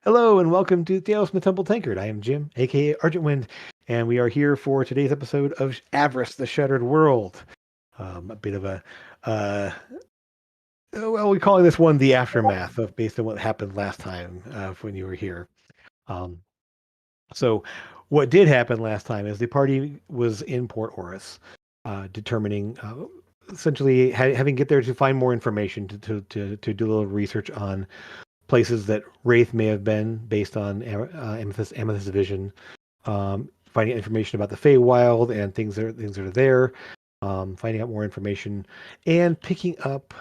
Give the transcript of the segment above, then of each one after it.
Hello and welcome to Tales from the Temple Tankard. I am Jim, aka Argent Wind, and we are here for today's episode of Avress, the Shattered World. A bit of a, uh, we're calling this one the aftermath of based on what happened last time when you were here. Um, so, what did happen last time is the party was in Port Horace, determining, essentially having get there to find more information to do a little research on places that Wraith may have been based on Amethyst's vision, finding information about the Feywild and things that are there, finding out more information, and picking up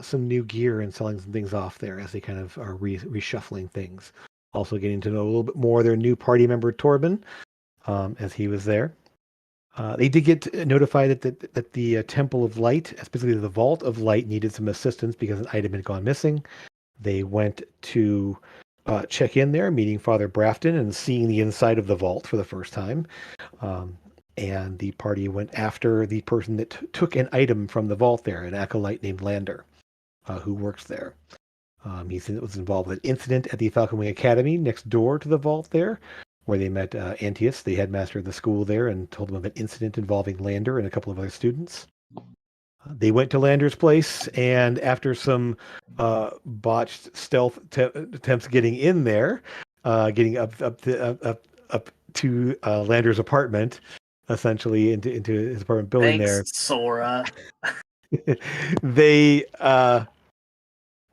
some new gear and selling some things off there as they kind of are reshuffling things. Also getting to know a little bit more their new party member Torben, as he was there. They did get notified that the Temple of Light, specifically the Vault of Light, needed some assistance because an item had gone missing. They went to check in there, meeting Father Brafton and seeing the inside of the vault for the first time. And the party went after the person that took an item from the vault there, an acolyte named Lander, who works there. He was involved with an incident at the Falcon Wing Academy next door to the vault there, where they met Antius, the headmaster of the school there, and told him of an incident involving Lander and a couple of other students. They went to Lander's place, and after some botched stealth attempts getting in there, getting up to Lander's apartment, essentially into his apartment building Thanks, there, Sora. they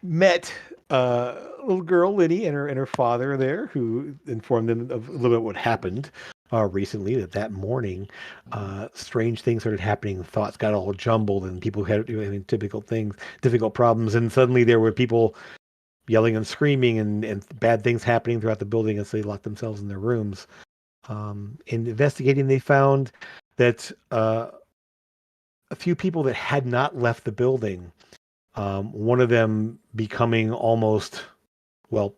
met little girl Liddy and her father there, who informed them of a little bit what happened recently. That morning, strange things started happening. Thoughts got all jumbled, and people had difficult problems, and suddenly there were people yelling and screaming, and bad things happening throughout the building as they locked themselves in their rooms. In investigating, they found that a few people that had not left the building. One of them becoming almost,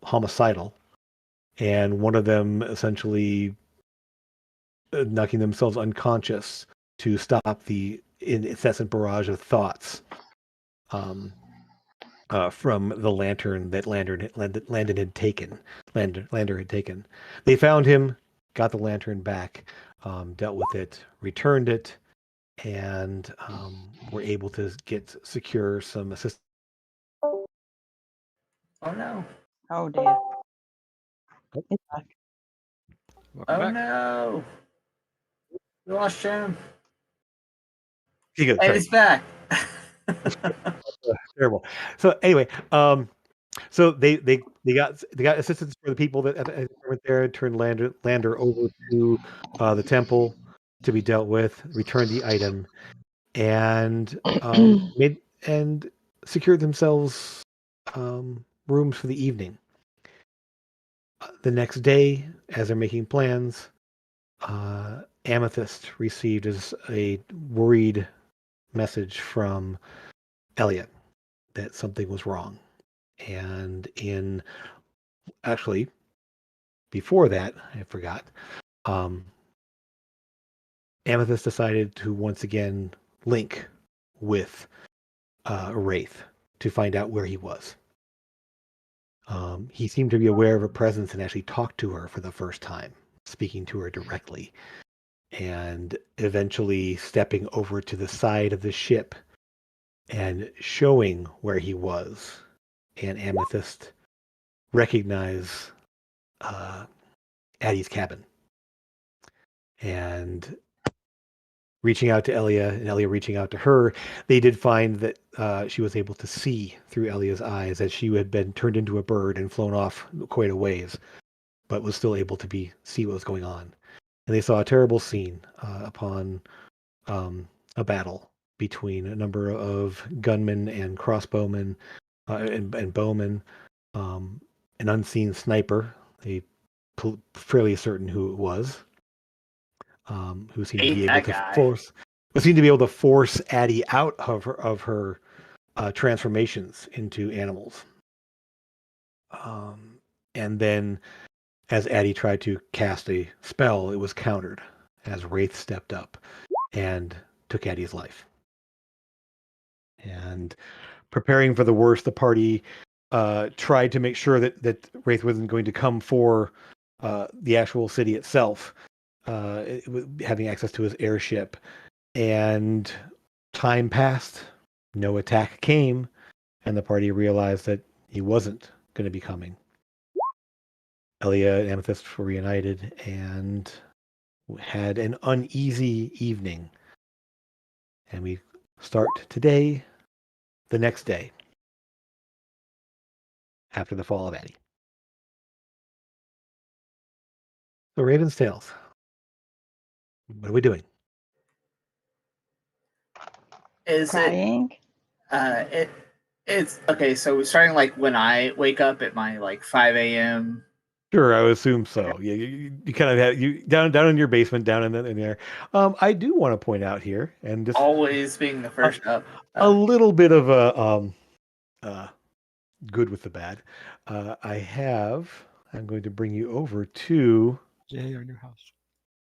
homicidal, and one of them essentially knocking themselves unconscious to stop the incessant barrage of thoughts from the lantern that Landon had taken. Lander had taken. They found him, got the lantern back, dealt with it, returned it, and were able to secure some assistance. Oh no. Oh dear. It's back. Oh no. We lost Jim. He goes, And he's back. terrible. So anyway, so they got assistance for the people that went there, turned Lander over to the temple to be dealt with, returned the item, and made and secured themselves rooms for the evening. The next day, as they're making plans, Amethyst received a worried message from Elliot that something was wrong. And before that, I forgot, Amethyst decided to once again link with Wraith to find out where he was. He seemed to be aware of her presence and actually talked to her for the first time, speaking to her directly, and eventually stepping over to the side of the ship and showing where he was. And Amethyst recognized Addie's cabin. And reaching out to Elia and Elia reaching out to her, they did find that she was able to see through Elia's eyes, as she had been turned into a bird and flown off quite a ways, but was still able to see what was going on. And they saw a terrible scene upon a battle between a number of gunmen and crossbowmen and bowmen, an unseen sniper. They fairly certain who it was. Who seemed to be able to force Addie out of her transformations into animals. And then, as Addie tried to cast a spell, it was countered as Wraith stepped up and took Addie's life. And preparing for the worst, the party tried to make sure that Wraith wasn't going to come for the actual city itself, having access to his airship. And time passed, no attack came, and the party realized that he wasn't going to be coming. Elia and Amethyst were reunited and had an uneasy evening. And we start today, the next day, after the fall of Addie. So Raven's Tales. What are we doing? Is Crying. it's okay, so we're starting like when I wake up at my like 5 a.m. Sure, I would assume so. Yeah, you kind of have you down in your basement, down in there. I do want to point out here, and just Always being the first up. a little bit of a good with the bad. I'm going to bring you over to Yay, our new house.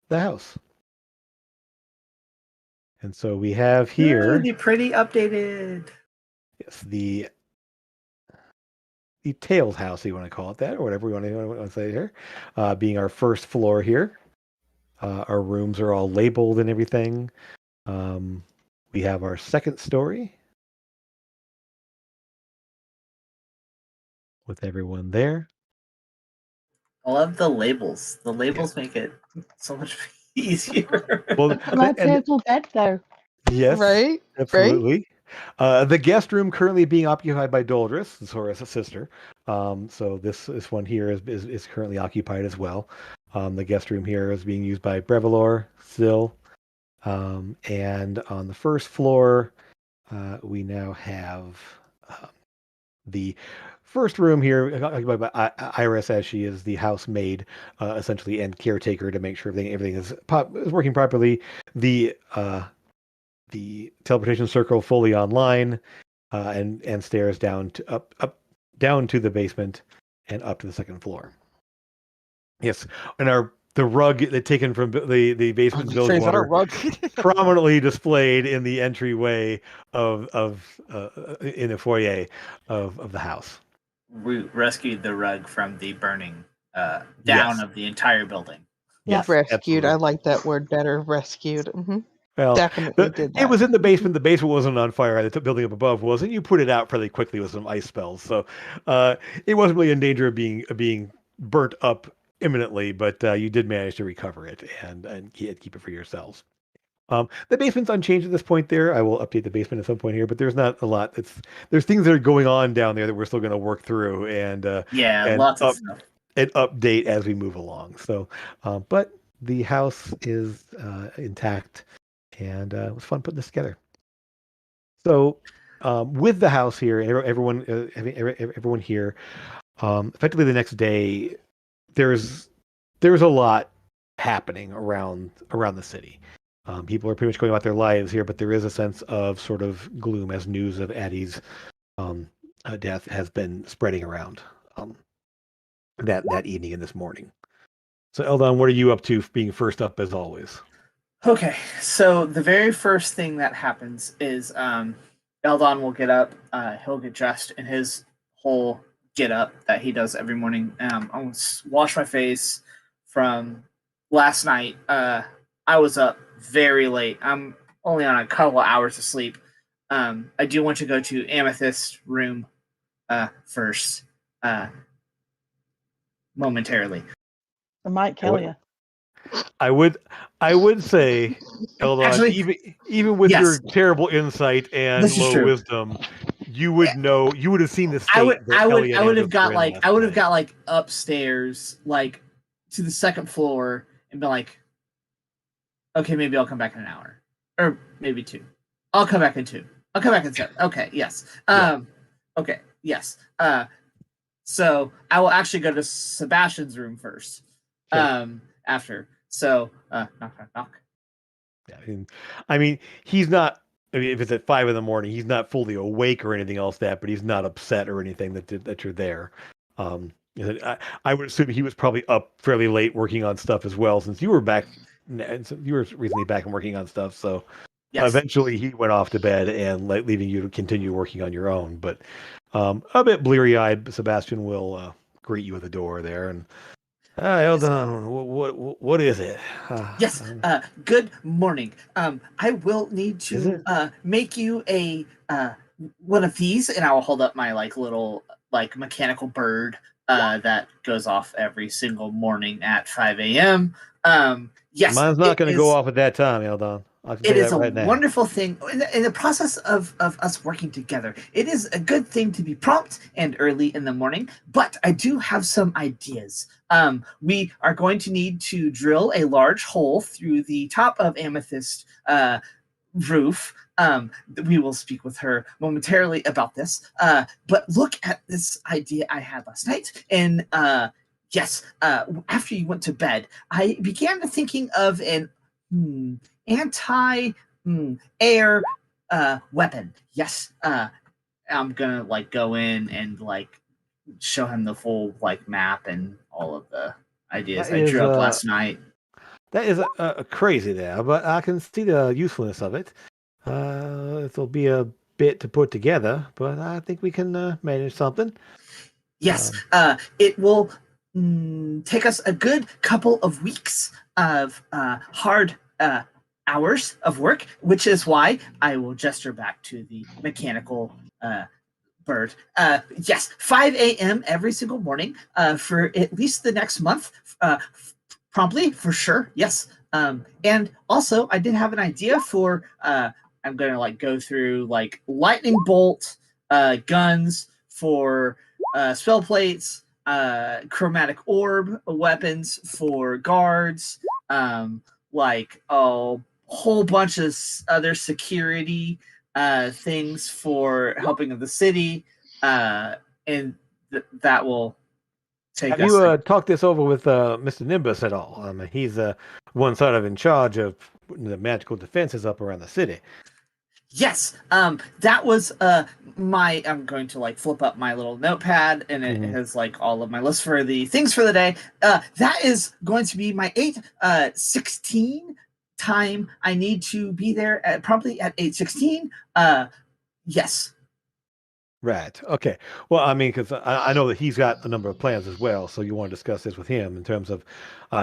the house. And so we have Ooh, here, the pretty updated. yes, the Tails house, you want to call it that, or whatever we want to say here, being our first floor here. Our rooms are all labeled and everything. We have our second story with everyone there. I love the labels. The labels make it so much easier. Well, My and purple bed, though. yes, Right? absolutely. The guest room currently being occupied by Doldris, Zora's sister. So this one here is currently occupied as well. The guest room here is being used by Brevalor still. And on the first floor, we now have the first room here occupied by Iris, as she is the housemaid, essentially, and caretaker to make sure everything is working properly. The teleportation circle fully online, and stairs down to down to the basement and up to the second floor. Yes, and the rug that taken from the basement Is village that our water rug? prominently displayed in the entryway of in the foyer of the house. We rescued the rug from the burning down Yes. of the entire building. Yes, Rescued. absolutely. I like that word better. Rescued. Well, Definitely did that. it was in the basement. The basement wasn't on fire. The building up above was, and you put it out fairly quickly with some ice spells. So it wasn't really in danger of being burnt up imminently, but you did manage to recover it and keep it for yourselves. The basement's unchanged at this point there. I will update the basement at some point here, but there's not a lot. There's things that are going on down there that we're still going to work through and Lots of stuff. and update as we move along. So, but the house is intact, and it was fun putting this together. So, with the house here, and everyone here, effectively the next day, there's a lot happening around the city. People are pretty much going about their lives here, but there is a sense of sort of gloom as news of Addie's death has been spreading around that evening and this morning. So, Eldon, what are you up to being first up as always? Okay, so the very first thing that happens is Eldon will get up, he'll get dressed in his whole get up that he does every morning. I'll wash my face from last night. I was up very late. I'm only on a couple of hours of sleep. I do want to go to Amethyst's room first, momentarily. I might kill you. I would say, Eldon, Actually, even with yes. your terrible insight and This is low true. wisdom, you would know. You would have seen the state. I would have got like upstairs, like to the second floor, and be like, okay, maybe I'll come back in an hour, or maybe 2. I'll come back in 2. I'll come back in 7. Okay, yes. Okay, yes. So I will actually go to Sebastian's room first. Sure. After. So knock, knock, knock. Yeah, I mean, he's not. I mean, if it's at 5 a.m, he's not fully awake or anything else but he's not upset or anything that you're there. I would assume he was probably up fairly late working on stuff as well, since you were back. You were recently back and working on stuff, so yes. Eventually he went off to bed and leaving you to continue working on your own. But A bit bleary-eyed, Sebastian will greet you at the door there, and Eldon, what is it? Yes. Good morning. I will need Is to it? make you a one of these, and I will hold up my like little like mechanical bird that goes off every single morning at 5 a.m. Yes, Mine's not it going to go is. off at that time, Eldon. I can tell It you is that a right now. wonderful thing in the process of us working together. It is a good thing to be prompt and early in the morning, but I do have some ideas. We are going to need to drill a large hole through the top of Amethyst roof. We will speak with her momentarily about this. But look at this idea I had last night. And yes, after you went to bed, I began thinking of an anti air weapon. Yes, I'm gonna like go in and like show him the full like map and all of the ideas That I is drew up last night. crazy there, but I can see the usefulness of it. It'll be a bit to put together, but I think we can manage something. Yes, it will take us a good couple of weeks of hard hours of work, which is why I will gesture back to the mechanical bird. Yes, 5 a.m. every single morning for at least the next month, promptly for sure. Yes. And also, I did have an idea for. I'm gonna like go through like lightning bolt guns for spell plates, chromatic orb weapons for guards, like a whole bunch of other security things for helping of the city, and that will take Have us. you talked this over with Mr. Nimbus at all? He's one sort of in charge of putting the magical defenses up around the city. Yes, that was my. I'm going to like flip up my little notepad, and it Mhm. has like all of my list for the things for the day. That is going to be my 8:16 time. I need to be there at probably at 8:16. Yes. Right. Okay. Well, I mean, because I know that he's got a number of plans as well, so you want to discuss this with him in terms of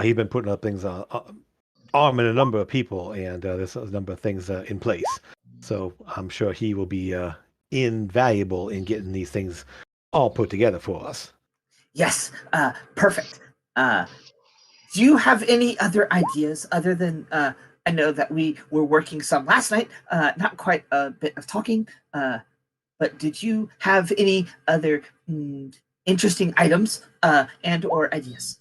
he's been putting up things arming a number of people, and there's a number of things in place. So I'm sure he will be invaluable in getting these things all put together for us. Yes. Perfect. Do you have any other ideas other than I know that we were working some last night, not quite a bit of talking, but did you have any other interesting items and or ideas?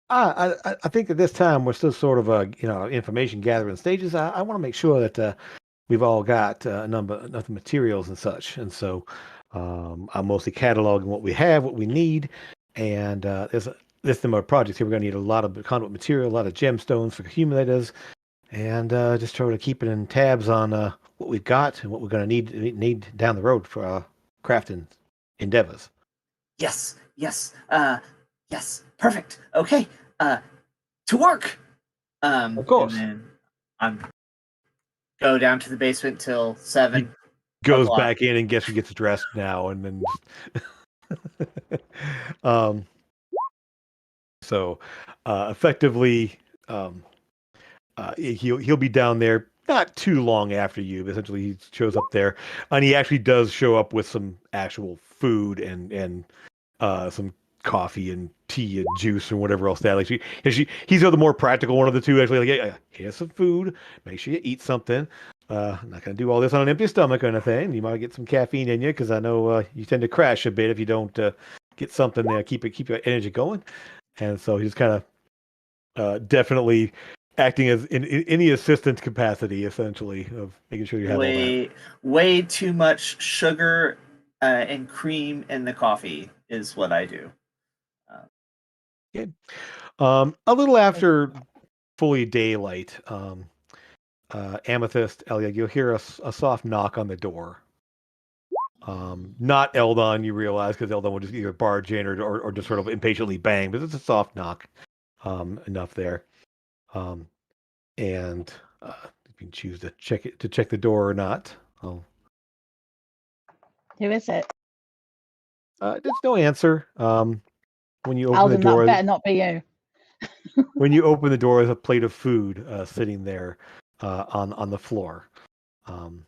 I think at this time we're still sort of information gathering stages. I want to make sure that we've all got a number enough materials and such, and so I'm mostly cataloging what we have, what we need, and there's this number of projects here. We're going to need a lot of conduit material, a lot of gemstones for accumulators, and just try to keep it in tabs on what we've got and what we're going to need down the road for our crafting endeavors. Yes, yes, yes. Perfect. Okay, uh, to work. Of And course. then I'm go down to the basement till He 7 goes o'clock. back in and gets dressed now, and then um, so effectively, um, he'll be down there not too long after you. But essentially, he shows up there, and he actually does show up with some actual food and some coffee and tea and juice and whatever else that. Like he's the more practical one of the two. Actually, like, yeah, here's some food. Make sure you eat something. I'm not gonna do all this on an empty stomach, kind of thing. You might get some caffeine in you because I know you tend to crash a bit if you don't get something there. Keep your energy going. And so he's kind of definitely acting as in any assistant capacity, essentially, of making sure you have all that. Way too much sugar and cream in the coffee is what I do. Uh, Okay. A little after fully daylight, Amethyst, Elia, you'll hear a soft knock on the door. Not Eldon, you realize, because Eldon will just either barge in or just sort of impatiently bang, but it's a soft knock enough there. Um, and you can choose to check the door or not. Oh, Who is it? There's no answer. When you open Alden, the door, that better not be you. there's a plate of food sitting there on the floor. Um,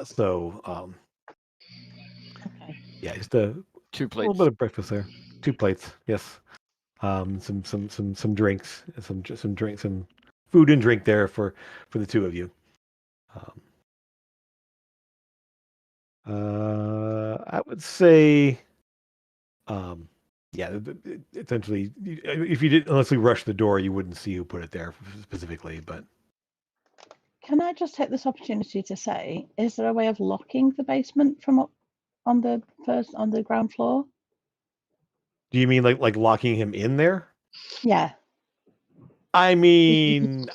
so Okay. yeah, just a Two little plates. bit of breakfast there. 2 plates, yes. Some drinks, some food and drink there for the two of you. I would say, yeah, essentially, if you didn't unless we rushed the door, you wouldn't see who put it there specifically. But Can I just take this opportunity to say, is there a way of locking the basement from up on the ground floor? do you mean like locking him in there? Yeah. I mean,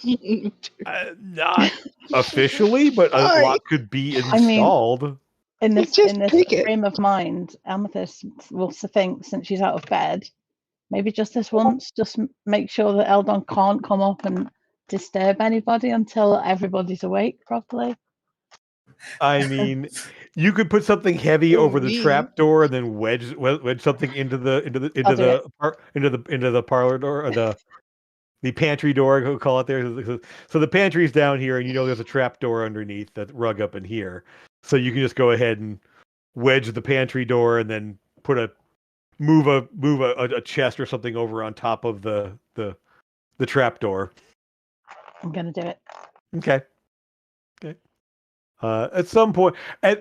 not officially, but a Why? lock could be I mean, installed. in You this just in this pick it. frame of mind, Amethyst will think, since she's out of bed, maybe just this once, just make sure that Eldon can't come up and disturb anybody until everybody's awake properly. I mean, you could put something heavy Oh, over the me. trap door and then wedge something I'll do into the parlor door or the pantry door. We'll call it there. So the pantry's down here, and there's a trap door underneath that rug up in here. So you can just go ahead and wedge the pantry door, and then move a chest or something over on top of the trap door. I'm gonna do it. Okay. Okay. At some point, we'll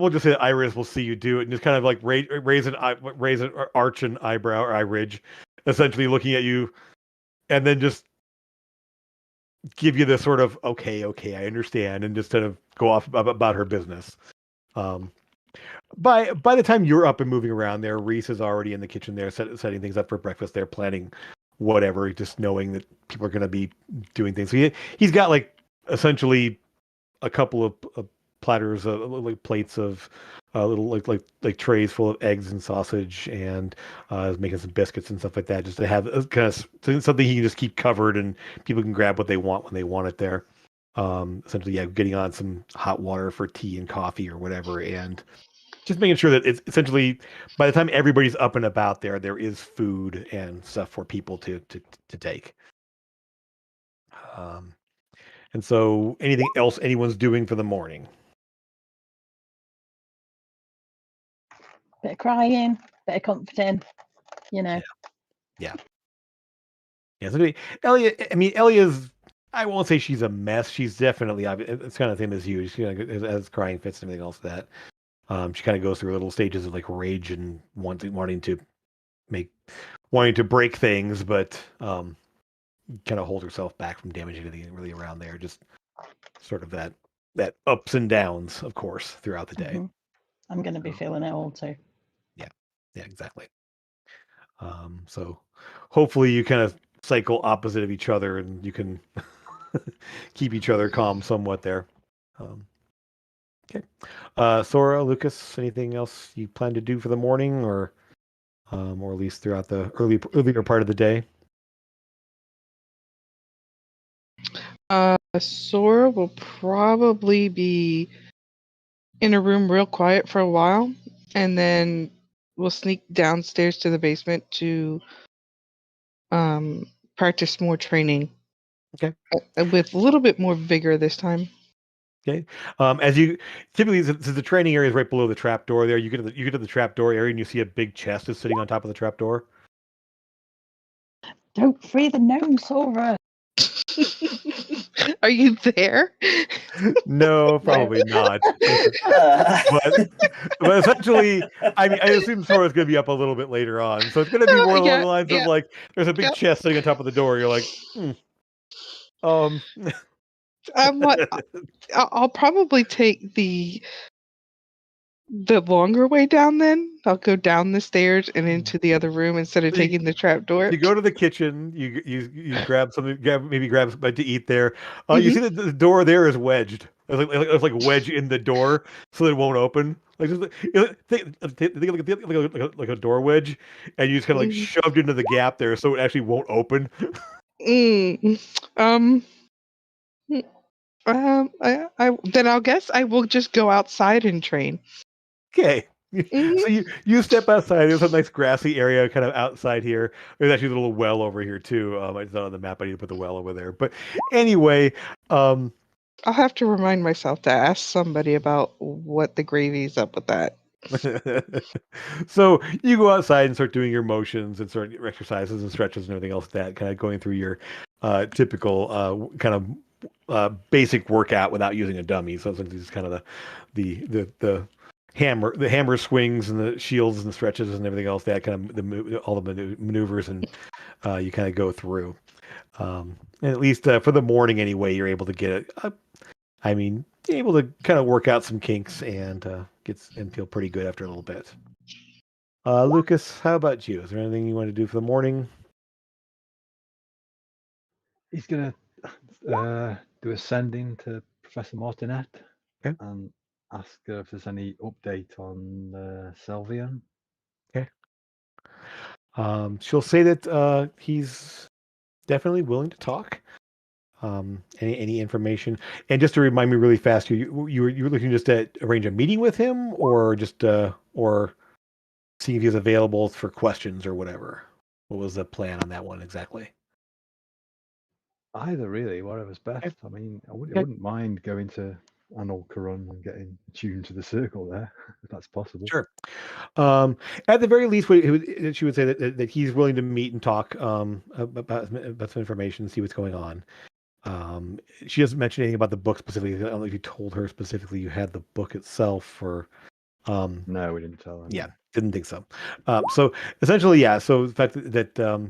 just say that Iris will see you do it and just kind of like raise an arch an eyebrow or eye ridge, essentially looking at you, and then just give you the sort of okay, I understand, and just kind of go off about her business. Um, by the time you're up and moving around there, Reese is already in the kitchen there, setting things up for breakfast. They're planning whatever, just knowing that people are going to be doing things. So he's got like essentially a couple of platters, like plates of little like trays full of eggs and sausage, and making some biscuits and stuff like that, just to have kind of something he can just keep covered, and people can grab what they want when they want it there. Essentially, yeah, getting on some hot water for tea and coffee or whatever, and just making sure that it's essentially by the time everybody's up and about there is food and stuff for people to take. Um, and so, anything else anyone's doing for the morning? Bit of crying, bit of comforting, you know. Yeah. So Elliot, I mean, Elliot's, I won't say she's a mess. She's definitely, it's kind of the same as you. She has crying fits and everything else that. She kind of goes through little stages of like rage and wanting to break things, but kind of hold herself back from damaging anything really around there. Just sort of that ups and downs, of course, throughout the day. Mhm. I'm gonna be feeling it all too. Yeah, exactly. So hopefully you kind of cycle opposite of each other and you can keep each other calm somewhat there. Okay. Sora, Lucas, anything else you plan to do for the morning or at least throughout the earlier part of the day? Sora will probably be in a room real quiet for a while, and then we'll sneak downstairs to the basement to practice more training. Okay. With a little bit more vigor this time. Okay. As you typically, since the training area is right below the trap door there, you get to the trap door area and you see a big chest is sitting on top of the trap door. Don't free the gnome, Sora. Are you there? No, probably not. but essentially, I mean, I assume Sora's going to be up a little bit later on, so it's going to be more along the lines of like, there's a big chest sitting on top of the door. You're like, I'm like, I'll probably take the longer way down. Then I'll go down the stairs and into the other room instead of taking the trap door. You go to the kitchen. You grab something. Grab something to eat there. You see that the door there is wedged. It's like wedge in the door so that it won't open. Like just think like a door wedge, and you just kind of like shoved into the gap there so it actually won't open. Mm. Then I'll guess I will just go outside and train. Okay. Mhm. So you step outside. There's a nice grassy area kind of outside here. There's actually a little well over here too. I saw on the map I need to put the well over there. But anyway, I'll have to remind myself to ask somebody about what the gravy's up with that. so you go outside and start doing your motions and start your exercises and stretches and everything else like that, kind of going through your typical kind of basic workout without using a dummy. So it's just kind of the hammer swings and the shields and the stretches and everything else that kind of all the maneuvers and you kind of go through. And at least for the morning anyway, you're able to get it. I mean, able to kind of work out some kinks and feel pretty good after a little bit. Lucas, how about you? Is there anything you want to do for the morning? He's going to do a sending to Professor Martinet and ask her if there's any update on Selvian. Okay. She'll say that he's definitely willing to talk. Any information, and just to remind me really fast, you were looking just to arrange a meeting with him, or just or see if he's available for questions or whatever. What was the plan on that one exactly? Either really, whatever's best. Okay. I mean, I wouldn't mind going to Anol Karun and getting tuned to the circle there, if that's possible. Sure. At the very least, she would say that he's willing to meet and talk about some information, see what's going on. She doesn't mention anything about the book specifically. I don't know if you told her specifically you had the book itself, or no, we didn't tell her. Yeah, didn't think so. So essentially, yeah. So the fact that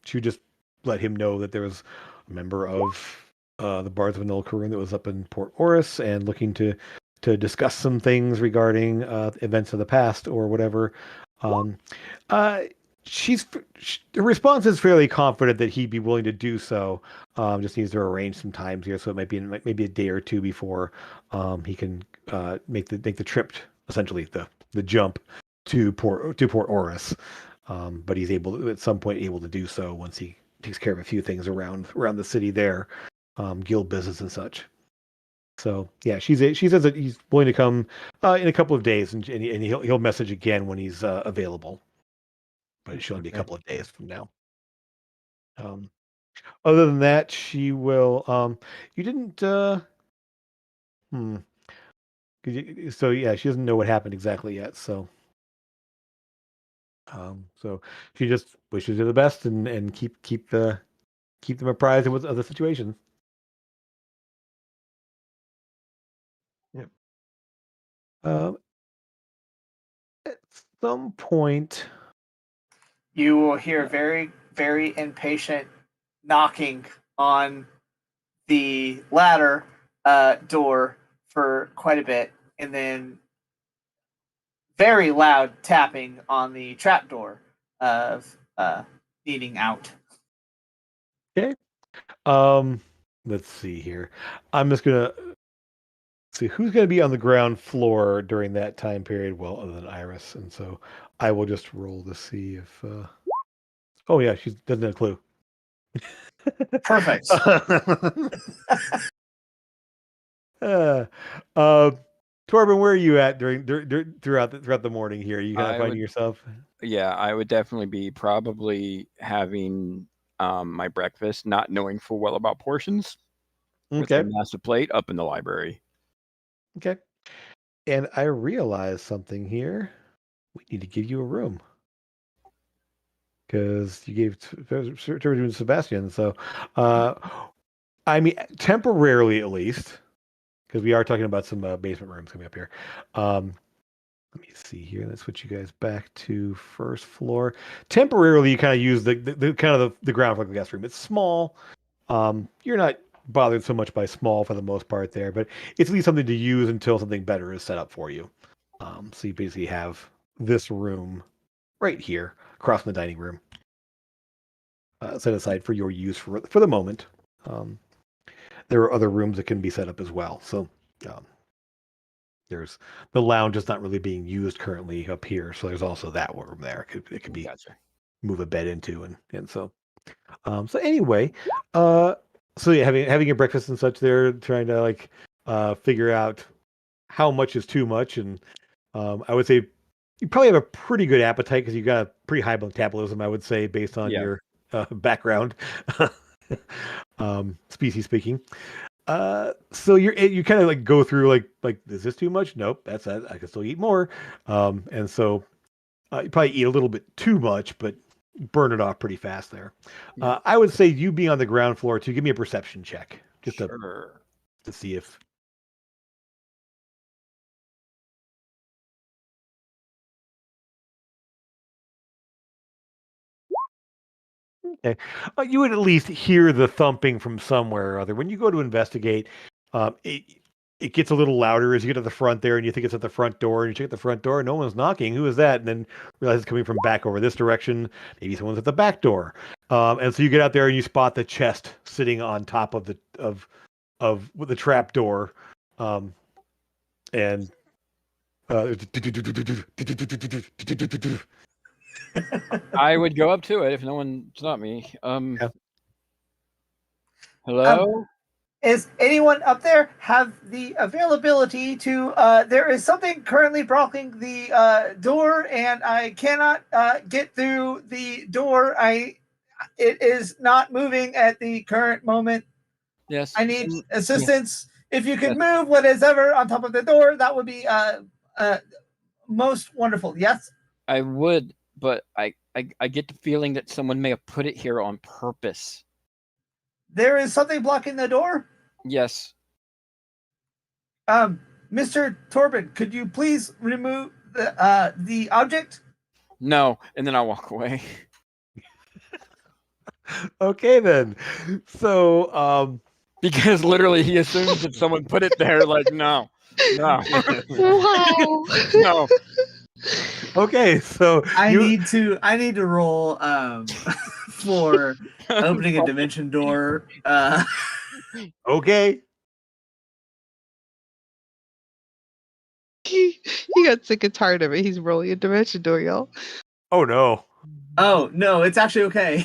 she would just let him know that there was a member of the Bards of Anil Karun that was up in Port Oris and looking to discuss some things regarding events of the past or whatever. Her response is fairly confident that he'd be willing to do so. Just needs to arrange some times here, so it might be maybe a day or two before he can make the trip, essentially the jump to Port Oris. But he's at some point able to do so once he takes care of a few things around the city there, guild business and such. So yeah, she says that he's willing to come in a couple of days, and he'll message again when he's available. But it should only be a couple of days from now. Other than that, she will. You didn't. So yeah, she doesn't know what happened exactly yet. So she just wishes you the best and keep them apprised of the situation. Yep. At some point, you will hear very, very impatient knocking on the ladder door for quite a bit, and then very loud tapping on the trapdoor of needing out. Okay. Let's see here. I'm just gonna see who's gonna be on the ground floor during that time period. Well, other than Iris, and so I will just roll to see if. Oh yeah, she doesn't have a clue. Perfect. Torben, where are you at throughout the morning here? Are you kind of finding yourself? Yeah, I would definitely be probably having my breakfast, not knowing full well about portions, with a massive plate up in the library. Okay. And I realized something here. We need to give you a room. Because you gave to Sebastian. So, I mean, temporarily at least, because we are talking about some basement rooms coming up here. Let me see here. Let's switch you guys back to first floor. Temporarily, you kind of use the kind of the ground floor guest room. It's small. You're not bothered so much by small for the most part there, but it's at least something to use until something better is set up for you. So you basically have this room right here across from the dining room set aside for your use for the moment. There are other rooms that can be set up as well. So there's the lounge is not really being used currently up here, so there's also that room there. It could be move a bed into and so. So anyway, So yeah, having your breakfast and such there, trying to like figure out how much is too much, and I would say you probably have a pretty good appetite because you got a pretty high metabolism, I would say, based on your background, species speaking. So you kind of like go through like is this too much? Nope, that's I can still eat more. And so you probably eat a little bit too much, but burn it off pretty fast there. Yeah. I would say you being on the ground floor too. Give me a perception check just Sure. to see if. Okay. You would at least hear the thumping from somewhere or other. When you go to investigate, it gets a little louder as you get to the front there, and you think it's at the front door, and you check at the front door, and no one's knocking. Who is that? And then realize it's coming from back over this direction. Maybe someone's at the back door. And so you get out there and you spot the chest sitting on top of the trap door, and I would go up to it if no one stopped me. Yeah. Hello? Is anyone up there have the availability to? There is something currently blocking the door, and I cannot get through the door. It is not moving at the current moment. Yes. I need assistance. If you could Yes. move what is ever on top of the door, that would be most wonderful. Yes. I would, but I get the feeling that someone may have put it here on purpose. There is something blocking the door. Yes. Mr. Torben, could you please remove the object? No, and then I walk away. Okay then. So Because literally he assumes that someone put it there. Like, no. Wow. No. okay, so I need to roll for opening a dimension door. Okay. He got sick and tired of it. He's rolling a dimension door, y'all. Oh no. Oh no, it's actually okay.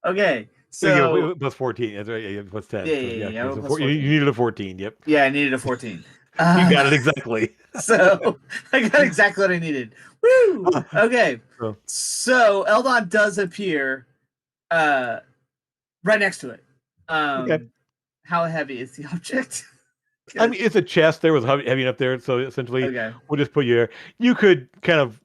Okay, so yeah, plus 14. That's right. Yeah, plus 10. Yeah, So plus you 14. needed a 14. Yep. Yeah, I needed a 14. You got it exactly. So I got exactly what I needed. Woo! Okay. So Eldon does appear right next to it. Okay. How heavy is the object? I mean, it's a chest. There was heavy enough there, so essentially, Okay. we'll just put you there. You could kind of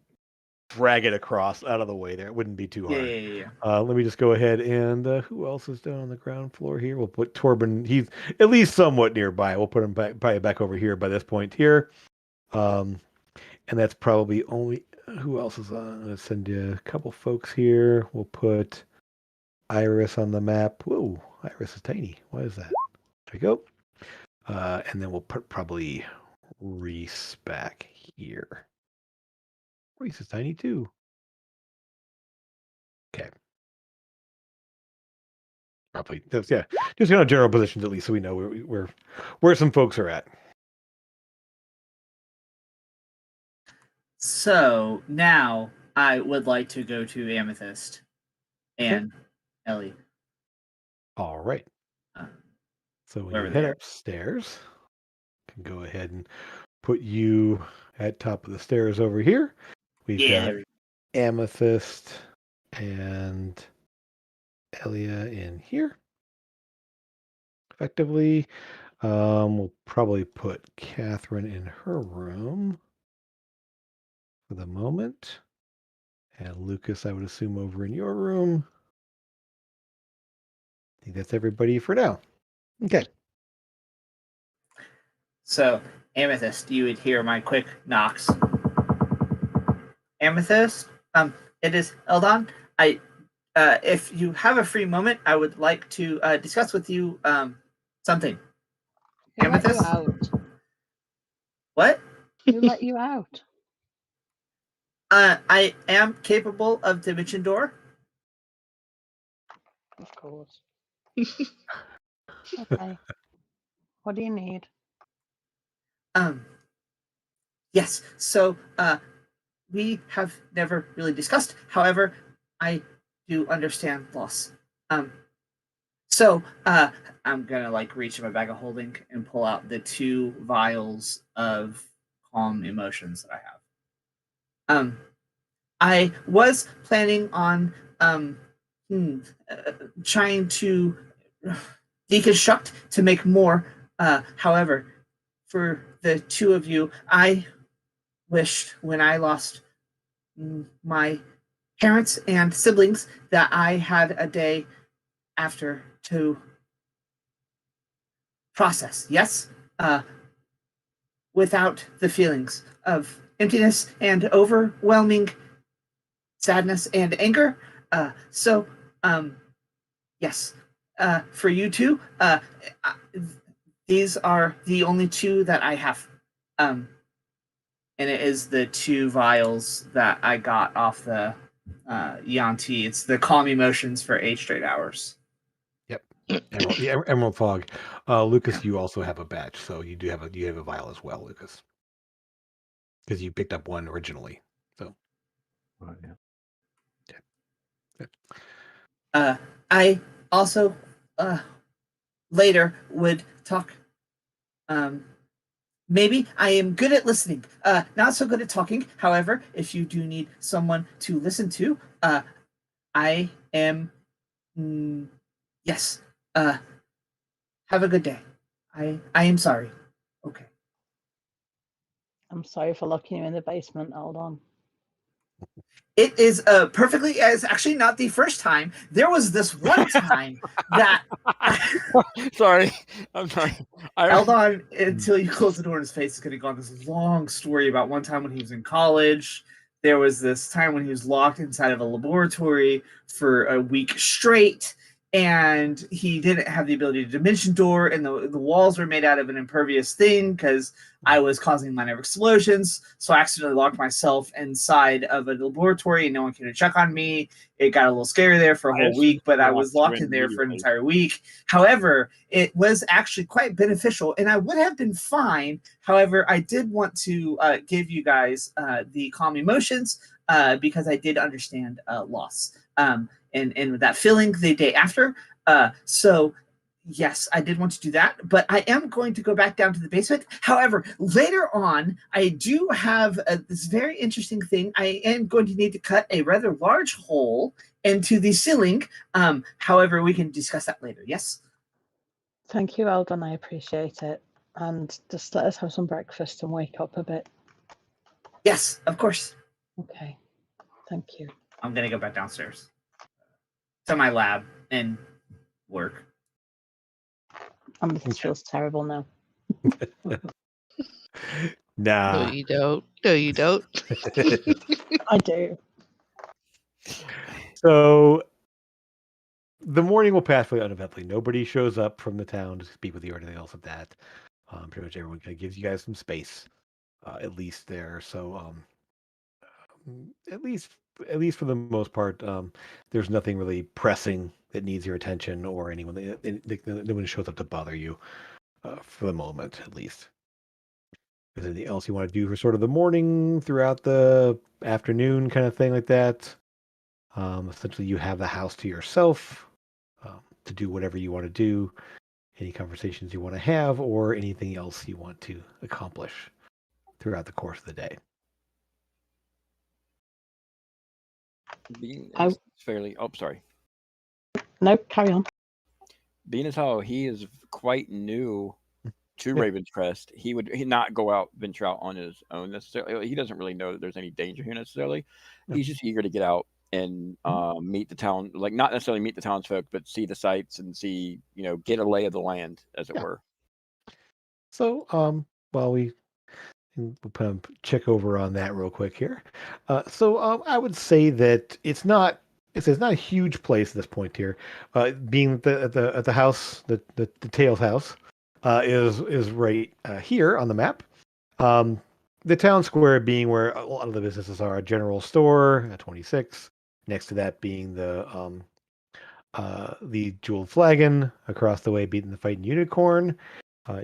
drag it across out of the way there. It wouldn't be too hard. Yeah. Let me just go ahead and who else is down on the ground floor here? We'll put Torben. He's at least somewhat nearby. We'll put him probably back over here by this point here. And that's probably only who else is on. Let's send you a couple folks here. We'll put Iris on the map. Whoa, Iris is tiny. Why is that? There we go. And then we'll put probably Reese back here. Reese is tiny too. Okay. Probably just kind of general positions at least, so we know where some folks are at. So now I would like to go to Amethyst and Ellie. All right. So when you head upstairs, I can go ahead and put you at top of the stairs over here. We've got Amethyst and Elia in here. Effectively, we'll probably put Catherine in her room for the moment. And Lucas, I would assume, over in your room. I think that's everybody for now. Okay. So, Amethyst, you would hear my quick knocks. Amethyst, it is Eldon. If you have a free moment, I would like to discuss with you something. Who let you Amethyst? out? What? Who let you out? I am capable of dimension door. Of course. Okay. What do you need? Yes. So, we have never really discussed. However, I do understand loss. So I'm gonna like reach in my bag of holding and pull out the 2 vials of calm emotions that I have. I was planning on trying to deconstruct to make more. However, for the 2 of you, I wished when I lost my parents and siblings that I had a day after to process. Yes, without the feelings of emptiness and overwhelming sadness and anger. So, yes, for you two, these are the only 2 that I have. And it is the 2 vials that I got off the Yanti. It's the calm emotions for 8 straight hours. Yep. Emerald Fog. Lucas, you also have a batch, so you have a vial as well, Lucas. Because you picked up one originally. So Right, yeah. I also later would talk. Maybe I am good at listening, not so good at talking. However, if you do need someone to listen to, I am. Yes. Have a good day. I am sorry. Okay. I'm sorry for locking you in the basement. Hold on. It is perfectly. It's actually not the first time. There was this one time that. Sorry, I'm sorry. Eldon, until you close the door in his face, is going to go on this long story about one time when he was in college. There was this time when he was locked inside of a laboratory for a week straight, and he didn't have the ability to dimension door, and the walls were made out of an impervious thing because I was causing minor explosions. So I accidentally locked myself inside of a laboratory, and no one came to check on me. It got a little scary there for a whole week, but I was locked in there for an entire week. However, it was actually quite beneficial, and I would have been fine. However, I did want to give you guys the calm emotions because I did understand loss and that feeling the day after. So yes, I did want to do that, but I am going to go back down to the basement. However, later on, I do have this very interesting thing. I am going to need to cut a rather large hole into the ceiling. However, we can discuss that later. Yes? Thank you, Eldon. I appreciate it. And just let us have some breakfast and wake up a bit. Yes, of course. Okay. Thank you. I'm going to go back downstairs to my lab and work. This feels terrible now. Nah. No, you don't. No, you don't. I do. So the morning will pass fairly uneventfully. Nobody shows up from the town to speak with you or anything else like that. Pretty much everyone kind of gives you guys some space, at least there. So at least for the most part, there's nothing really pressing that needs your attention or anyone. No one shows up to bother you for the moment, at least. Is there anything else you want to do for sort of the morning, throughout the afternoon, kind of thing like that? Essentially, you have the house to yourself to do whatever you want to do, any conversations you want to have, or anything else you want to accomplish throughout the course of the day. Being I- fairly. Oh, sorry. No, carry on. Being as how he is quite new to Yeah. Raven's Crest, he not go out, venture out on his own necessarily. He doesn't really know that there's any danger here necessarily. Yeah. He's just eager to get out and meet the town, like not necessarily meet the townsfolk, but see the sights and see, get a lay of the land, as it were. So, while we'll put a check over on that real quick here. So, I would say that it's not a huge place at this point here. Being at the house, the Tails house, is right here on the map. The town square being where a lot of the businesses are: a general store at 26. Next to that being the Jeweled Flagon, across the way beating the Fighting Unicorn.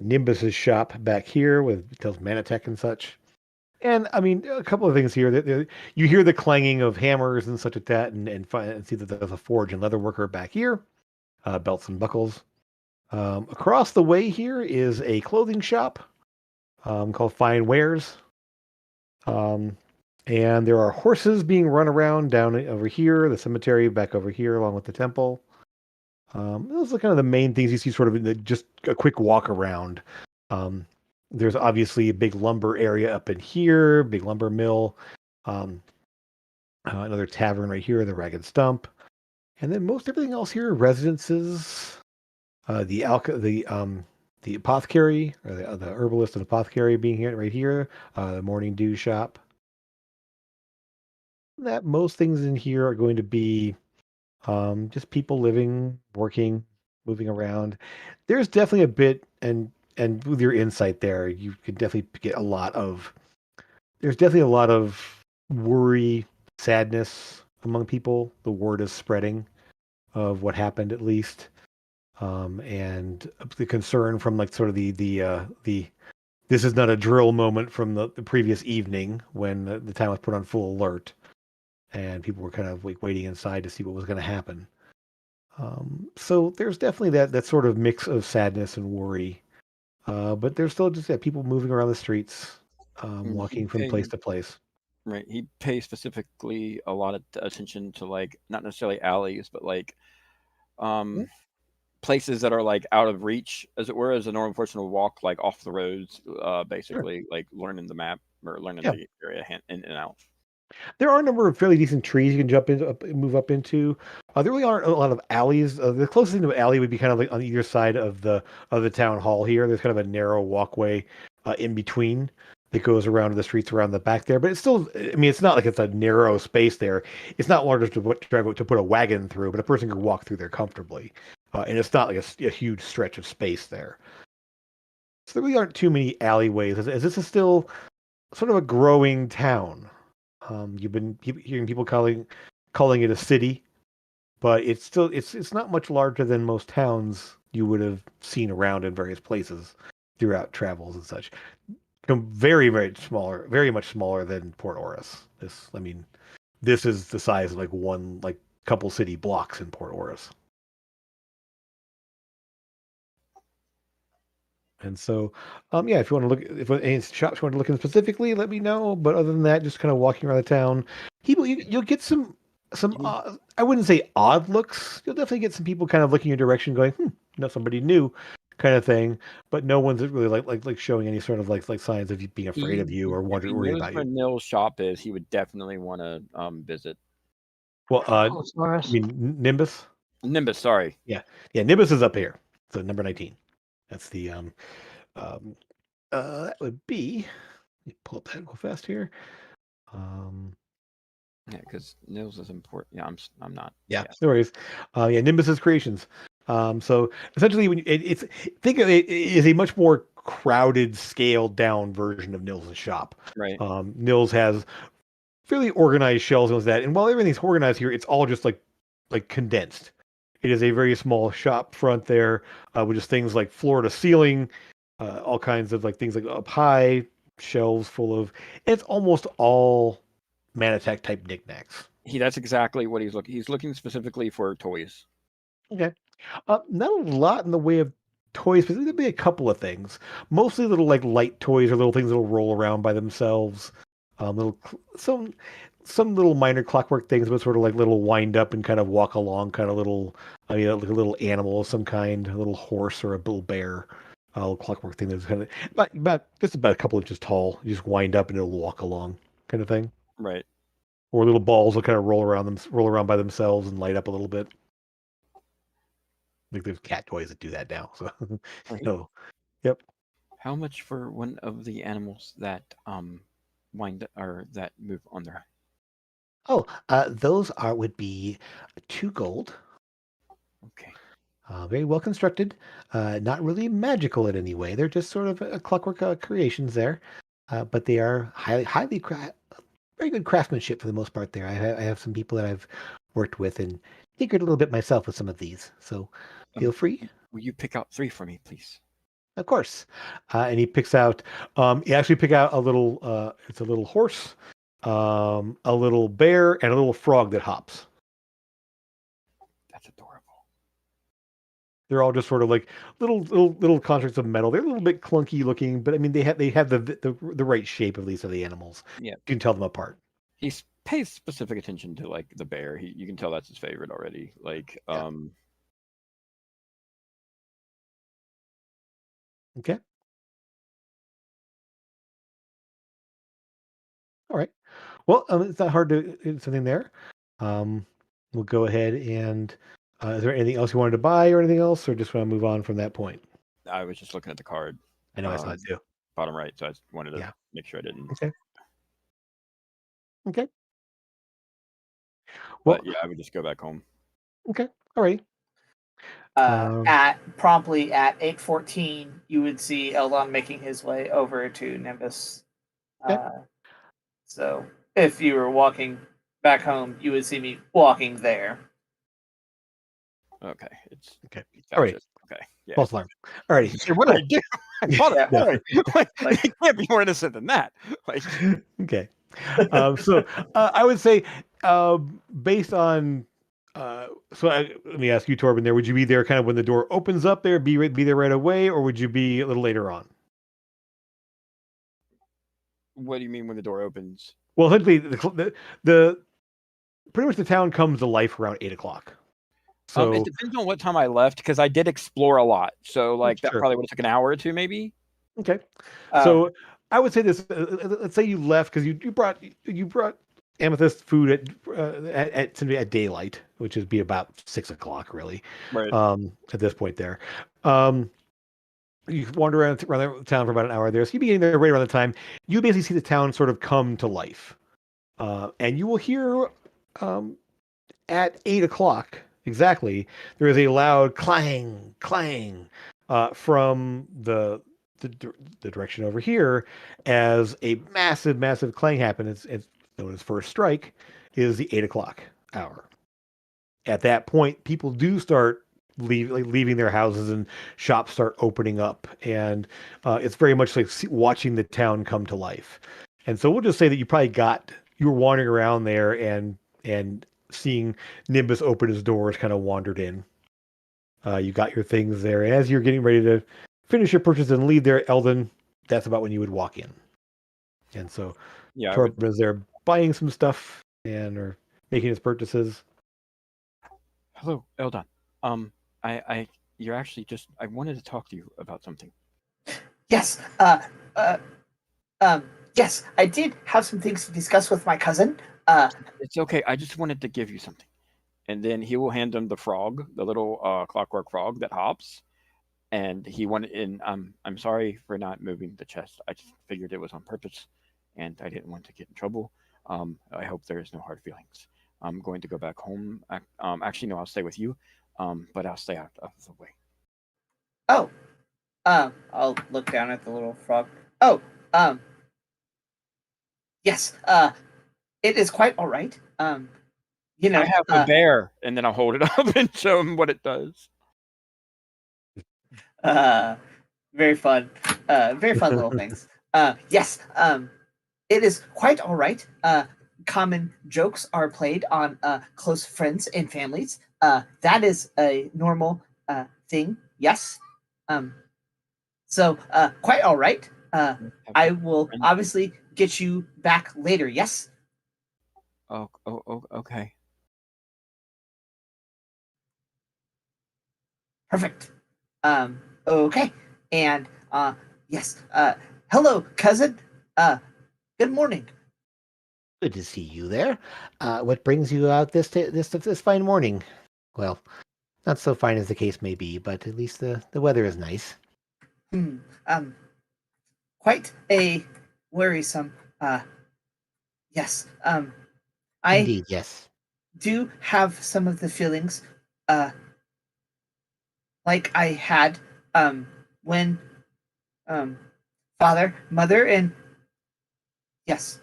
Nimbus's shop back here with tells Manatech and such. And I mean, a couple of things here that you hear the clanging of hammers and such like that, and see that there's a forge and leather worker back here. belts and buckles. Across the way here is a clothing shop called Fine Wares. And there are horses being run around down over here, the cemetery back over here, along with the temple. Those are kind of the main things you see sort of in just a quick walk around. There's obviously a big lumber area up in here, big lumber mill. Another tavern right here, the Ragged Stump. And then most everything else here, residences, the apothecary, or the herbalist and apothecary being here right here, the Morning Dew shop. That most things in here are going to be just people living, working, moving around. There's definitely a bit, and with your insight there, you could definitely get a lot of. There's definitely a lot of worry, sadness among people. The word is spreading of what happened, at least, and the concern from like sort of the this is not a drill moment from the previous evening when the town was put on full alert and people were kind of like waiting inside to see what was going to happen. So there's definitely that sort of mix of sadness and worry, but there's still just people moving around the streets, walking from place to place. Right. He pays specifically a lot of attention to like not necessarily alleys, but like places that are like out of reach, as it were, as a normal person will walk like off the roads, basically like learning the map or learning the area in and out. There are a number of fairly decent trees you can jump into, move up into. There really aren't a lot of alleys. The closest thing to an alley would be kind of like on either side of the town hall here. There's kind of a narrow walkway in between that goes around to the streets around the back there. But it's still, I mean, it's not like it's a narrow space there. It's not large to put a wagon through, but a person can walk through there comfortably. And it's not like a huge stretch of space there. So there really aren't too many alleyways, as this is still sort of a growing town. You've been hearing people calling it a city, but it's not much larger than most towns you would have seen around in various places throughout travels and such. Very, very smaller, very much smaller than Port Oris. This is the size of like one like couple city blocks in Port Oris. And so, yeah, if you want to look, if any shops you want to look in specifically, let me know. But other than that, just kind of walking around the town, people, you'll get some, I wouldn't say odd looks. You'll definitely get some people kind of looking your direction, going, somebody new, kind of thing. But no one's really like showing any sort of like signs of you being afraid of you or worried about you. Where Nils' shop is, he would definitely want to visit. Well, I mean Nimbus. Nimbus, sorry. Yeah, Nimbus is up here. So number 19. That's the that would be. Let me pull up that real fast here. Yeah, because Nils is important. Yeah, I'm not. Yeah, no worries. Nimbus's creations. So essentially, when think of it is a much more crowded, scaled down version of Nils' shop. Right. Nils has fairly organized shelves and that, and while everything's organized here, it's all just like condensed. It is a very small shop front there, with just things like floor to ceiling, all kinds of like things like up high shelves full of. It's almost all Manatech type knickknacks. That's exactly what he's looking. He's looking specifically for toys. Okay, not a lot in the way of toys, but there'll be a couple of things. Mostly little like light toys or little things that'll roll around by themselves. Some little minor clockwork things, but sort of like little wind up and kind of walk along, kind of little, like a little animal of some kind, a little horse or a little bear, a little clockwork thing that's kind of about a couple inches tall. You just wind up and it'll walk along, kind of thing. Right. Or little balls will kind of roll around by themselves and light up a little bit. Like there's cat toys that do that now. So, right. Yep. How much for one of the animals that wind or that move on their? Oh, those would be 2 gold. Okay. Very well constructed. Not really magical in any way. They're just sort of clockwork creations there, but they are highly very good craftsmanship for the most part. There, I have some people that I've worked with and tinkered a little bit myself with some of these. So feel free. Will you pick out 3 for me, please? Of course. And he picks out. He actually pick out a little. It's a little horse, a little bear, and a little frog that hops. That's adorable. They're all just sort of like little constructs of metal. They're a little bit clunky looking, but I mean they have the right shape, at least, of the animals. Yeah. You can tell them apart. He pays specific attention to like the bear. You can tell that's his favorite already. Like Yeah. Okay. All right. Well, it's not hard to something there. We'll go ahead and is there anything else you wanted to buy or anything else, or just want to move on from that point? I was just looking at the card. I know I saw it too. Bottom right, so I just wanted to Yeah. make sure I didn't. Okay. Okay. But Well, yeah, I would just go back home. okay. All right. At promptly at 8:14, you would see Eldon making his way over to Nimbus. Okay. So if you were walking back home, you would see me walking there. Okay, it's okay. Gotcha. All right. Okay, yeah. False alarm. All right. What did I do? I bought a Yeah. toy. Like, it can't be more innocent than that. Like, Okay. So I would say, based on, let me ask you, Torben. There, would you be there kind of when the door opens up? There, be there right away, or would you be a little later on? what do you mean when the door opens? Well, essentially, the pretty much the town comes to life around 8:00. So It depends on what time I left because I did explore a lot. So like that Sure. probably would have took an hour or two, maybe. Okay. So I would say this. Let's say you left because you brought Amethyst food at daylight, which would be about 6:00, really. Right. At this point there, you wander around the town for about an hour there. So you'd be getting there right around the time. You basically see the town sort of come to life, and you will hear at 8:00 exactly. There is a loud clang, clang from the direction over here, as a massive clang happens. It's known as first strike, is the 8:00 hour. At that point, people do start leaving their houses, and shops start opening up, and it's very much like watching the town come to life. And so we'll just say that you were wandering around there and seeing Nimbus open his doors, kind of wandered in. You got your things there, and as you're getting ready to finish your purchase and leave there, Eldon, that's about when you would walk in. And so Torben is there buying some stuff or making his purchases. Hello, Eldon. You're actually just. I wanted to talk to you about something. Yes. Yes, I did have some things to discuss with my cousin. It's okay. I just wanted to give you something. And then he will hand him the frog, the little clockwork frog that hops. And he wanted in. I'm sorry for not moving the chest. I just figured it was on purpose, and I didn't want to get in trouble. I hope there is no hard feelings. I'm going to go back home. Actually, no, I'll stay with you. But I'll stay out of the way. Oh, I'll look down at the little frog. Oh, yes. It is quite all right. You know, I have a bear, and then I'll hold it up and show him what it does. Very fun little things. Yes. It is quite all right. Common jokes are played on close friends and families. That is a normal thing. Yes. So quite all right. I will obviously get you back later. Yes. Oh, okay. Perfect. Okay. And yes. Hello, cousin. Good morning. Good to see you there. What brings you out this fine morning? Well, not so fine as the case may be, but at least the weather is nice. Quite a worrisome. Yes. Indeed, yes. Do have some of the feelings, like I had, when, father, mother, and yes.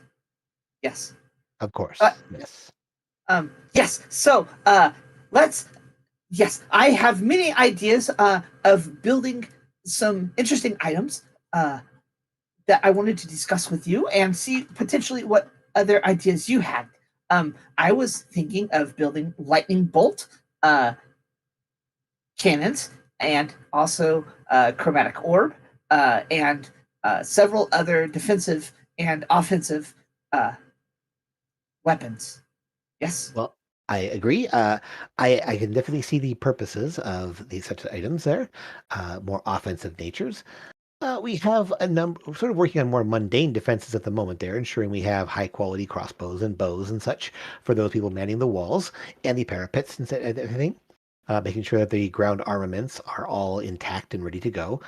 Of course, yes. Yes. So, yes, I have many ideas, of building some interesting items, that I wanted to discuss with you and see potentially what other ideas you had. I was thinking of building lightning bolt, cannons, and also chromatic orb, and several other defensive and offensive weapons. Yes. Well, I agree. I can definitely see the purposes of these such items there, more offensive natures. We have a number, we're sort of working on more mundane defenses at the moment there, ensuring we have high quality crossbows and bows and such for those people manning the walls and the parapets and everything. Making sure that the ground armaments are all intact and ready to go.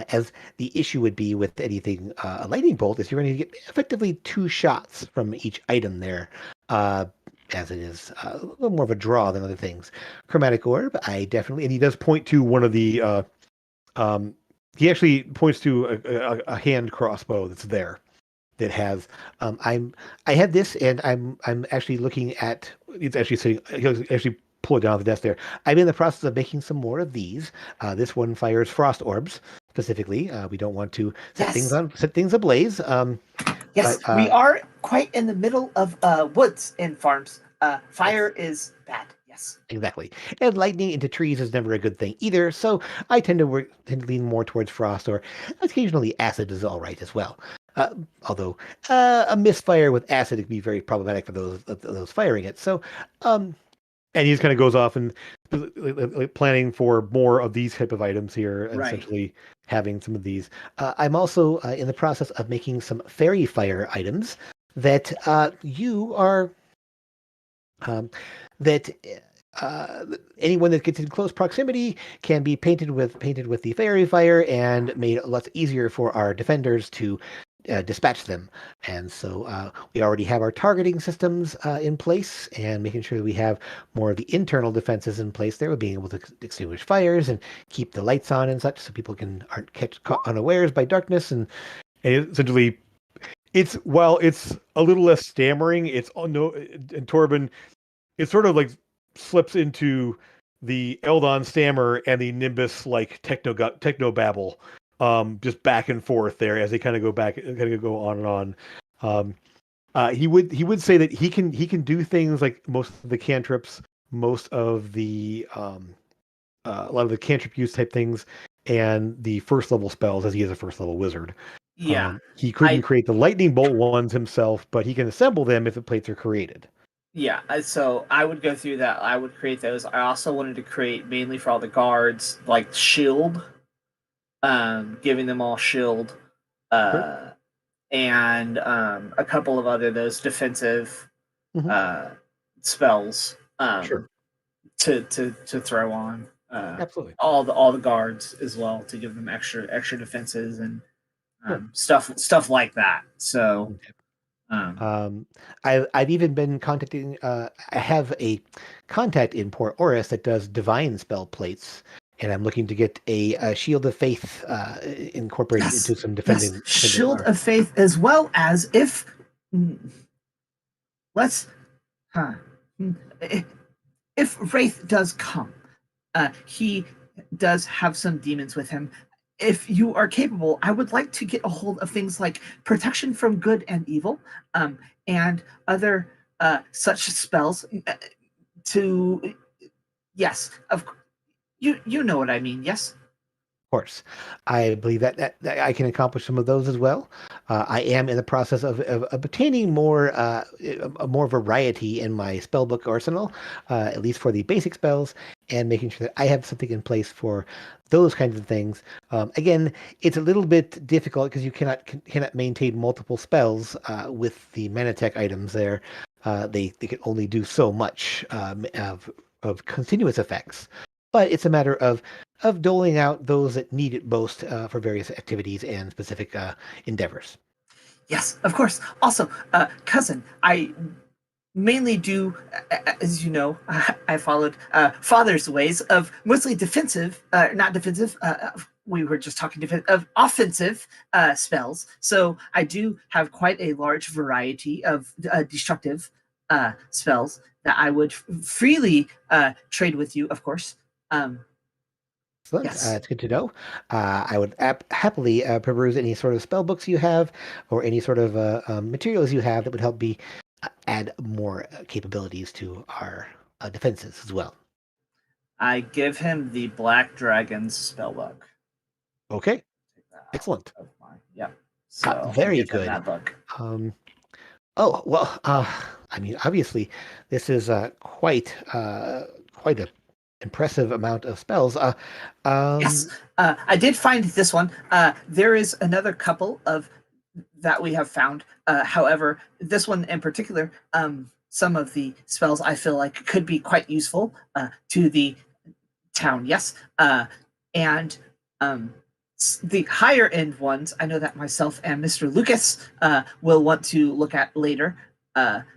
As the issue would be with anything, a lightning bolt is you're going to get effectively 2 shots from each item there, as it is a little more of a draw than other things. Chromatic orb, I definitely, and he does point to one of the, um, he actually points to a hand crossbow that's there that has I have this and I'm actually looking at it's actually sitting he'll actually pull it down off the desk there. I'm in the process of making some more of these. This one fires frost orbs specifically. We don't want to set things ablaze. Yes, but, we are quite in the middle of woods and farms. Fire is bad. Yes. Exactly. And lightning into trees is never a good thing either. So I tend to lean more towards frost, or occasionally acid is all right as well. Although a misfire with acid could be very problematic for those firing it. So, and he just kind of goes off and planning for more of these type of items here, and Right. essentially having some of these. I'm also in the process of making some fairy fire items that you are that anyone that gets in close proximity can be painted with the fairy fire and made lots easier for our defenders to dispatch them. And so we already have our targeting systems in place, and making sure that we have more of the internal defenses in place there, with being able to extinguish fires and keep the lights on and such, so people aren't caught unawares by darkness. And essentially, while it's a little less stammering, it's no, and Torben, it sort of like slips into the Eldon stammer and the Nimbus like techno babble, just back and forth there as they kind of go on and on. He would say that he can do things like most of the cantrips, most of the a lot of the cantrip use type things, and the first level spells, as he is a first level wizard. Yeah. He couldn't create the lightning bolt ones himself, but he can assemble them if the plates are created. Yeah, so I would go through that. I would create those. I also wanted to create, mainly for all the guards, like shield, giving them all shield, and a couple of other those defensive spells to throw on. Absolutely. All the guards as well, to give them extra defenses and stuff like that. So. I've even been contacting. I have a contact in Port Oris that does divine spell plates, and I'm looking to get a Shield of Faith incorporated into some defending. Yes. Shield of Faith, as well as if if Wraith does come, he does have some demons with him. If you are capable, I would like to get a hold of things like protection from good and evil, and other such spells. You know what I mean, yes? Of course, I believe that I can accomplish some of those as well. I am in the process of obtaining more variety in my spellbook arsenal, at least for the basic spells, and making sure that I have something in place for those kinds of things. Again, it's a little bit difficult because you cannot maintain multiple spells with the Manatech items there. They can only do so much of continuous effects. But it's a matter of doling out those that need it most for various activities and specific endeavors. Yes, of course. Also, cousin, I mainly do, as you know, I followed father's ways of mostly defensive, not defensive. We were just talking of offensive spells. So I do have quite a large variety of destructive spells that I would freely trade with you, of course. Excellent. Yes. It's good to know. I would happily peruse any sort of spell books you have, or any sort of materials you have that would help me add more capabilities to our defenses as well. I give him the Black Dragon's spellbook. Okay, Take that out excellent. of mine. Yep. So I'll Very give him good. that book. Oh well. I mean, obviously, this is quite a impressive amount of spells. Yes, I did find this one. There is another couple of that we have found. However, this one in particular, some of the spells I feel like could be quite useful to the town. Yes, and the higher end ones, I know that myself and Mr. Lucas will want to look at later.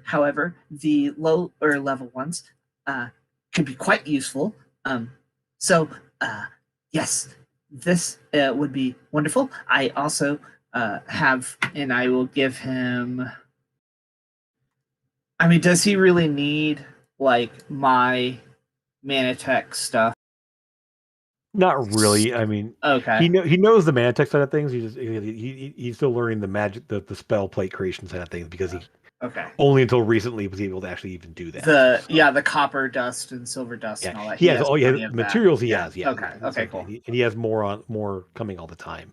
However, the lower level ones could be quite useful. So, yes, this would be wonderful. I also have, and I will give him. I mean, does he really need like my Manatech stuff? Not really. I mean, Okay. he knows the Manatech side of things. He's still learning the magic, the spell plate creation side of things because he Okay. only until recently was able to actually even do that. The copper dust and silver dust and all that. He has all plenty the of that. materials. He Yeah. has. Yeah. Okay. Yeah. Okay. Cool. And he has more coming all the time.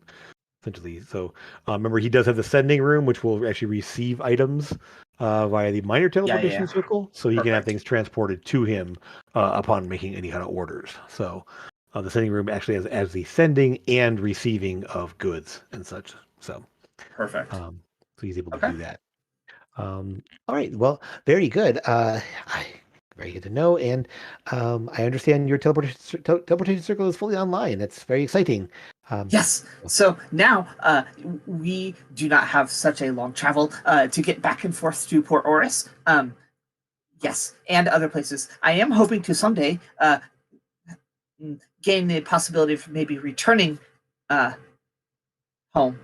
Essentially, so remember he does have the sending room, which will actually receive items via the minor teleportation circle, so he can have things transported to him upon making any kind of orders. So the sending room actually has as the sending and receiving of goods and such. So perfect. So he's able to do that. All right. Well, very good. Very good to know. And I understand your teleportation circle is fully online. That's very exciting. Yes. So now we do not have such a long travel to get back and forth to Port Oris. Yes, and other places. I am hoping to someday gain the possibility of maybe returning home.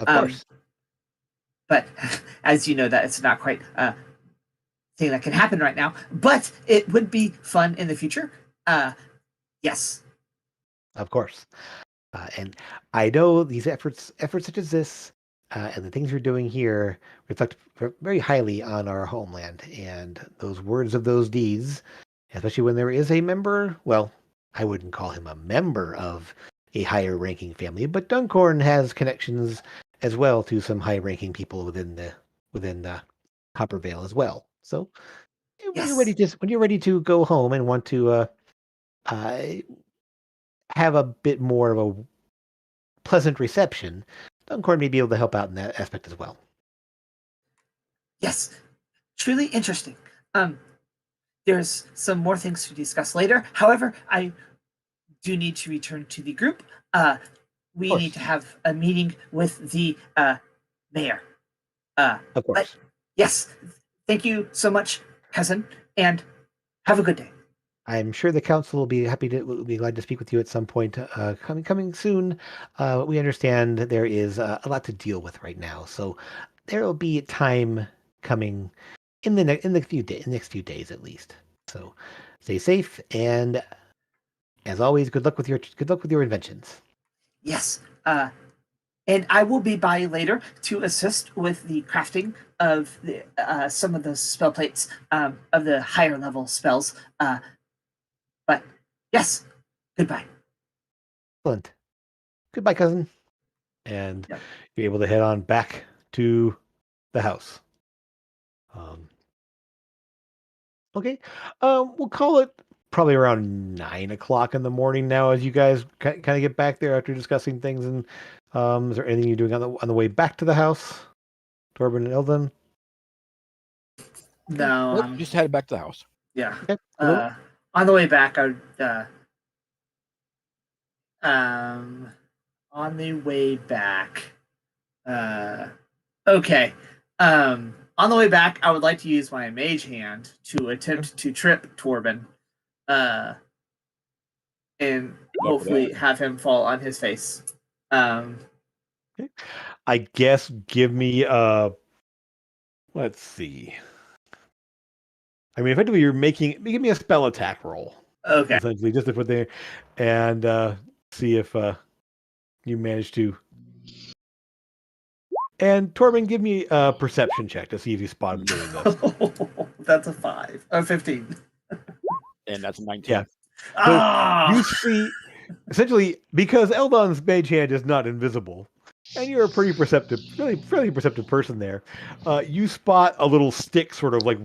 Of course. But as you know, that it's not quite thing that can happen right now. But it would be fun in the future. Yes. Of course. And I know these efforts such as this and the things you're doing here reflect very highly on our homeland. And those words of those deeds, especially when there is a member, well, I wouldn't call him a member of a higher ranking family, but Duncorn has connections as well to some high ranking people within Copper Vale as well. So when you're ready to go home and want to have a bit more of a pleasant reception, Duncorn may be able to help out in that aspect as well. Yes, truly interesting. There's some more things to discuss later. However, I do need to return to the group. We need to have a meeting with the mayor. Of course. But yes, thank you so much, cousin, and have a good day. I'm sure the council will be glad to speak with you at some point. Coming soon. We understand there is a lot to deal with right now, so there will be time coming in the next few days at least. So stay safe, and as always, good luck with your inventions. Yes. And I will be by later to assist with the crafting of some of the spell plates of the higher level spells. But yes, goodbye. Excellent. Goodbye, cousin. And you're able to head on back to the house. Okay. We'll call it probably around 9 o'clock in the morning now as you guys kind of get back there after discussing things. And is there anything you're doing on the way back to the house, Torben and Eldon? No, Nope, just headed back to the house. Yeah. Okay. On the way back, I would. On the way back. Okay. On the way back, I would like to use my mage hand to attempt to trip Torben. And hopefully have him fall on his face. Okay. I guess give me let's see. I mean, effectively, give me a spell attack roll. Okay. Essentially, just to put there and see if you manage to. And Torben, give me a perception check to see if you spot him doing this. That's a 5. 15. and that's a 19. Yeah. Ah! You see, essentially, because Eldon's mage hand is not invisible, and you're a pretty perceptive, fairly perceptive person there, you spot a little stick sort of like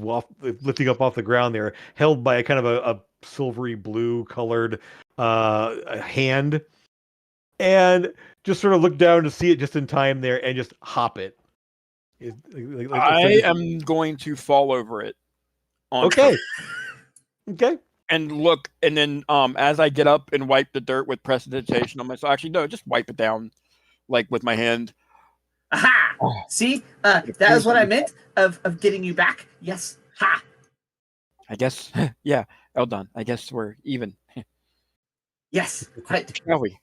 lifting up off the ground there, held by a kind of a silvery blue colored hand, and just sort of look down to see it just in time there and just hop it. I am going to fall over it. Okay. Okay. And look, and then as I get up and wipe the dirt with prestidigitation on myself, actually no, just wipe it down, like with my hand. Aha! See, that is what I meant of getting you back. Yes. Ha! I guess, yeah, Eldon. I guess we're even. Yes. Right. Shall we?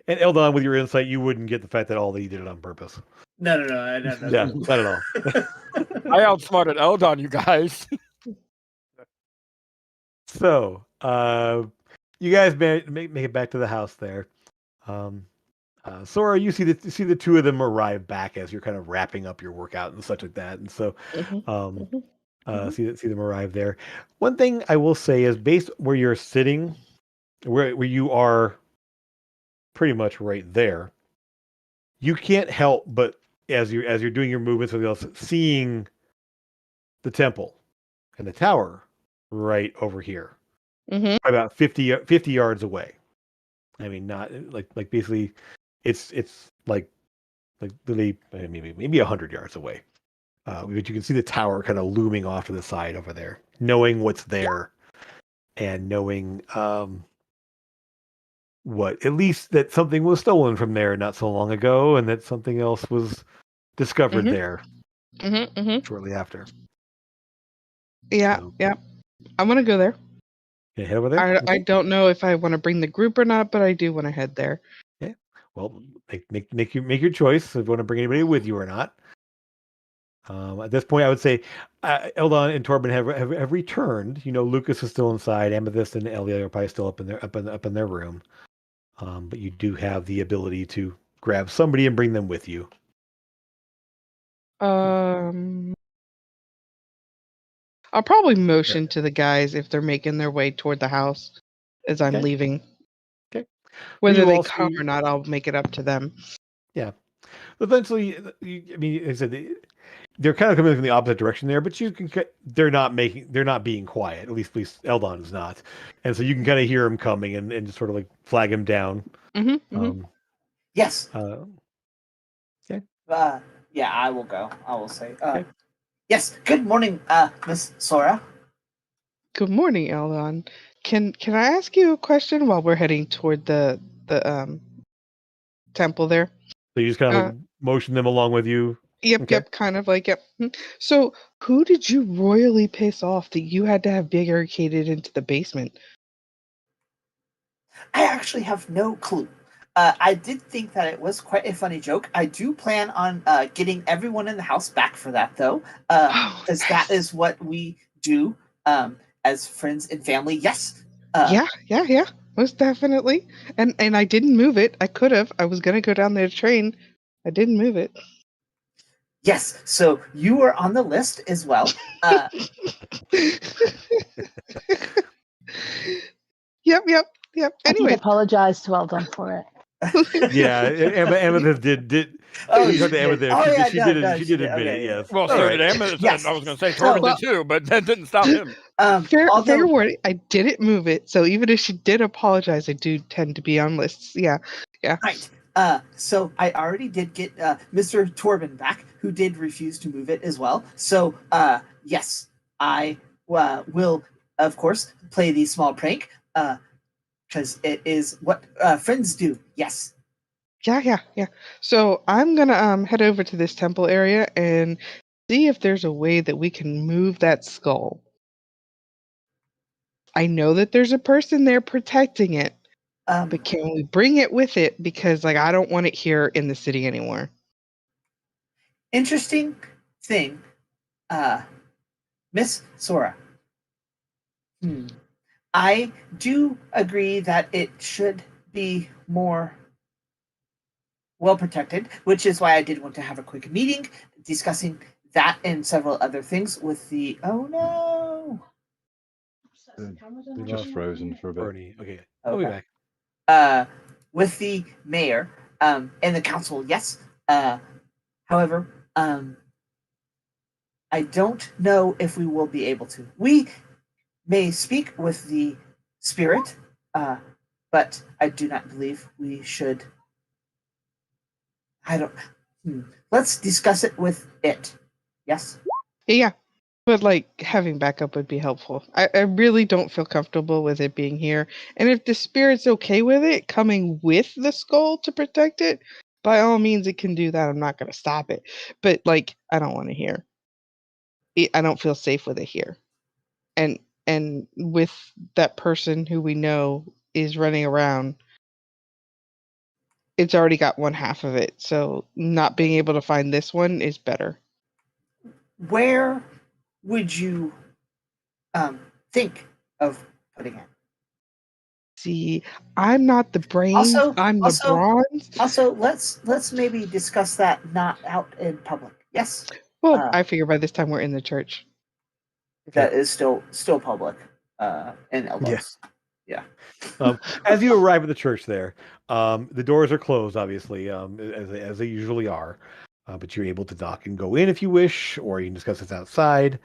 And Eldon, with your insight, you wouldn't get the fact that all they did it on purpose. No. Yeah, not at all. I outsmarted Eldon, you guys. So, you guys make it back to the house there. Sora, you see the two of them arrive back as you're kind of wrapping up your workout and such like that, and so see them arrive there. One thing I will say is, based where you're sitting, where you are, pretty much right there, you can't help but as you're doing your movements and everything else, seeing the temple and the tower right over here, about 50 yards away. I mean, not like basically, it's like literally maybe 100 yards away. But you can see the tower kind of looming off to the side over there, knowing what's there, and knowing what at least that something was stolen from there not so long ago, and that something else was discovered there shortly after. Yeah, So, yeah. I want to go there. yeah, head over there. I don't know if I want to bring the group or not, but I do want to head there. Yeah. Well, make your choice if you want to bring anybody with you or not. At this point, I would say Eldon and Torben have returned. You know, Lucas is still inside. Amethyst and Elia are probably still up in their room. But you do have the ability to grab somebody and bring them with you. I'll probably motion to the guys if they're making their way toward the house as I'm leaving. Okay. Whether they come or not, I'll make it up to them. Yeah. Eventually, I mean, like I said, they're kind of coming from the opposite direction there, but they're not being quiet. At least Eldon is not, and so you can kind of hear him coming and just sort of like flag him down. Yes. Okay. Yeah, I will go. I will say. Yes. Good morning, Miss Sora. Good morning, Eldon. Can I ask you a question while we're heading toward the temple there? So you just kind of like motion them along with you. Yep, kind of like, yep. So, who did you royally piss off that you had to have barricaded into the basement? I actually have no clue. I did think that it was quite a funny joke. I do plan on getting everyone in the house back for that, though, because that is what we do as friends and family. Yes. Yeah, most definitely. And I didn't move it. I could have. I was gonna go down there to train. I didn't move it. Yes, so you were on the list as well. Yep. Anyway, I apologize to Eldon for it. Yeah, Amethyst did. Oh, you talked to Amethyst. Oh, yeah, she did admit it. okay, Yes. Well, so did Amethyst. Yes. I was going to say Torben did too, but that didn't stop him. Fair warning. I didn't move it, so even if she did apologize, I do tend to be on lists. Yeah. Right. So I already did get Mr. Torben back, who did refuse to move it as well. So yes, I will, of course, play the small prank because it is what friends do. Yes. Yeah. So I'm gonna head over to this temple area and see if there's a way that we can move that skull. I know that there's a person there protecting it, but can we bring it with it? Because I don't want it here in the city anymore. Interesting thing, Miss Sora. I do agree that it should be more well protected, which is why I did want to have a quick meeting discussing that and several other things with the oh no. Just frozen for a bit. Bernie. Okay. I'll be back. With the mayor and the council, yes. However, I don't know if we will be able to. We may speak with the spirit, but I do not believe we should. I don't. Let's discuss it with it. Yes. Yeah. But like having backup would be helpful. I really don't feel comfortable with it being here. And if the spirit's okay with it coming with the skull to protect it, by all means it can do that. I'm not gonna stop it. But like I don't want to hear. I don't feel safe with it here. And with that person who we know is running around, it's already got one half of it. So not being able to find this one is better. Where would you think of putting it? See, I'm not the brains. I'm the bronze. Also, let's maybe discuss that not out in public. Yes. Well, I figure by this time we're in the church. That is still public. In Eldos. Yeah. As you arrive at the church there, the doors are closed, obviously, as they usually are. But you're able to knock and go in if you wish, or you can discuss this outside.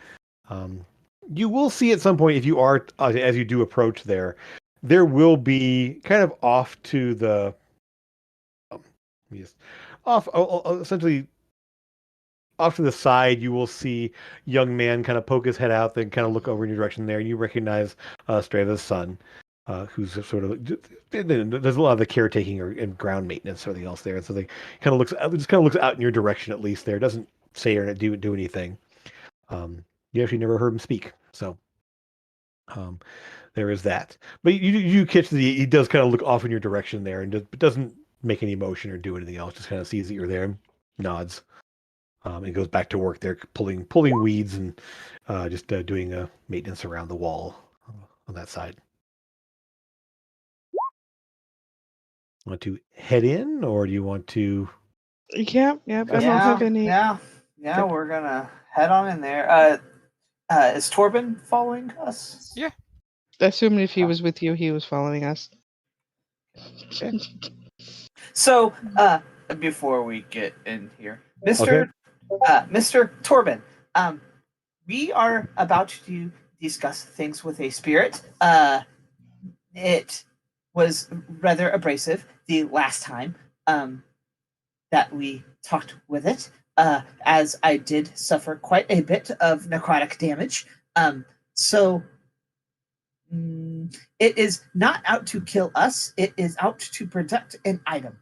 You will see at some point, if you are, as you do approach there will be kind of off to the, essentially off to the side, you will see young man kind of poke his head out, then kind of look over in your direction there, and you recognize Strava's son. Who's sort of there's a lot of the caretaking and ground maintenance or anything else there, so they kind of looks out in your direction at least. There doesn't say or do anything. You actually never heard him speak, so there is that. But you catch he does kind of look off in your direction there, and doesn't make any motion or do anything else. Just kind of sees that you're there, and nods. And goes back to work there, pulling weeds and just doing maintenance around the wall on that side. Want to head in, or do you want to? Yeah. I don't have any. Yeah. We're gonna head on in there. Is Torben following us? Yeah. Assuming if he was with you, he was following us. Okay. So, before we get in here, Mr. Torben, we are about to discuss things with a spirit. It was rather abrasive the last time that we talked with it, as I did suffer quite a bit of necrotic damage. So it is not out to kill us. It is out to protect an item.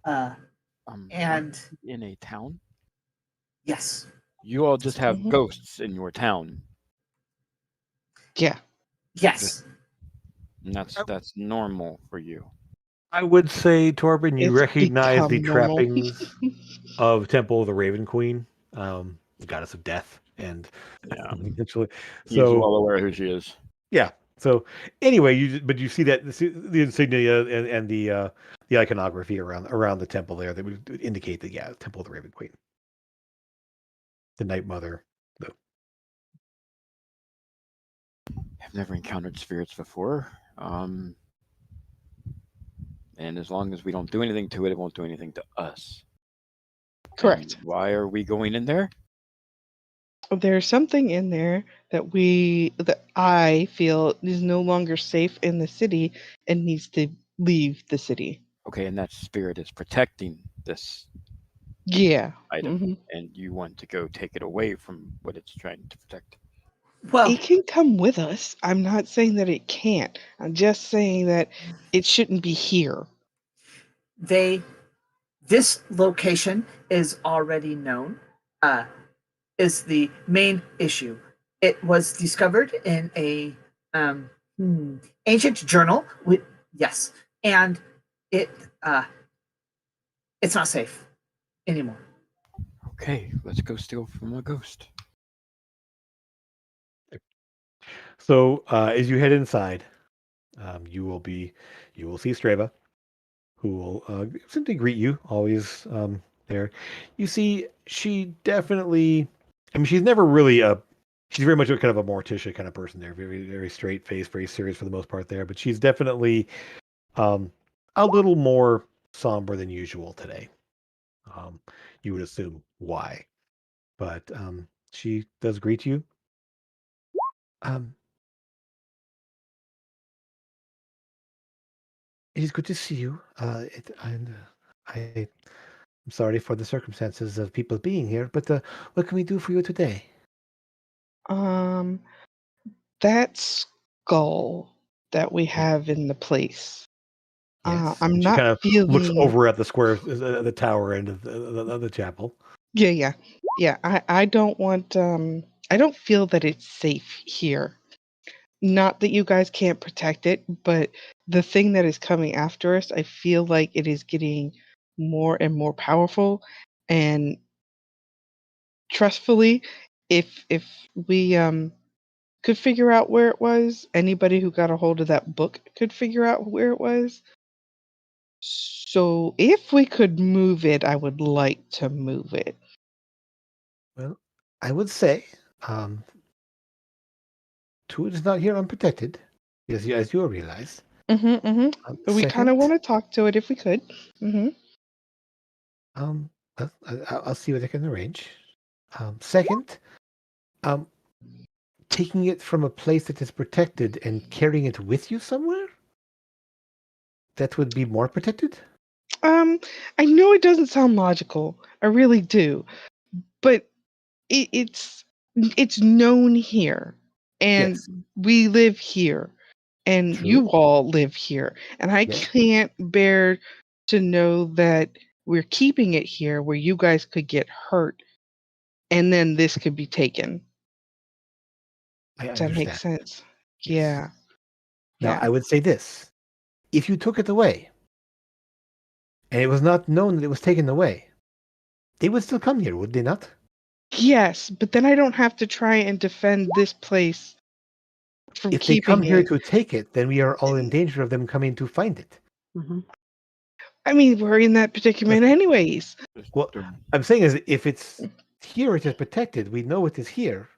And in a town? Yes. You all just have ghosts in your town. Yeah. Yes. And that's normal for you. I would say, Torben, you recognize the normal. trappings of Temple of the Raven Queen, the goddess of death, and eventually, he's well aware who she is. Yeah. So anyway, you see that the insignia and the iconography around the temple there that would indicate that Temple of the Raven Queen, the Night Mother. I've never encountered spirits before. And as long as we don't do anything to it, it won't do anything to us. Correct. And why are we going in there? There's something in there that I feel is no longer safe in the city and needs to leave the city. Okay, and that spirit is protecting this item, and you want to go take it away from what it's trying to protect. Well, it can come with us. I'm not saying that it can't. I'm just saying that it shouldn't be here. This location is already known. Is the main issue. It was discovered in a ancient journal. Yes, and it's not safe anymore. Okay, let's go steal from a ghost. So as you head inside, you will see Strava, who will simply greet you. Always there. You see, she definitely I mean, she's never really she's very much a kind of a Morticia kind of person there. Very, very straight face, very serious for the most part there. But she's definitely a little more somber than usual today. You would assume why. But she does greet you. Um, it is good to see you. I'm sorry for the circumstances of people being here, but what can we do for you today? Um, that skull that we have in the place. Yes. I'm And she not kind of looks feeling. over at the square, the tower end of the chapel. Yeah. I don't want. I don't feel that it's safe here. Not that you guys can't protect it, but the thing that is coming after us, I feel like it is getting more and more powerful. And trustfully, if we could figure out where it was, anybody who got a hold of that book could figure out where it was. So if we could move it, I would like to move it. Well, I would say, um, Toad is not here unprotected, as you realize. But we kind of Second, want to talk to it if we could. um, I'll see what I can arrange. Second, um, taking it from a place that is protected and carrying it with you somewhere, that would be more protected. I know it doesn't sound logical. I really do, but it's known here, and Yes, we live here, and true. you all live here, and I Yes, can't bear to know that we're keeping it here where you guys could get hurt, and then this could be taken. I Does that make understand. sense? Yes. Yeah. Now, Yeah. I would say this: if you took it away, and it was not known that it was taken away, they would still come here, would they not? Yes, but then I don't have to try and defend this place from If they come keeping here it. to take it, then we are all in danger of them coming to find it. I mean, we're in that predicament That's- anyways. Well, I'm saying is, if it's here, it is protected. We know it is here.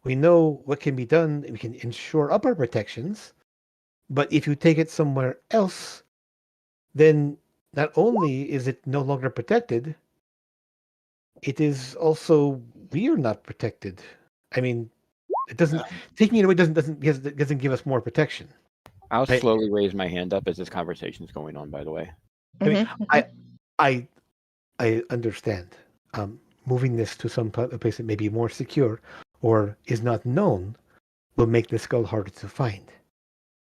We know what can be done. We can ensure up our protections. But if you take it somewhere else, then not only is it no longer protected, it is also we are not protected. I mean, it doesn't taking it away doesn't give us more protection. I'll I slowly raise my hand up as this conversation is going on. By the way, I mean, Mhm. I I understand. Moving this to some place that may be more secure or is not known will make the skull harder to find.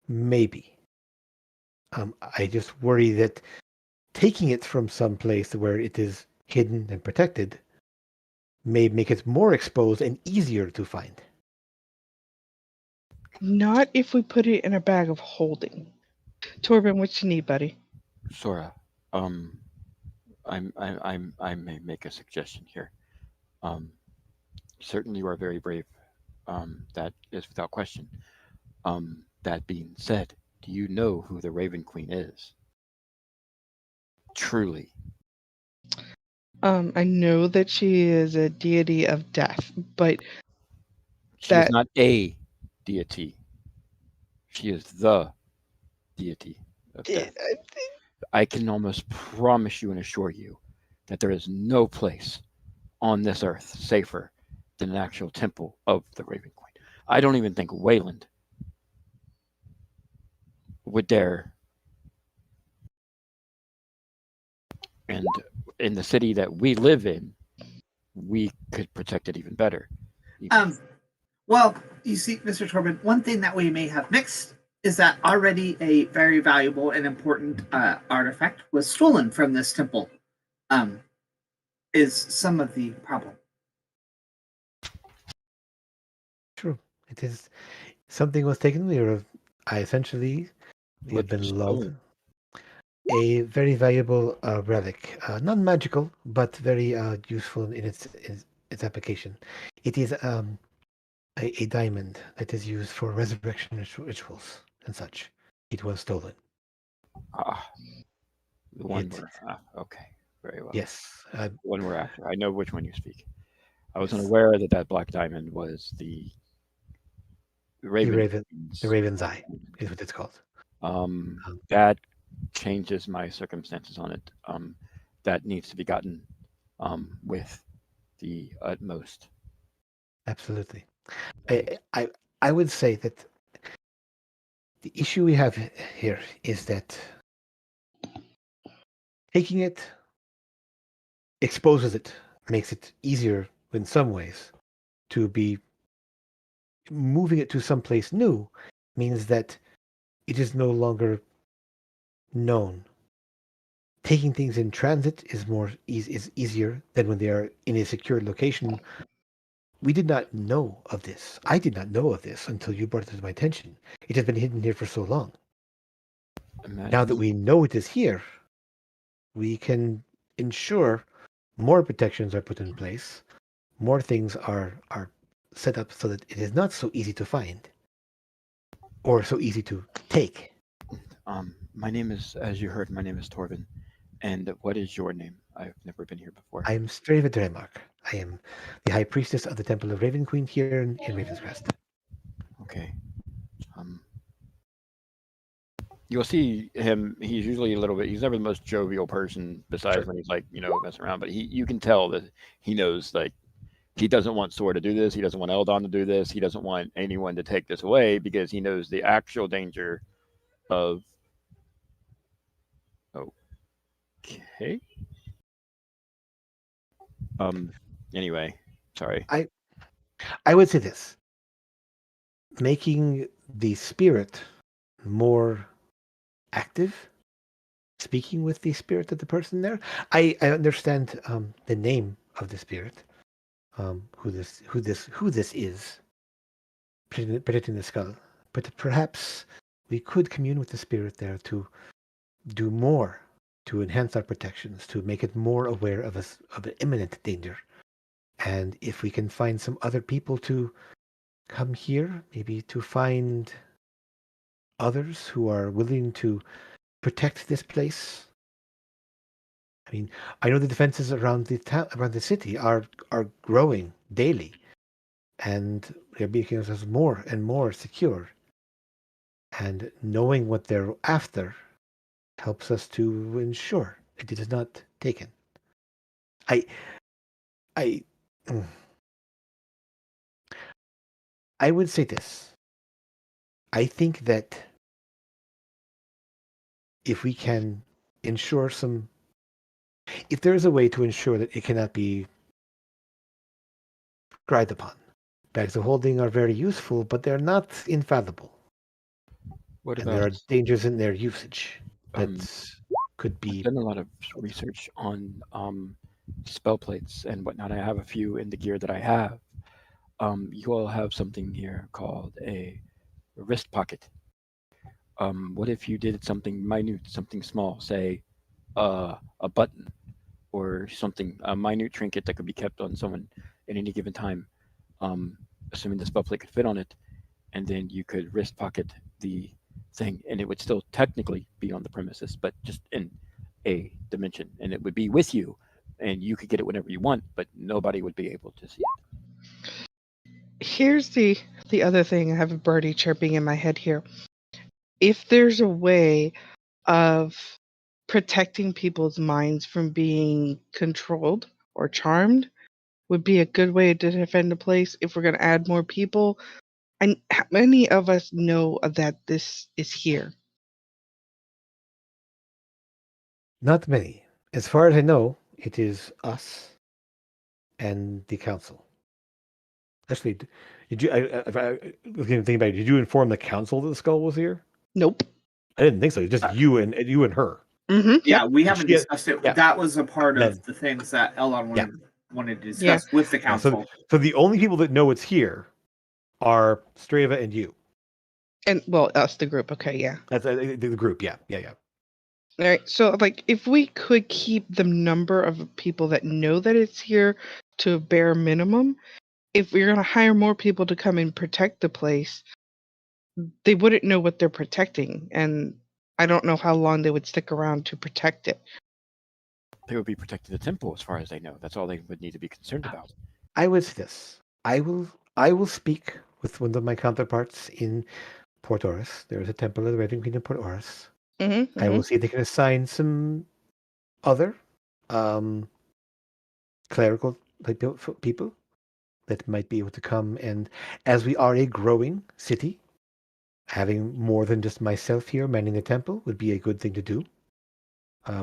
Maybe. I just worry that taking it from some place where it is hidden and protected may make it more exposed and easier to find. Not if we put it in a bag of holding. Torben, what you need, buddy? Sora, I may make a suggestion here. Um, Certainly you are very brave. That is without question. That being said, do you know who the Raven Queen is? Truly, I know that she is a deity of death, but she is that not a deity. She is the deity of eh, death. I can almost promise you and assure you that there is no place on this earth safer than an actual temple of the Raven Queen. I don't even think Wayland would dare. And in the city that we live in, we could protect it even better. Well, you see, Mr. Torben, one thing that we may have mixed is that already a very valuable and important artifact was stolen from this temple. Is some of the problem. True. It is something was taken. I essentially we have What was been lulled. stolen? A very valuable relic, non magical, but very useful in its application. It is a diamond that is used for resurrection rituals and such. It was stolen. Ah, the one It we're okay, very well. yes. The one we're after. I know which one you speak. I wasn't aware that that black diamond was the The raven. Raven's Eye is what it's called. That changes my circumstances on it. That needs to be gotten with the utmost. Absolutely. I would say that the issue we have here is that taking it exposes it, makes it easier in some ways to be moving it to someplace new means that it is no longer known. Taking things in transit is easier than when they are in a secure location. We did not know of this. I did not know of this until you brought it to my attention. It has been hidden here for so long. Now that we know it is here, we can ensure more protections are put in place, more things are set up so that it is not so easy to find or so easy to take. My name is, as you heard, my name is Torvin. And what is your name? I've never been here before. I am Strava Dremark. I am the High Priestess of the Temple of Raven Queen here in Ravenscrest. Okay. You'll see him. He's usually a little bit. He's never the most jovial person, besides when he's like messing around. But you can tell that he knows like he doesn't want Sora to do this. He doesn't want Eldon to do this. He doesn't want anyone to take this away because he knows the actual danger of. Okay. Anyway, sorry. I would say this. Making the spirit more active, speaking with the spirit of the person there. I understand the name of the spirit, who this is, protecting the skull. But perhaps we could commune with the spirit there to do more, to enhance our protections, to make it more aware of an imminent danger. And if we can find some other people to come here, maybe to find others who are willing to protect this place. I mean, I know the defenses around the town, around the city, are growing daily, and they're making us more and more secure. And knowing what they're after helps us to ensure that it is not taken. I, I, mm, I would say this. I think that if we can ensure if there is a way to ensure that it cannot be cried upon, bags of holding are very useful, but they're not infallible. What And about? there are dangers in their usage that could I've be. done a lot of research on spell plates and whatnot. I have a few in the gear that I have. You all have something here called a wrist pocket. What if you did something minute, something small, say a button or something, a minute trinket that could be kept on someone at any given time, um, assuming the spell plate could fit on it, and then you could wrist pocket the thing, and it would still technically be on the premises, but just in a dimension, and it would be with you, and you could get it whenever you want, but nobody would be able to see it. Here's the other thing. I have a birdie chirping in my head here. If there's a way of protecting people's minds from being controlled or charmed, would be a good way to defend a place. If we're going to add more people, and how many of us know that this is here? Not many. As far as I know, it is us and the council. Actually, did you? If I was going to think about it, did you inform the council that the skull was here? Nope. I didn't think so. Just you and her. Mm-hmm. Yeah, we And haven't she had- discussed it. yeah. That was a part Then- of the things that Eldon Yeah. wanted to discuss with the council. So the only people that know it's here are Strava and you. And well, us, the group. Okay, yeah. That's the group. Yeah. All right. So, like, if we could keep the number of people that know that it's here to a bare minimum, if we're going to hire more people to come and protect the place, they wouldn't know what they're protecting, and I don't know how long they would stick around to protect it. They would be protecting the temple as far as they know. That's all they would need to be concerned about. I would say this. I will speak with one of my counterparts in Port Oris. There is a temple of the Red Queen in Port Oris. I will see if they can assign some other clerical type people that might be able to come. And as we are a growing city, having more than just myself here manning the temple would be a good thing to do.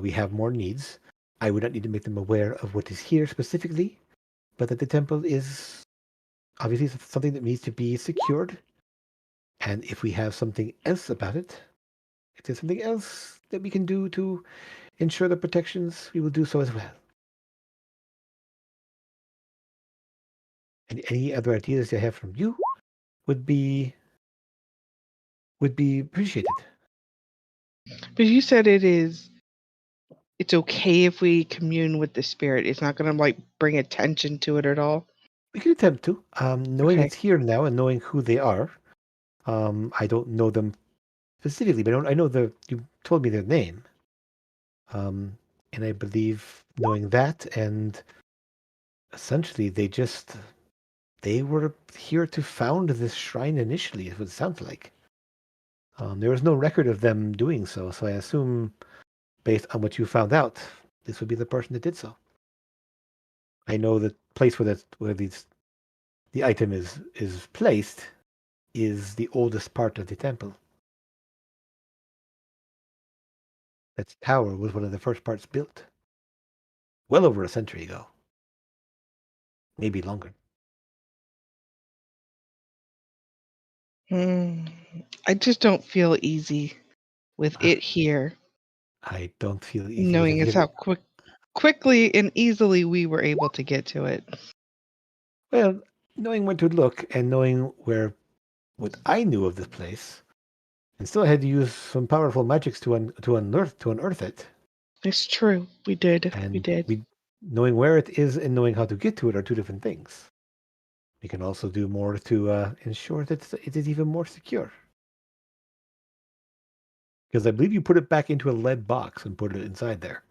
We have more needs. I would not need to make them aware of what is here specifically, but that the temple is obviously something that needs to be secured. And if we have something else about it, if there's something else that we can do to ensure the protections, we will do so as well. And any other ideas I have from you would be appreciated. But you said it's okay if we commune with the spirit. It's not gonna like bring attention to it at all. We can attempt to. Knowing Okay. it's here now and knowing who they are. I don't know them specifically, but I know you told me their name. And I believe knowing that, and essentially they were here to found this shrine initially, is what it sounds like. There was no record of them doing so, so I assume, based on what you found out, this would be the person that did so. I know the place where the item is placed is the oldest part of the temple. That tower was one of the first parts built. Well over a century ago. Maybe longer. I just don't feel easy with it here, I don't feel easy with knowing it it's either. how quickly and easily we were able to get to it. Well, knowing where to look and knowing what I knew of this place, and still had to use some powerful magics to unearth it. It's true. We did. We And did. knowing where it is and knowing how to get to it are two different things. We can also do more to ensure that it is even more secure. Because I believe you put it back into a lead box and put it inside there.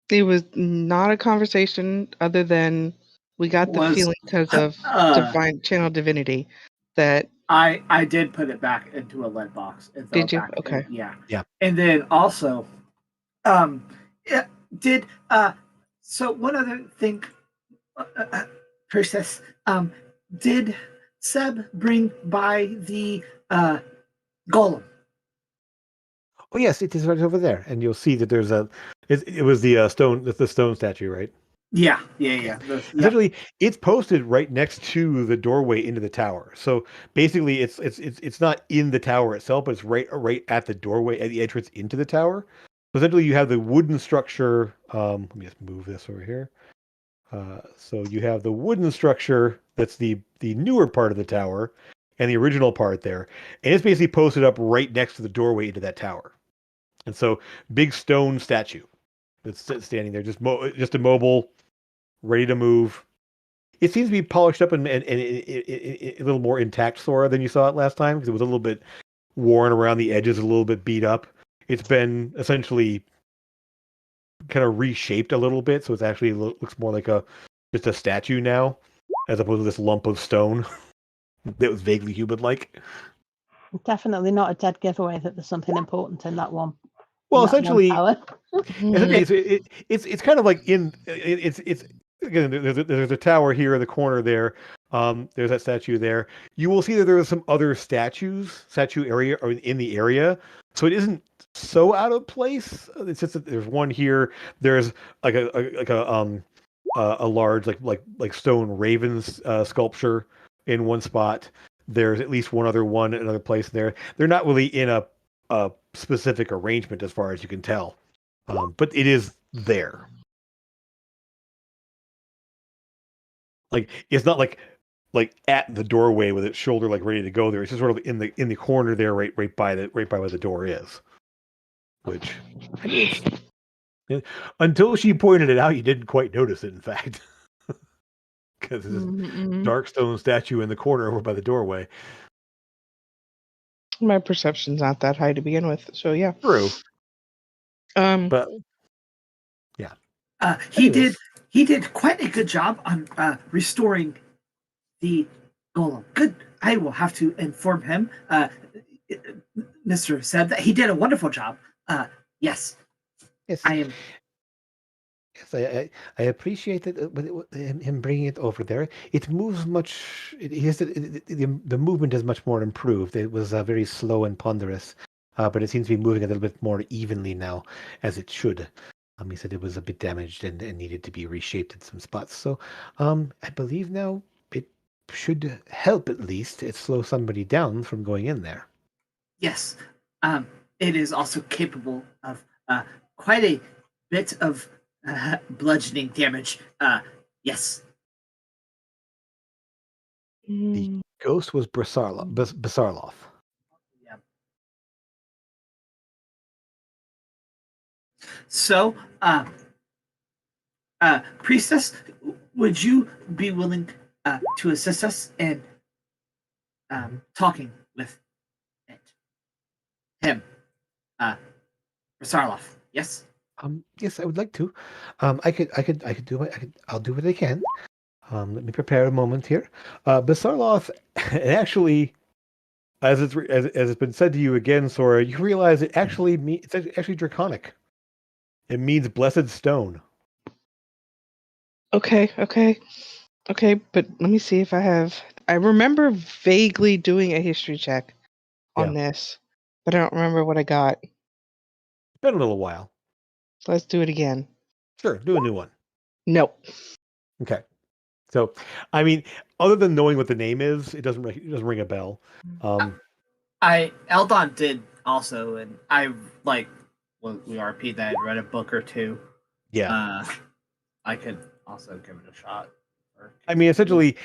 It was not a conversation other than we got the feeling because of divine channel divinity that I did put it back into a lead box. And throw did it you? back Okay. Yeah. And then also, did so one other thing, Princess, did Seb bring by the golem? Oh yes, it is right over there, and you'll see that there's it was the stone statue, right? Yeah. Essentially, it's posted right next to the doorway into the tower. So basically, it's not in the tower itself, but it's right at the doorway at the entrance into the tower. So essentially, you have the wooden structure. Let me just move this over here. So you have the wooden structure that's the newer part of the tower, and the original part there, and it's basically posted up right next to the doorway into that tower. And so, big stone statue that's standing there, just immobile, ready to move. It seems to be polished up and a little more intact, Sora, than you saw it last time, because it was a little bit worn around the edges, a little bit beat up. It's been essentially kind of reshaped a little bit, so it's actually looks more like just a statue now, as opposed to this lump of stone that was vaguely human-like. Definitely not a dead giveaway that there's something important in that one. Well, in that one essentially, tower. it's kind of like it's again, there's a tower here in the corner there. There's that statue there. You will see that there are some other statue area or in the area, so it isn't so out of place. It's just that there's one here. There's like a large like stone ravens sculpture in one spot. There's at least one other one in another place there. They're not really in a specific arrangement as far as you can tell. But it is there. Like it's not like at the doorway with its shoulder like ready to go there. It's just sort of in the corner there, right by where the door is. Which I mean, until she pointed it out, you didn't quite notice it. In fact, because it's this dark stone statue in the corner over by the doorway. My perception's not that high to begin with, so yeah. True. But yeah. He Anyways. did quite a good job on restoring the golem. Good. I will have to inform him, Mr. Seb, that he did a wonderful job. Yes, Yes. I am. Yes, I appreciate it, him bringing it over there. It moves much. The movement is much more improved. It was very slow and ponderous, but it seems to be moving a little bit more evenly now, as it should. He said it was a bit damaged and needed to be reshaped in some spots. So, I believe now it should help at least. It slow somebody down from going in there. Yes, it is also capable of quite a bit of bludgeoning damage. Yes. The ghost was Basarloff. Yeah. So, priestess, would you be willing to assist us in talking with him, Sarloff? Yes. Yes, I would like to. I could do what I'll do what I can. Let me prepare a moment here. Basarloff, actually, as it's been said to you again, Sora, you realize it's actually draconic. It means blessed stone. Okay, but let me see if I have. I remember vaguely doing a history check on this, but I don't remember what I got. It's been a little while. So let's do it again. Sure, do a new one. Nope. Okay. So, I mean, other than knowing what the name is, it doesn't ring a bell. Eldon did also, and I we RP that I'd read a book or two. Yeah. I could also give it a shot. I mean, essentially,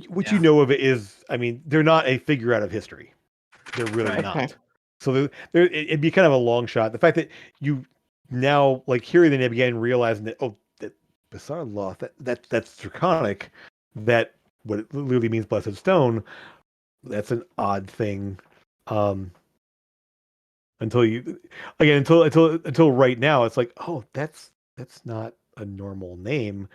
what you know of it is, I mean, they're not a figure out of history. They're really not. Okay. So it'd be kind of a long shot. The fact that you now, like, hearing the name again, realizing that, that bizarre law, that's draconic, that what it literally means blessed stone, that's an odd thing. Until right now, it's like, oh, that's not a normal name.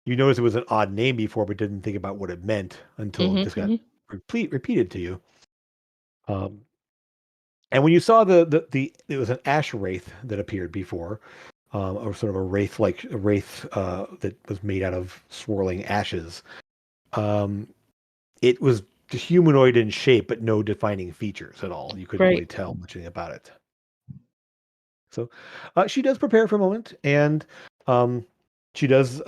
You noticed it was an odd name before, but didn't think about what it meant until it just got repeated to you. And when you saw it was an ash wraith that appeared before, or sort of a wraith that was made out of swirling ashes. It was humanoid in shape, but no defining features at all. You couldn't really tell much about it. So she does prepare for a moment, and she does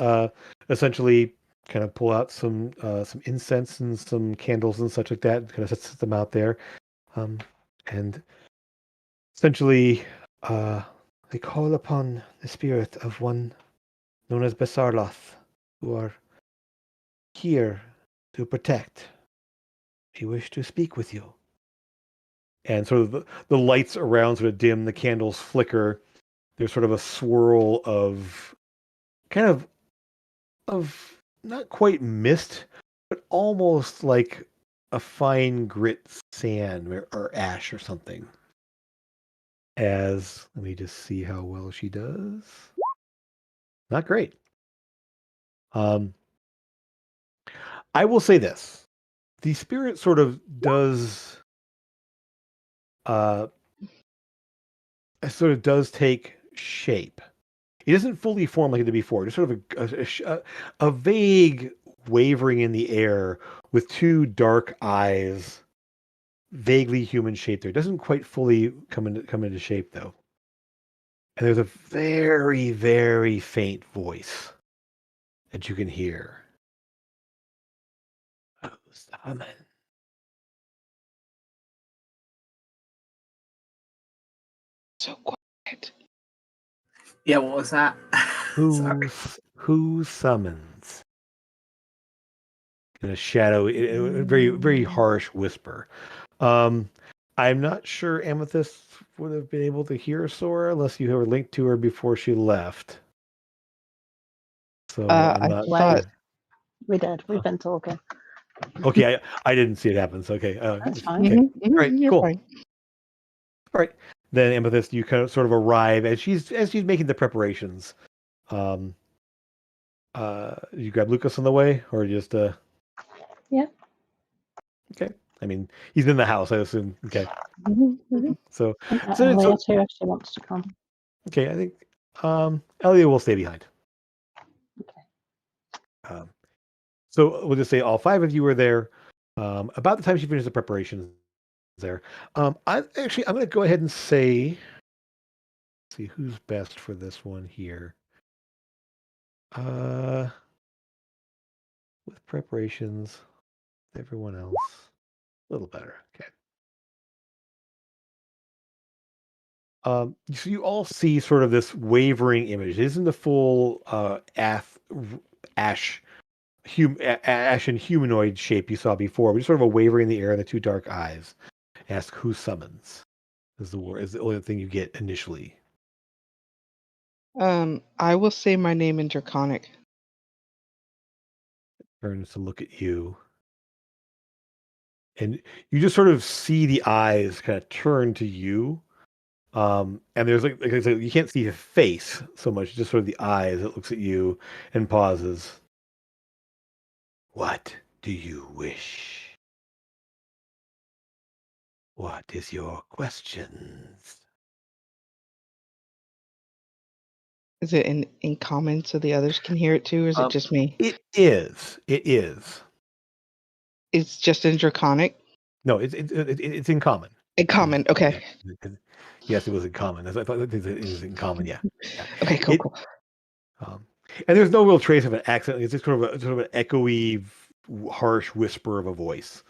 essentially kind of pull out some incense and some candles and such like that, and kind of sets them out there, and essentially they call upon the spirit of one known as Besarloth, who are here to protect. We wish to speak with you. And sort of the lights around sort of dim, the candles flicker. There's sort of a swirl of kind of not quite mist, but almost like a fine grit sand or ash or something. Let me just see how well she does. Not great. I will say this. The spirit sort of does take shape. It doesn't fully form like it did before. Just sort of a vague wavering in the air with two dark eyes, vaguely human shape there. It doesn't quite fully come into shape though. And there's a very, very faint voice that you can hear. Oh, summon. So quiet. Yeah, what was that? Who summons? In a shadow, a very, very harsh whisper. I'm not sure Amethyst would have been able to hear Sora unless you were linked to her before she left. So I'm not sure. We did. We've been talking. Okay, I didn't see it happen. So okay, That's fine. Okay. All right, You're cool. fine. All right, then Amethyst, you kind of sort of arrive as she's making the preparations. You grab Lucas on the way, or just Yeah. Okay. I mean, he's in the house, I assume. Okay. So, And so Elliot too, if she wants to come. okay, I think Elliot will stay behind. Okay. So we'll just say all 5 of you are there. About the time she finishes the preparations there. I'm going to go ahead and say, see who's best for this one here. With preparations, everyone else a little better. Okay. So you all see sort of this wavering image. It isn't the full ash ashen humanoid shape you saw before, but just sort of a wavering in the air and the 2 dark eyes. Ask who summons is the only thing you get initially. I will say my name in Draconic. Turns to look at you. And you just sort of see the eyes kind of turn to you. And there's like I said, you can't see his face so much, just sort of the eyes that looks at you and pauses. What do you wish? What is your questions? Is it in common so the others can hear it too, or is it just me? It is. It is. It's just in Draconic? No, it's in common. In common, okay. Yes, it was in common. I thought it was in common. Yeah. Okay, cool. And there's no real trace of an accent. It's just sort of an echoey, harsh whisper of a voice.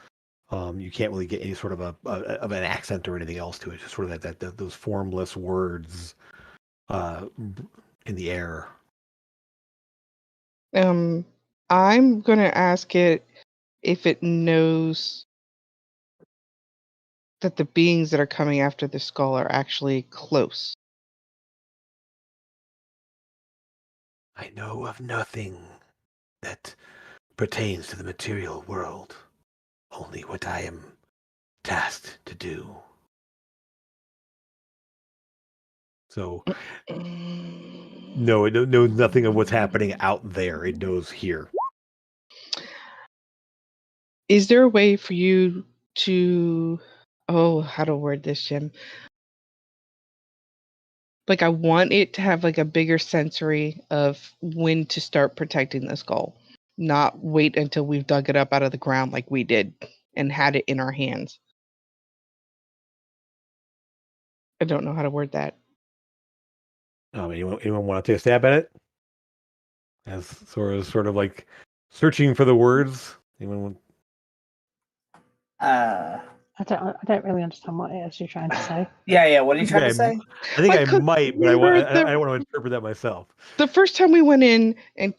You can't really get any sort of of an accent or anything else to it. Just sort of that those formless words in the air. I'm gonna ask it if it knows that the beings that are coming after the skull are actually close. I know of nothing that pertains to the material world. Only what I am tasked to do. So, no, it knows nothing of what's happening out there. It knows here. Is there a way for you to how to word this, Jim? Like, I want it to have like a bigger sensory of when to start protecting the skull, not wait until we've dug it up out of the ground like we did and had it in our hands. I don't know how to word that. Anyone want to take a stab at it? As sort of like searching for the words. Anyone want? I don't really understand what it is you're trying to say. Yeah. What are you trying to say? I think I couldn't might, but I remember don't want to interpret that myself. The first time we went in and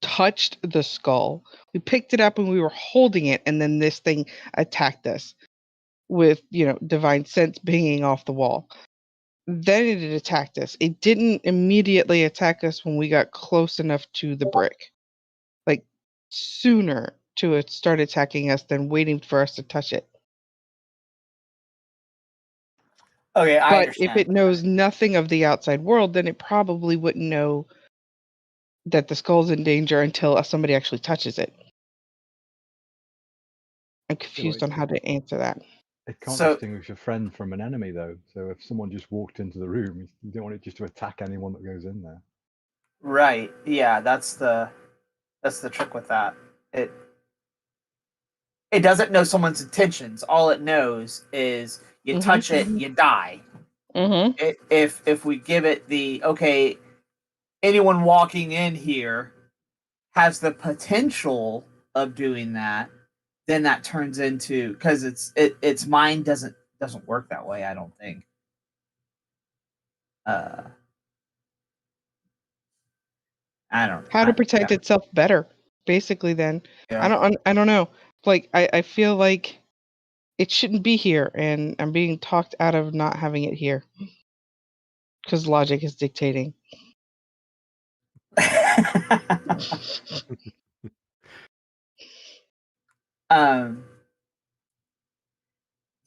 touched the skull, we picked it up and we were holding it, and then this thing attacked us with, divine sense pinging off the wall. Then it attacked us. It didn't immediately attack us when we got close enough to the brick. Like, sooner to it start attacking us than waiting for us to touch it. Okay, I But understand. if it knows nothing of the outside world, then it probably wouldn't know that the skull's in danger until somebody actually touches it. I'm confused on how to answer that. It can't So- distinguish a friend from an enemy, though. So if someone just walked into the room, you don't want it just to attack anyone that goes in there. Right. Yeah, that's the trick with that. It doesn't know someone's intentions. All it knows is you touch it, you die. Mm-hmm. If we give it the okay, anyone walking in here has the potential of doing that, then that turns into, because its mind doesn't work that way. I don't think. I don't. How to protect itself better, basically. Then Yeah. I don't know. Like I feel like it shouldn't be here, and I'm being talked out of not having it here because logic is dictating.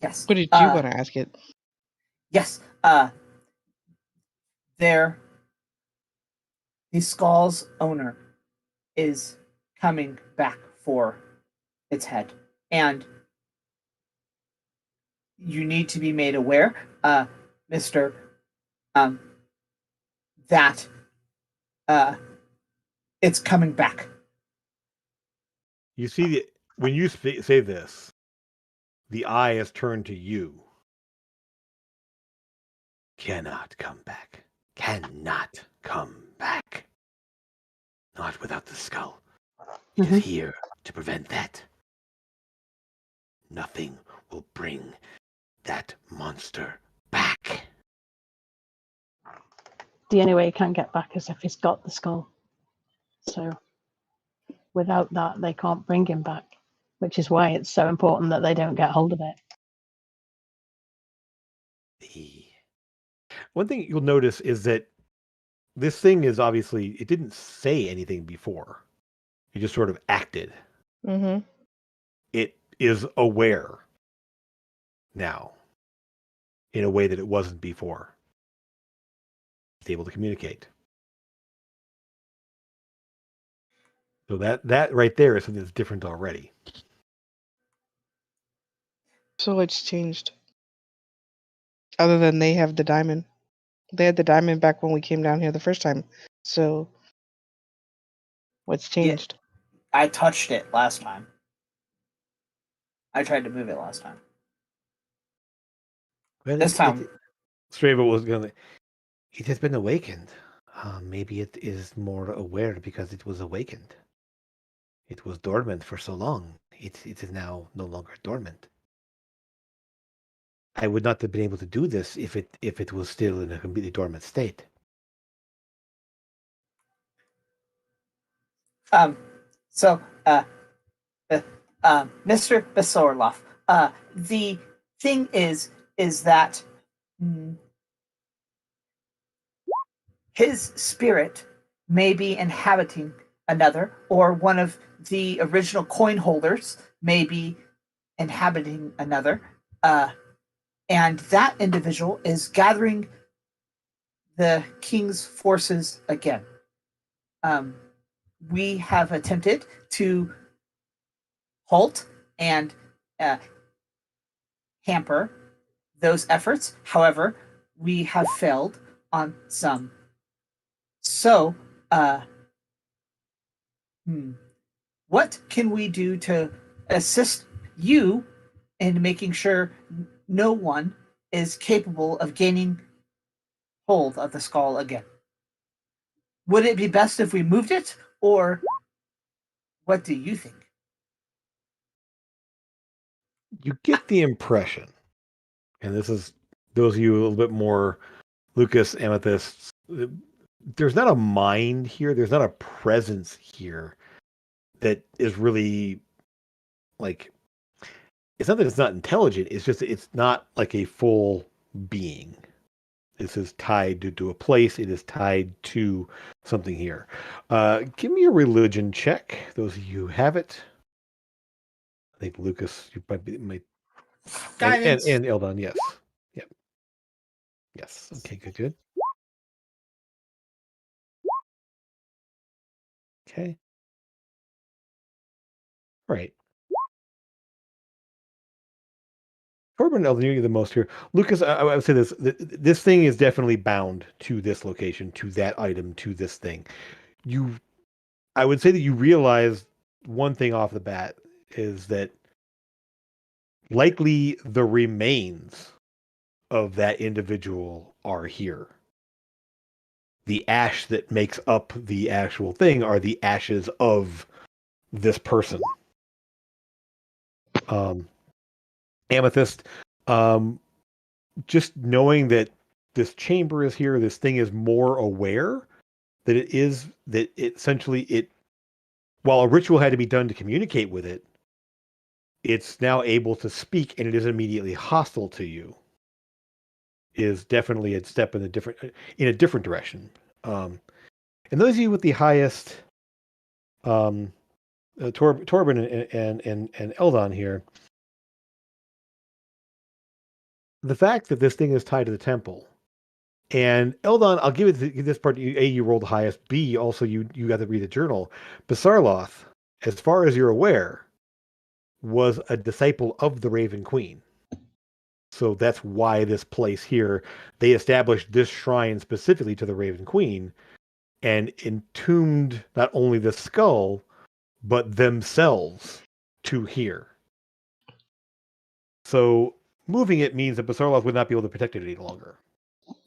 Yes. What did you want to ask it? Yes. The skull's owner is coming back for its head. And you need to be made aware, Mr. That it's coming back. You see, when you say this, the eye is turned to you. Cannot come back. Cannot come back. Not without the skull. It is here to prevent that. Nothing will bring that monster back. The only way he can get back is if he's got the skull. So without that, they can't bring him back, which is why it's so important that they don't get hold of it. One thing you'll notice is that this thing is obviously, it didn't say anything before. It just sort of acted. Mm-hmm. It is aware now in a way that it wasn't before. It's able to communicate. So that right there is something that's different already. So it's changed. Other than they have the diamond. They had the diamond back when we came down here the first time. So what's changed? I touched it last time. I tried to move it last time. Well, This time, Strava was going to... it has been awakened. Maybe it is more aware because it was awakened. It was dormant for so long. It is now no longer dormant. I would not have been able to do this if it was still in a completely dormant state. So, Mr. Basorlov, the thing is that his spirit may be inhabiting another, or one of the original coin holders may be inhabiting another, and that individual is gathering the king's forces again. We have attempted to halt and hamper those efforts. However, we have failed on some. So, what can we do to assist you in making sure no one is capable of gaining hold of the skull again? Would it be best if we moved it, or what do you think? You get the impression, and this is those of you a little bit more Lucas, Amethyst, there's not a mind here, there's not a presence here that is really like, it's not that it's not intelligent, it's just it's not like a full being. This is tied to a place, it is tied to something here. Give me a religion check, those of you who have it. I think Lucas, you might Guidance. and Eldon, yes. Yep. Yes. Okay, good. Okay. Right. Corbin and Eldon, you the most here. Lucas, I would say this. This thing is definitely bound to this location, to that item, to this thing. I would say that you realize one thing off the bat is that likely the remains of that individual are here. The ash that makes up the actual thing are the ashes of this person. Amethyst, just knowing that this chamber is here, this thing is more aware that it essentially, while a ritual had to be done to communicate with it, it's now able to speak, and it is immediately hostile to you. Is definitely a step in a different direction. And those of you with the highest, Torben and Eldon here, the fact that this thing is tied to the temple And Eldon, I'll give it this part. A, you rolled the highest. B, also you got to read the journal. Basarloth, as far as you're aware, was a disciple of the Raven Queen. So that's why this place here, they established this shrine specifically to the Raven Queen and entombed not only the skull, but themselves to here. So moving it means that Basarloth would not be able to protect it any longer.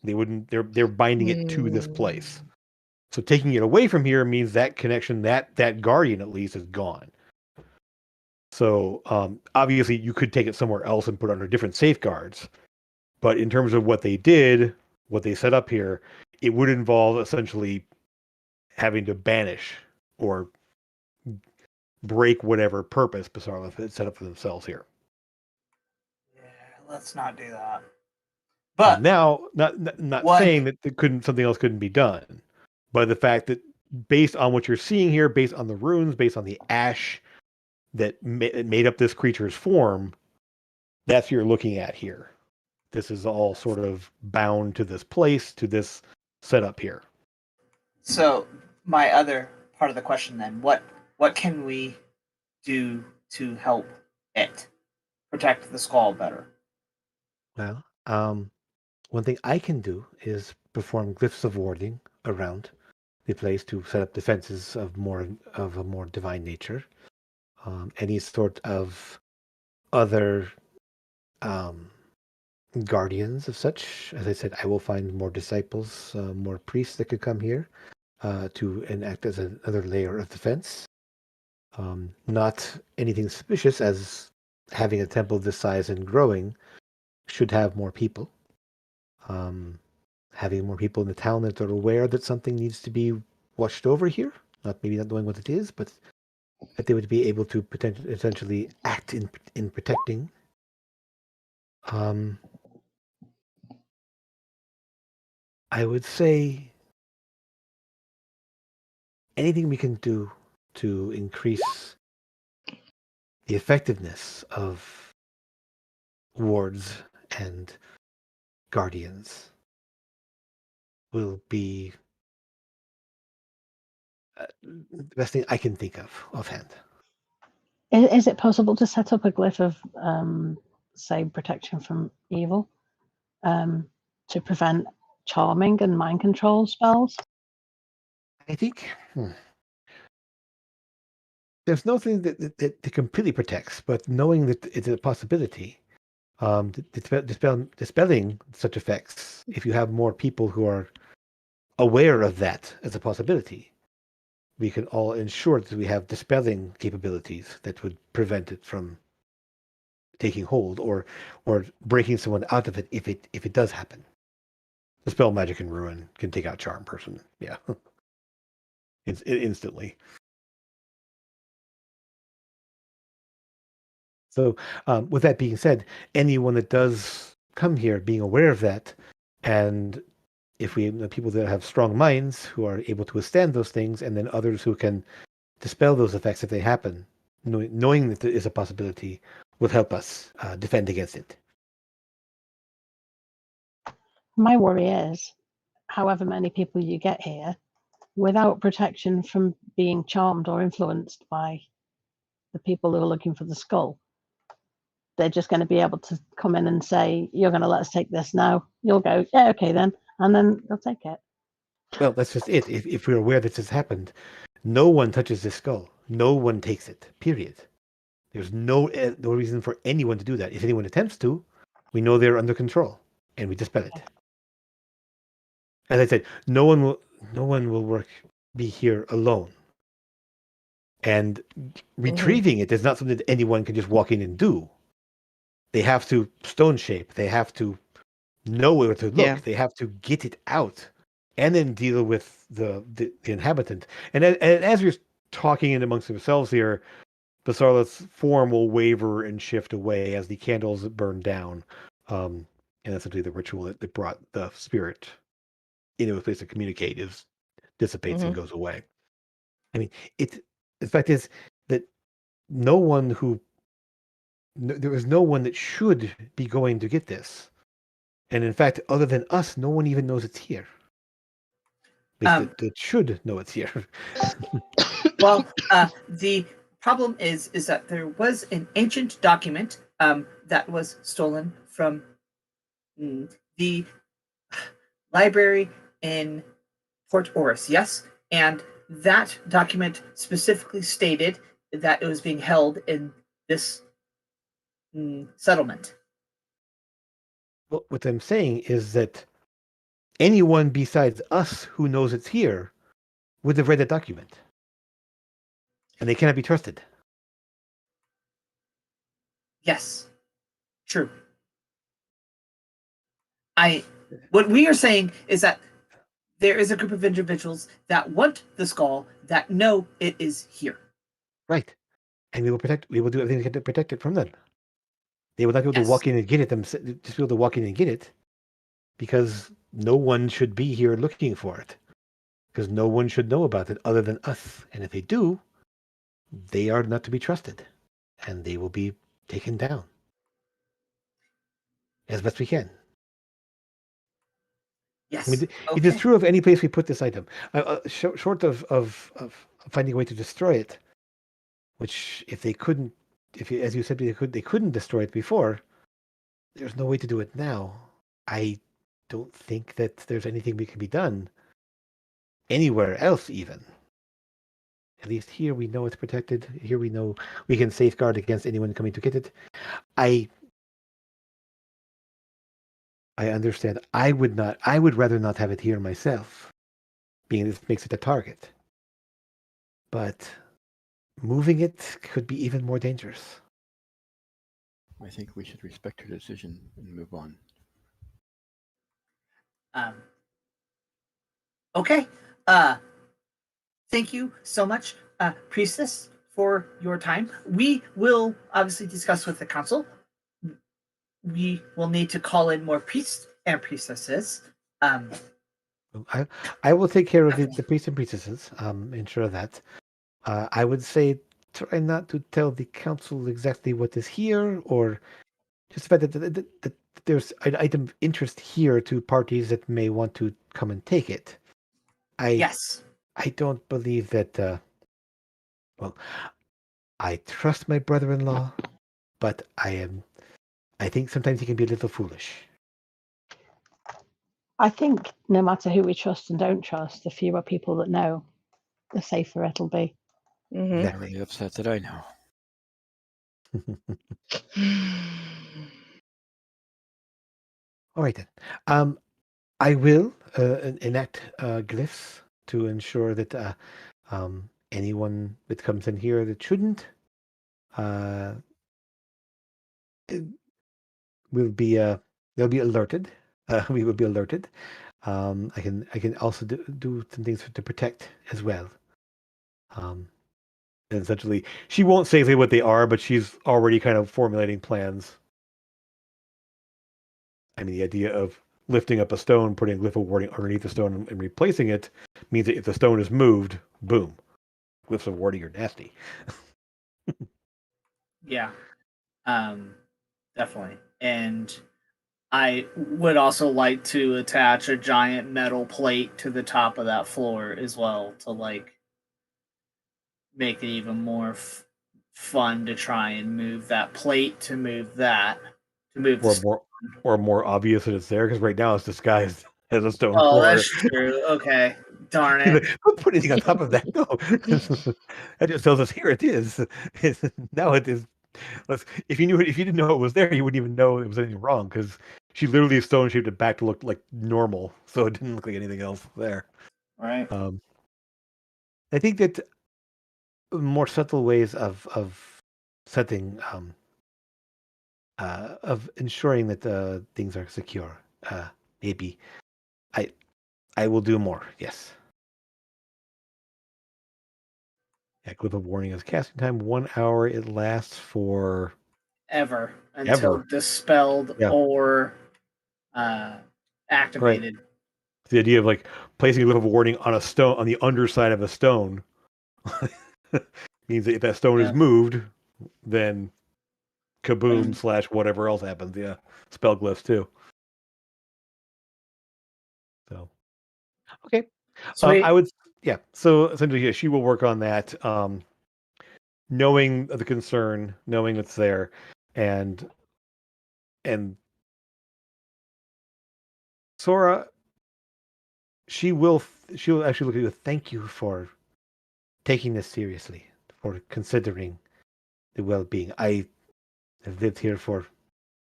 They wouldn't. They're binding it to this place. So taking it away from here means that connection, that guardian at least, is gone. So obviously you could take it somewhere else and put it under different safeguards. But in terms of what they did, what they set up here, it would involve essentially having to banish or break whatever purpose Basarloth had set up for themselves here. Yeah, let's not do that. But now, not saying that something else couldn't be done, but the fact that based on what you're seeing here, based on the runes, based on the ash that made up this creature's form, that's what you're looking at here. This is all sort of bound to this place, to this setup here. So my other part of the question then, what can we do to help it protect the skull better? Well, one thing I can do is perform glyphs of warding around the place to set up defenses of a more divine nature. Any sort of other guardians of such, as I said, I will find more disciples, more priests that could come here to enact as another layer of defense. Not anything suspicious, as having a temple this size and growing should have more people. Having more people in the town that are aware that something needs to be watched over here, maybe not knowing what it is, but that they would be able to essentially act in protecting. I would say anything we can do to increase the effectiveness of wards and guardians will be the best thing I can think of offhand. Is it possible to set up a glyph of, say, protection from evil, to prevent charming and mind control spells? I think there's nothing that completely protects, but knowing that it's a possibility, dispelling such effects, if you have more people who are aware of that as a possibility, we can all ensure that we have dispelling capabilities that would prevent it from taking hold or breaking someone out of it if it does happen. Dispel magic and ruin can take out charm person. Yeah. Instantly. So with that being said, anyone that does come here being aware of that, and if we people that have strong minds who are able to withstand those things, and then others who can dispel those effects if they happen, knowing that there is a possibility, will help us defend against it. My worry is, however many people you get here, without protection from being charmed or influenced by the people who are looking for the skull, they're just going to be able to come in and say, you're going to let us take this now. You'll go, yeah, okay then. And then they'll take it. Well, that's just it. If we're aware that this has happened, no one touches this skull. No one takes it, period. There's no reason for anyone to do that. If anyone attempts to, we know they're under control, and we dispel it. As I said, no one will be here alone. And retrieving it is not something that anyone can just walk in and do. They have to stone shape. They have to know where to look. Yeah. They have to get it out, and then deal with the inhabitant. And as you're talking in amongst yourselves here, Basarloth's form will waver and shift away as the candles burn down. And that's simply the ritual that brought the spirit into a place to communicate dissipates and goes away. I mean, the fact is that there is no one that should be going to get this. And in fact, other than us, no one even knows it's here. At least that should know it's here. Well, the problem is that there was an ancient document that was stolen from the library in Port Oris, yes? And that document specifically stated that it was being held in this settlement. Well, what I'm saying is that anyone besides us who knows it's here would have read that document. And they cannot be trusted. Yes, true. What we are saying is that there is a group of individuals that want the skull that know it is here. Right. And we will do everything we can to protect it from them. They will not be able to walk in and get it just be able to walk in and get it because no one should be here looking for it. Because no one should know about it other than us. And if they do, they are not to be trusted. And they will be taken down. As best we can. Yes. I mean, it is true of any place we put this item. Short of finding a way to destroy it, which if they couldn't, as you said, they couldn't destroy it before. There's no way to do it now. I don't think that there's anything we can be done anywhere else, even. At least here we know it's protected. Here we know we can safeguard against anyone coming to get it. I understand. I would rather not have it here myself, being this makes it a target. But moving it could be even more dangerous. I think we should respect her decision and move on. Okay. Thank you so much, Priestess, for your time. We will obviously discuss with the council. We will need to call in more priests and priestesses. I will take care of the priests and priestesses. Ensure that. I would say try not to tell the council exactly what is here, or just the fact that there's an item of interest here to parties that may want to come and take it. Yes. I don't believe that. Well, I trust my brother-in-law, but I think sometimes he can be a little foolish. I think no matter who we trust and don't trust, the fewer people that know, the safer it'll be. Mm-hmm. Exactly. Really upset that I know. All right then. I will enact glyphs to ensure that anyone that comes in here that shouldn't will be they'll be alerted. We will be alerted. I can also do some things to protect as well. And essentially, she won't say exactly what they are, but she's already kind of formulating plans. I mean, the idea of lifting up a stone, putting a glyph of warding underneath the stone, and replacing it means that if the stone is moved, boom, glyphs of warding are nasty. Yeah, definitely. And I would also like to attach a giant metal plate to the top of that floor as well to make it even more fun to try and move that plate to move that to move or more obvious that it's there because right now it's disguised as a stone floor. floor. That's true. Okay, darn it. Don't put anything on top of that. No, that just tells us here it is. Now it is. If you didn't know it was there, you wouldn't even know it was anything wrong because she literally stone shaped it back to look like normal, so it didn't look like anything else there. Right. I think that more subtle ways of setting of ensuring that things are secure. Maybe I will do more. Yes. Yeah, glyph of warning is casting time 1 hour. It lasts for ever until dispelled or activated. Right. The idea of like placing a glyph of warning on a stone on the underside of a stone means that if that stone is moved, then kaboom / whatever else happens. Yeah, spell glyphs too. Okay. Sweet. I would, yeah. So essentially, yeah, she will work on that, knowing the concern, knowing it's there, and Sora, she'll actually look at you. Thank you for taking this seriously, for considering the well-being. I have lived here for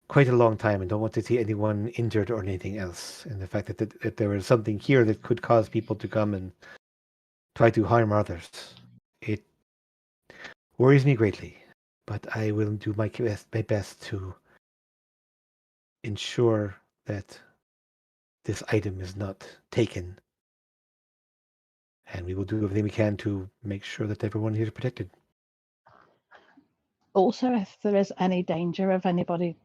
quite a long time and don't want to see anyone injured or anything else. And the fact that there is something here that could cause people to come and try to harm others, it worries me greatly. But I will do my best to ensure that this item is not taken. And we will do everything we can to make sure that everyone here is protected. Also, if there is any danger of anybody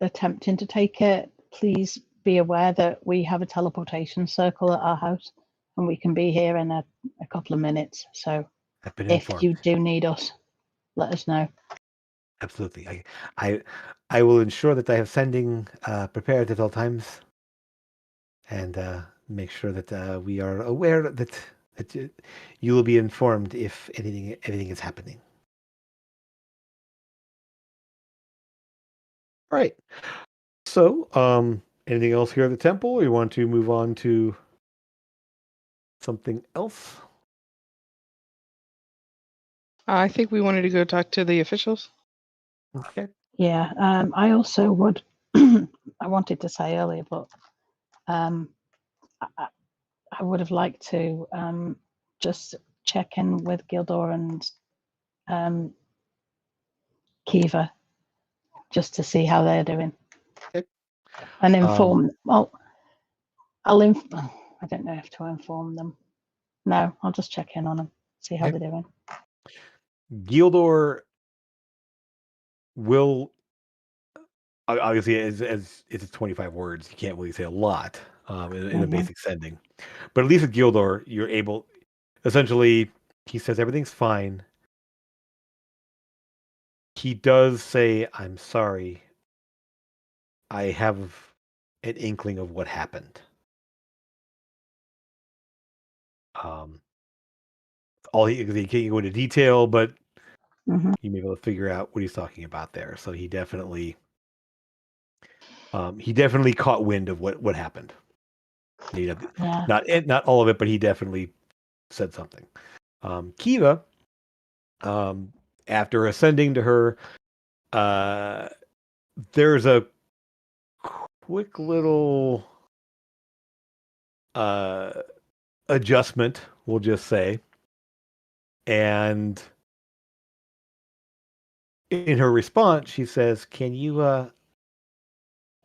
attempting to take it, please be aware that we have a teleportation circle at our house and we can be here in a couple of minutes. So I've been if informed. you do need us, let us know. Absolutely. I will ensure that I have sending prepared at all times, and make sure that we are aware that you will be informed if anything is happening. All right. So, anything else here at the temple, or you want to move on to something else? I think we wanted to go talk to the officials. Okay. Yeah, I also would. I wanted to say earlier, but I, I would have liked to just check in with Gildor and Kiva just to see how they're doing. Okay. And inform. Well, I'll. I don't know if to inform them. No, I'll just check in on them, see how Okay. they're doing. Gildor will obviously, as it's 25 words, you can't really say a lot in a basic sending. But at least with Gildor, you're able. Essentially, he says everything's fine. He does say, "I'm sorry. I have an inkling of what happened." Um, he can't go into detail, but Mm-hmm. you may be able to figure out what he's talking about there. So he definitely caught wind of what happened. You know, Yeah. not all of it, but he definitely said something. Kiva, after ascending to her, there's a quick little adjustment, we'll just say, and in her response, she says, "Can you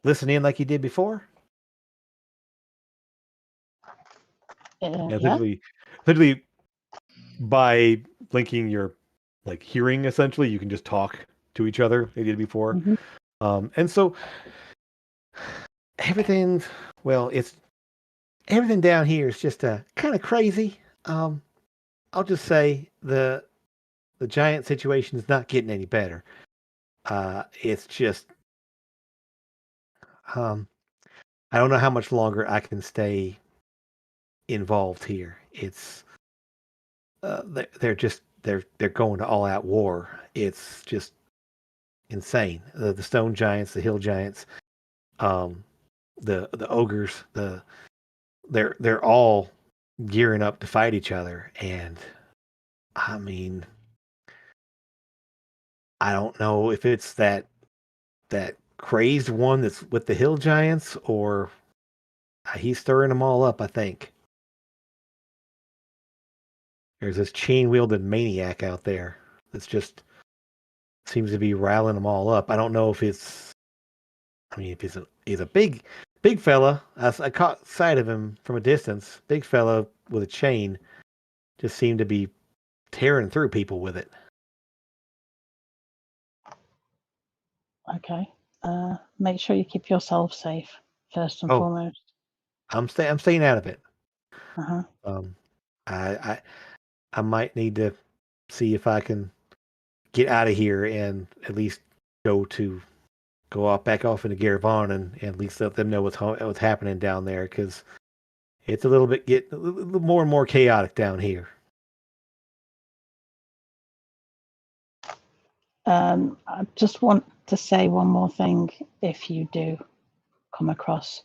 listen in like you did before?" And Yeah. essentially, by linking your like hearing, essentially, you can just talk to each other. They did before, Mm-hmm. and so everything. Well, it's everything down here is just kind of crazy. I'll just say the giant situation is not getting any better. It's just I don't know how much longer I can stay involved here. It's they're going to all out war. It's just insane. The stone giants, the hill giants, um, the ogres, they're all gearing up to fight each other. And I mean, I don't know if it's that crazed one that's with the hill giants or he's stirring them all up. I think there's this chain wielded maniac out there that's just seems to be riling them all up. I don't know if it's. I mean, if he's a big fella. I caught sight of him from a distance. Big fella with a chain, just seemed to be tearing through people with it. Okay. Make sure you keep yourself safe first and Oh, foremost. I'm staying out of it. Uh-huh. I I might need to see if I can get out of here and at least go off back off into Garvon and at least let them know what's happening down there because it's a little bit getting a little more and more chaotic down here. I just want to say one more thing. If you do come across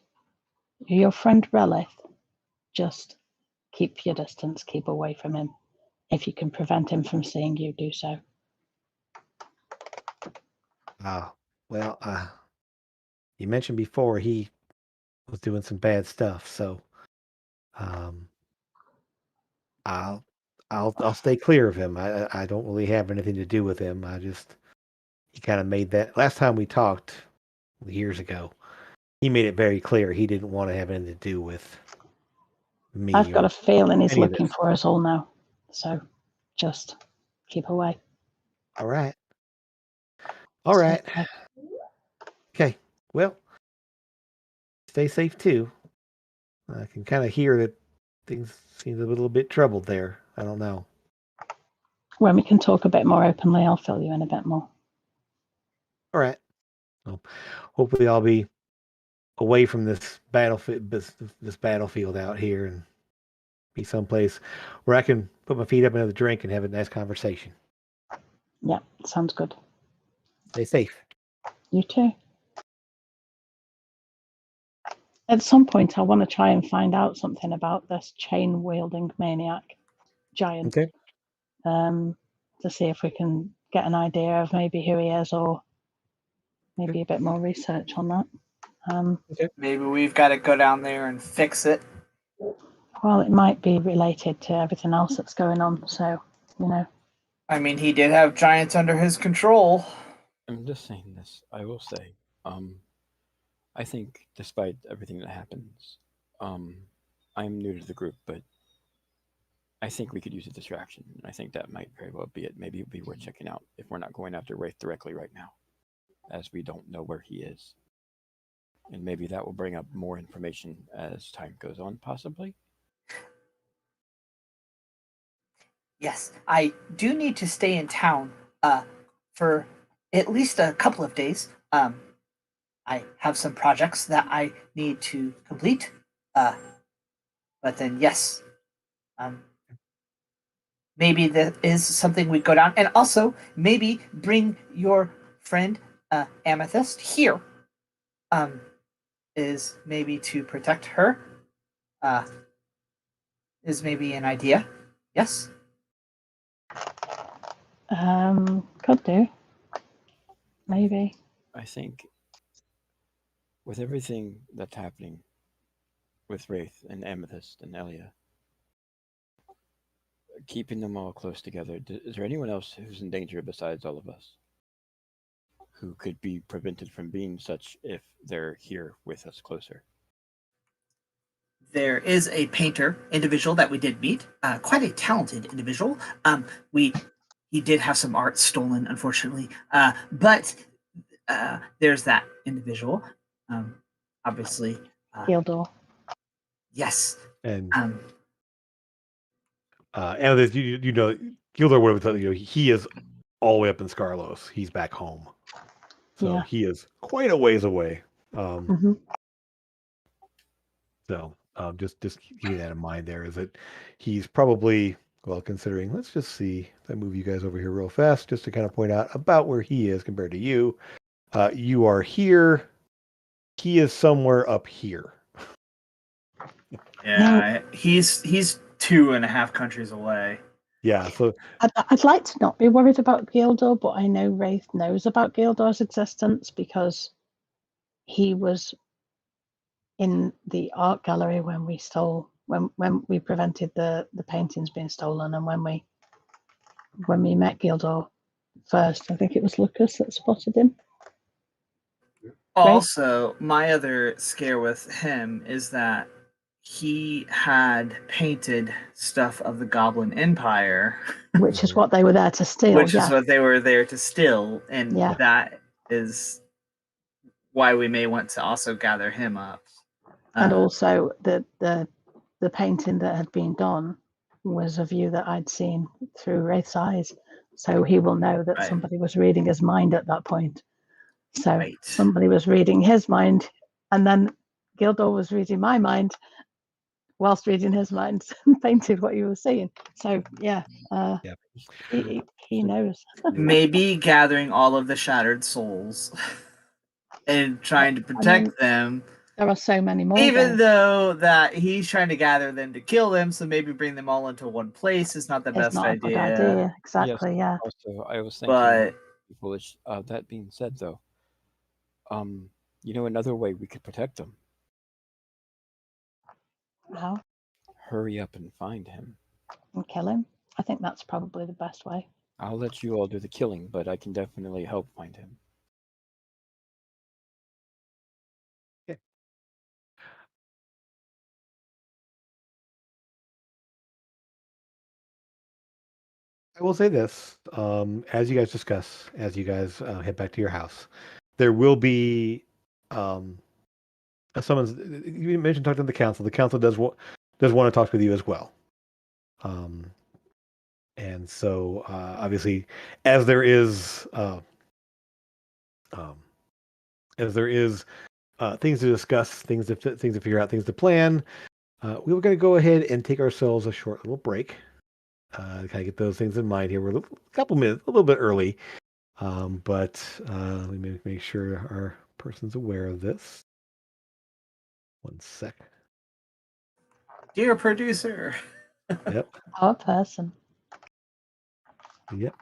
your friend Relith, just keep your distance, keep away from him. If you can prevent him from seeing you, do so. Well, you mentioned before he was doing some bad stuff, so I'll stay clear of him. I don't really have anything to do with him. He kind of made that last time we talked years ago. He made it very clear he didn't want to have anything to do with me. I've got a feeling he's any of looking this. for us all now. So just keep away. All right. All right. Okay. Well, stay safe too. I can kind of hear that things seem a little bit troubled there. I don't know. When we can talk a bit more openly, I'll fill you in a bit more. All right. Well, hopefully I'll be away from this battlefield out here and be someplace where I can put my feet up into the drink and have a nice conversation. Yeah, sounds good. Stay safe. You too. At some point, I want to try and find out something about this chain-wielding maniac giant. Okay. To see if we can get an idea of maybe who he is, or maybe a bit more research on that. Maybe we've got to go down there and fix it. Well, it might be related to everything else that's going on, so, you know. I mean, he did have giants under his control. I'm just saying this. I will say, I think despite everything that happens, I'm new to the group, but I think we could use a distraction. I think that might very well be it. Maybe it'd be worth checking out if we're not going after Wraith directly right now, as we don't know where he is. And maybe that will bring up more information as time goes on, possibly. Yes, I do need to stay in town for at least a couple of days. I have some projects that I need to complete. But then, yes, maybe that is something we go down. And also, maybe bring your friend Amethyst here. Is maybe to protect her. Is maybe an idea. Yes? Could do. Maybe. I think with everything that's happening with Wraith and Amethyst and Elia, keeping them all close together, is there anyone else who's in danger besides all of us? Who could be prevented from being such if they're here with us closer? There is a painter individual that we did meet, quite a talented individual. He did have some art stolen, unfortunately, but there's that individual. Obviously, Gildor. yes, And and you know, Gildor would have told you, he is all the way up in Scarlos. He's back home, so Yeah. he is quite a ways away. So just keeping that in mind. There is that he's probably, well, considering. Let's just see. I move you guys over here real fast, just to kind of point out about where he is compared to you. You are here. He is somewhere up here. yeah, he's 2.5 countries away. Yeah, so I'd like to not be worried about Gildor, but I know Wraith knows about Gildor's existence because he was in the art gallery when we prevented the paintings being stolen, and when we met Gildor first. I think it was Lucas that spotted him. Also, my other scare with him is that he had painted stuff of the Goblin Empire, which is what they were there to steal. Which is what they were there to steal, and that is why we may want to also gather him up. And also, the painting that had been done was a view that I'd seen through Wraith's eyes, so he will know that somebody was reading his mind at that point. So somebody was reading his mind, and then Gildor was reading my mind. whilst reading his mind and painted what you were saying. So yeah, Yep. he knows. Maybe gathering all of the shattered souls and trying to protect them. There are so many more. Even though that he's trying to gather them to kill them, so maybe bring them all into one place is not the it's best not a good idea. Exactly. Yeah. Also, I was thinking, But foolish. That being said, though, another way we could protect them. How? Hurry up and find him. And kill him. I think that's probably the best way. I'll let you all do the killing, but I can definitely help find him. I will say this: as you guys discuss, as you guys head back to your house, there will be someone's. You mentioned talking to the council. The council does want to talk with you as well. And so obviously, as there is things to discuss, things to figure out, things to plan, we were going to go ahead and take ourselves a short little break. Kind of get those things in mind here. We're a couple minutes, a little bit early, but let me make sure our person's aware of this. One sec. dear producer. Yep. Our person. Yep.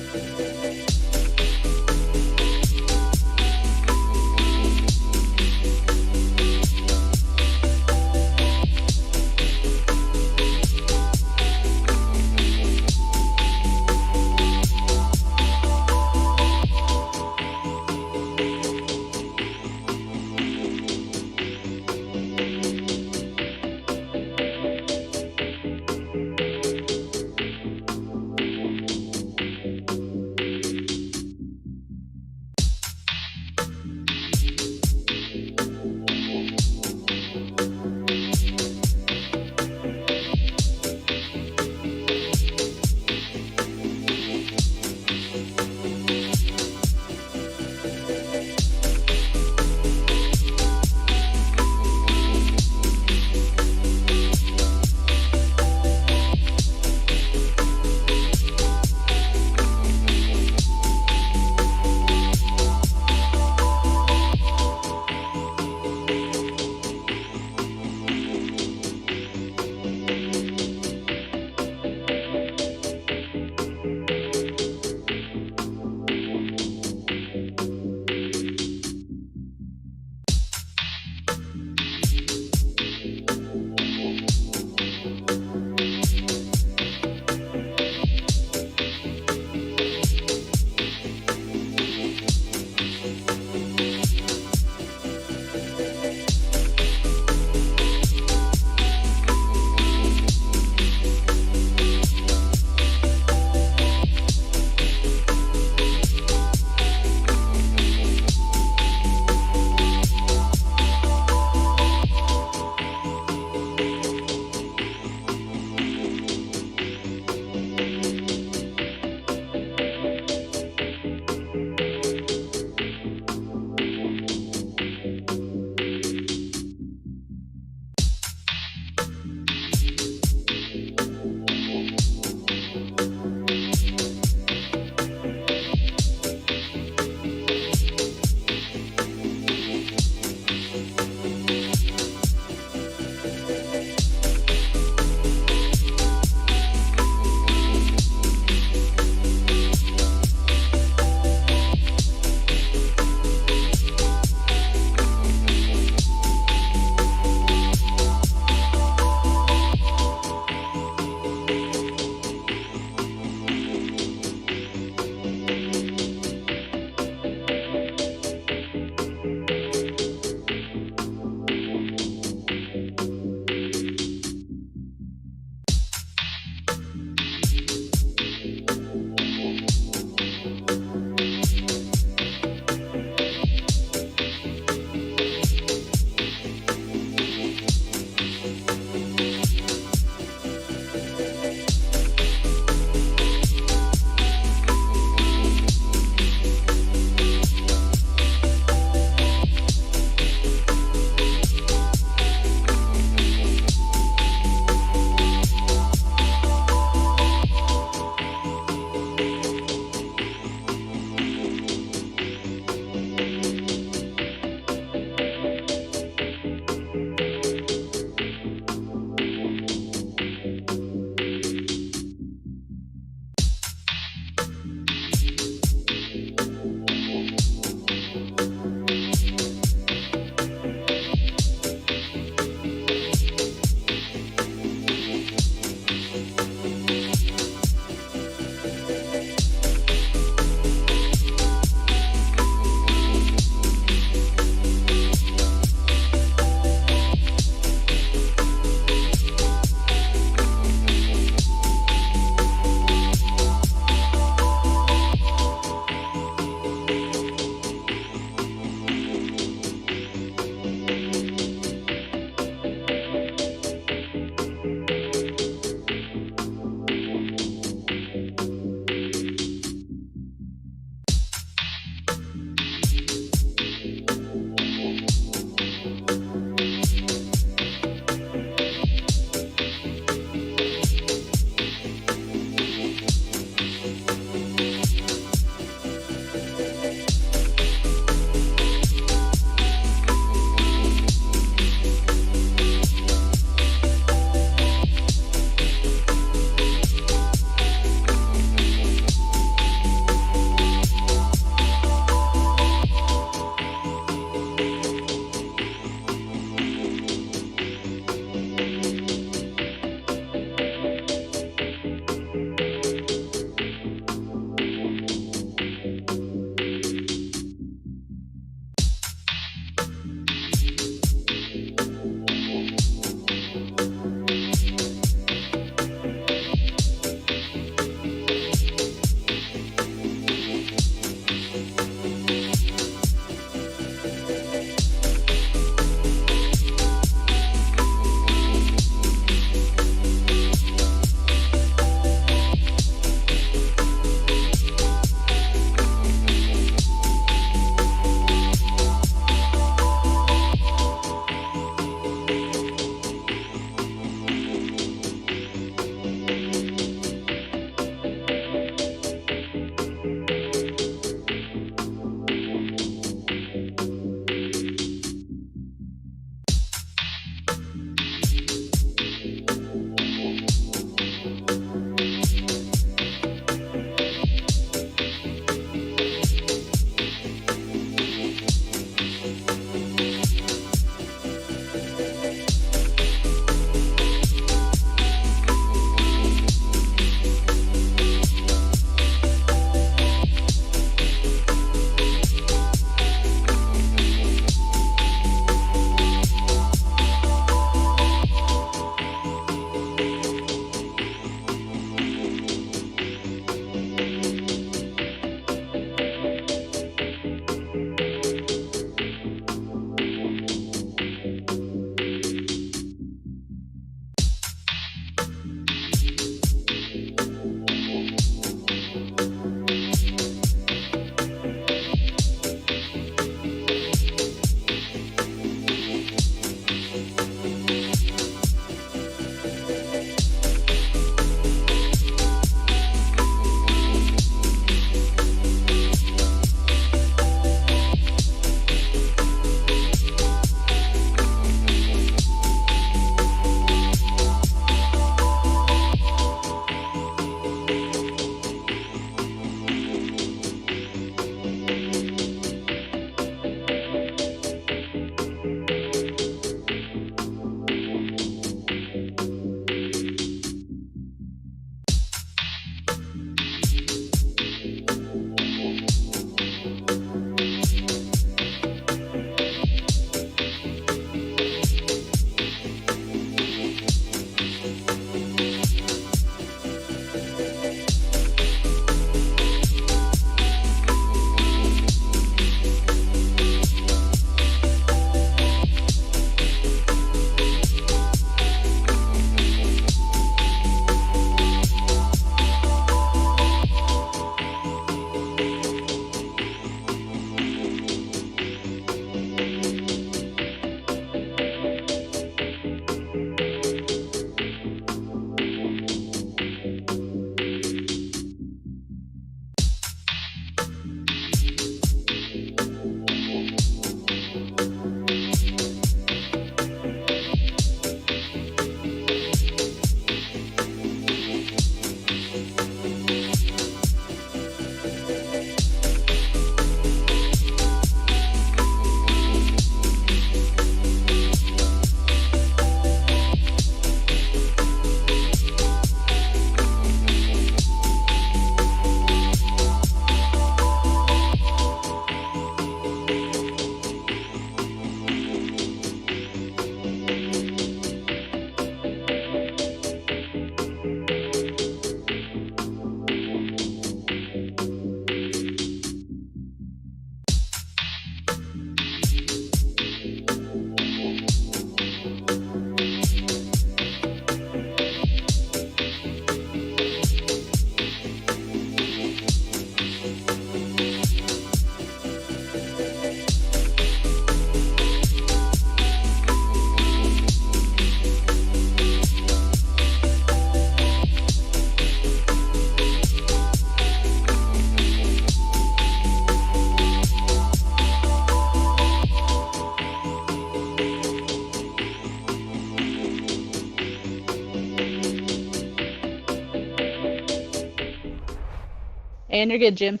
And you're good, Jim.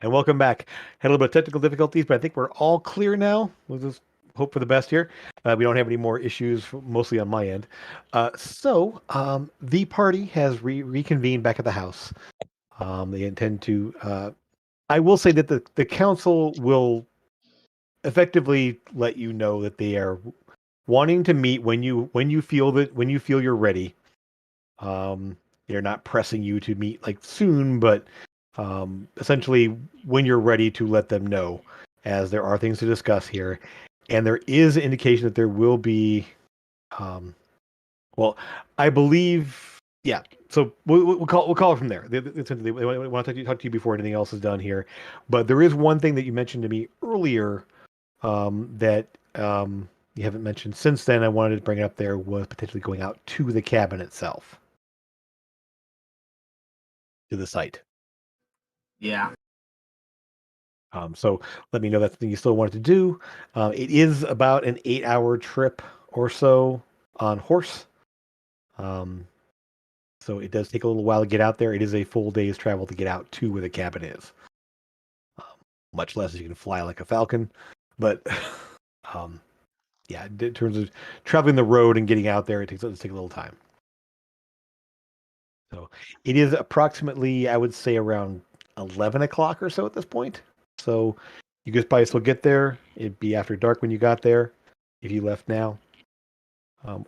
And welcome back. Had a little bit of technical difficulties, but I think we're all clear now. We'll just hope for the best here. We don't have any more issues, mostly on my end. So the party has reconvened back at the house. They intend to. I will say that the council will effectively let you know that they are wanting to meet when you feel you're ready. They're not pressing you to meet like soon, but essentially when you're ready to let them know, as there are things to discuss here, and there is an indication that there will be. Well, I believe, yeah. So we'll call it from there. They want to talk to you before anything else is done here, but there is one thing that you mentioned to me earlier that you haven't mentioned since then. I wanted to bring it up. There was potentially going out to the cabin itself, to the site. Yeah. So let me know that's something you still wanted to do. It is about an 8-hour trip or so on horse. So it does take a little while to get out there. It is a full day's travel to get out to where the cabin is. Much less as you can fly like a falcon. But yeah, in terms of traveling the road and getting out there, it does take a little time. So it is approximately, I would say, around 11 o'clock or so at this point. So you guys probably still get there. It'd be after dark when you got there, if you left now.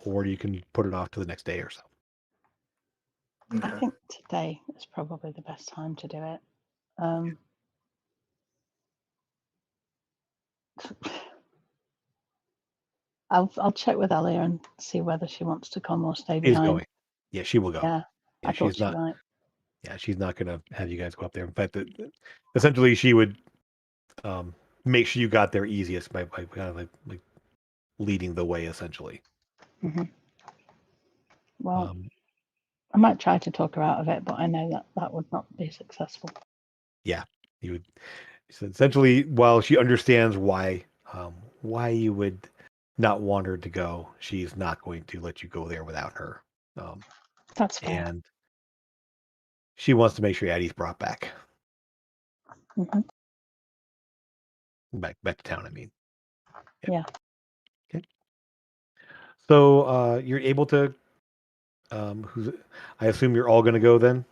Or you can put it off to the next day or so. I think today is probably the best time to do it. I'll check with Ellie and see whether she wants to come or stay She's behind. going. Yeah, she will go. Yeah, Yeah, I thought she's she not. might. Yeah, she's not going to have you guys go up there. In fact, essentially, she would make sure you got there easiest by kind of like leading the way, essentially. Mm-hmm. Well, I might try to talk her out of it, but I know that would not be successful. Yeah, you would. So essentially, while she understands why you would not want her to go, she's not going to let you go there without her. That's fair. And she wants to make sure Addie's brought back. Mm-hmm. Back to town, I mean. Yeah. Okay. So you're able to. I assume you're all going to go then.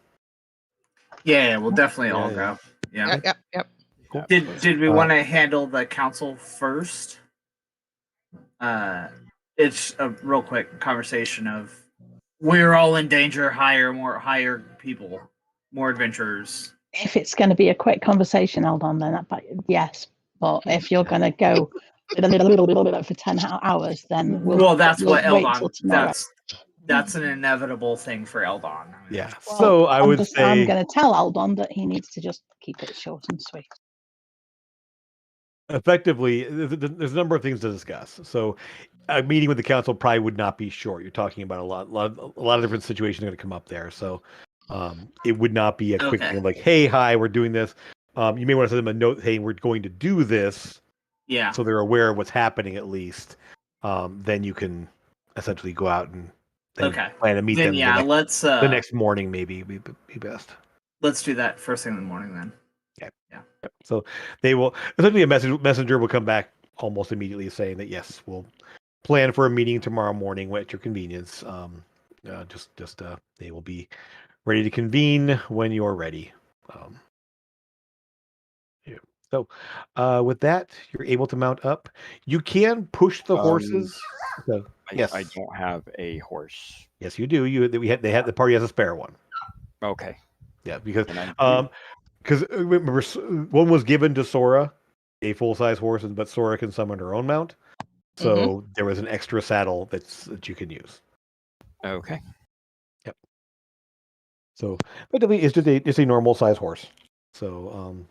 Yeah, we'll definitely all Yeah. go. Yeah. Yep. Cool. Did we want to handle the council first? It's a real quick conversation of we're all in danger. Hire people, more adventurers. If it's going to be a quick conversation, hold on then. Yes, but if you're going to go for 10 hours, then well, that's we'll what wait Eldon. till tomorrow. That's an inevitable thing for Eldon. Yeah. Well, So I would say I'm going to tell Eldon that he needs to just keep it short and sweet. Effectively, there's a number of things to discuss. So a meeting with the council probably would not be short. You're talking about a lot of different situations are going to come up there. So it would not be a quick thing like, hey, hi, we're doing this. You may want to send them a note, hey, we're going to do this. Yeah. So they're aware of what's happening at least. Then you can essentially go out and plan to meet them. Yeah, the next morning maybe be best. Let's do that first thing in the morning then. Okay. Yeah. So they will essentially a messenger will come back almost immediately saying that yes, we'll plan for a meeting tomorrow morning at your convenience. They will be ready to convene when you're ready. Yeah. So with that, you're able to mount up. You can push the horses. So, yes, I don't have a horse. Yes, you do. The party has a spare one. Okay. Yeah, because remember, one was given to Sora, a full size horse, but Sora can summon her own mount. So there was an extra saddle that you can use. Okay. Yep. So effectively, it's just a normal size horse. So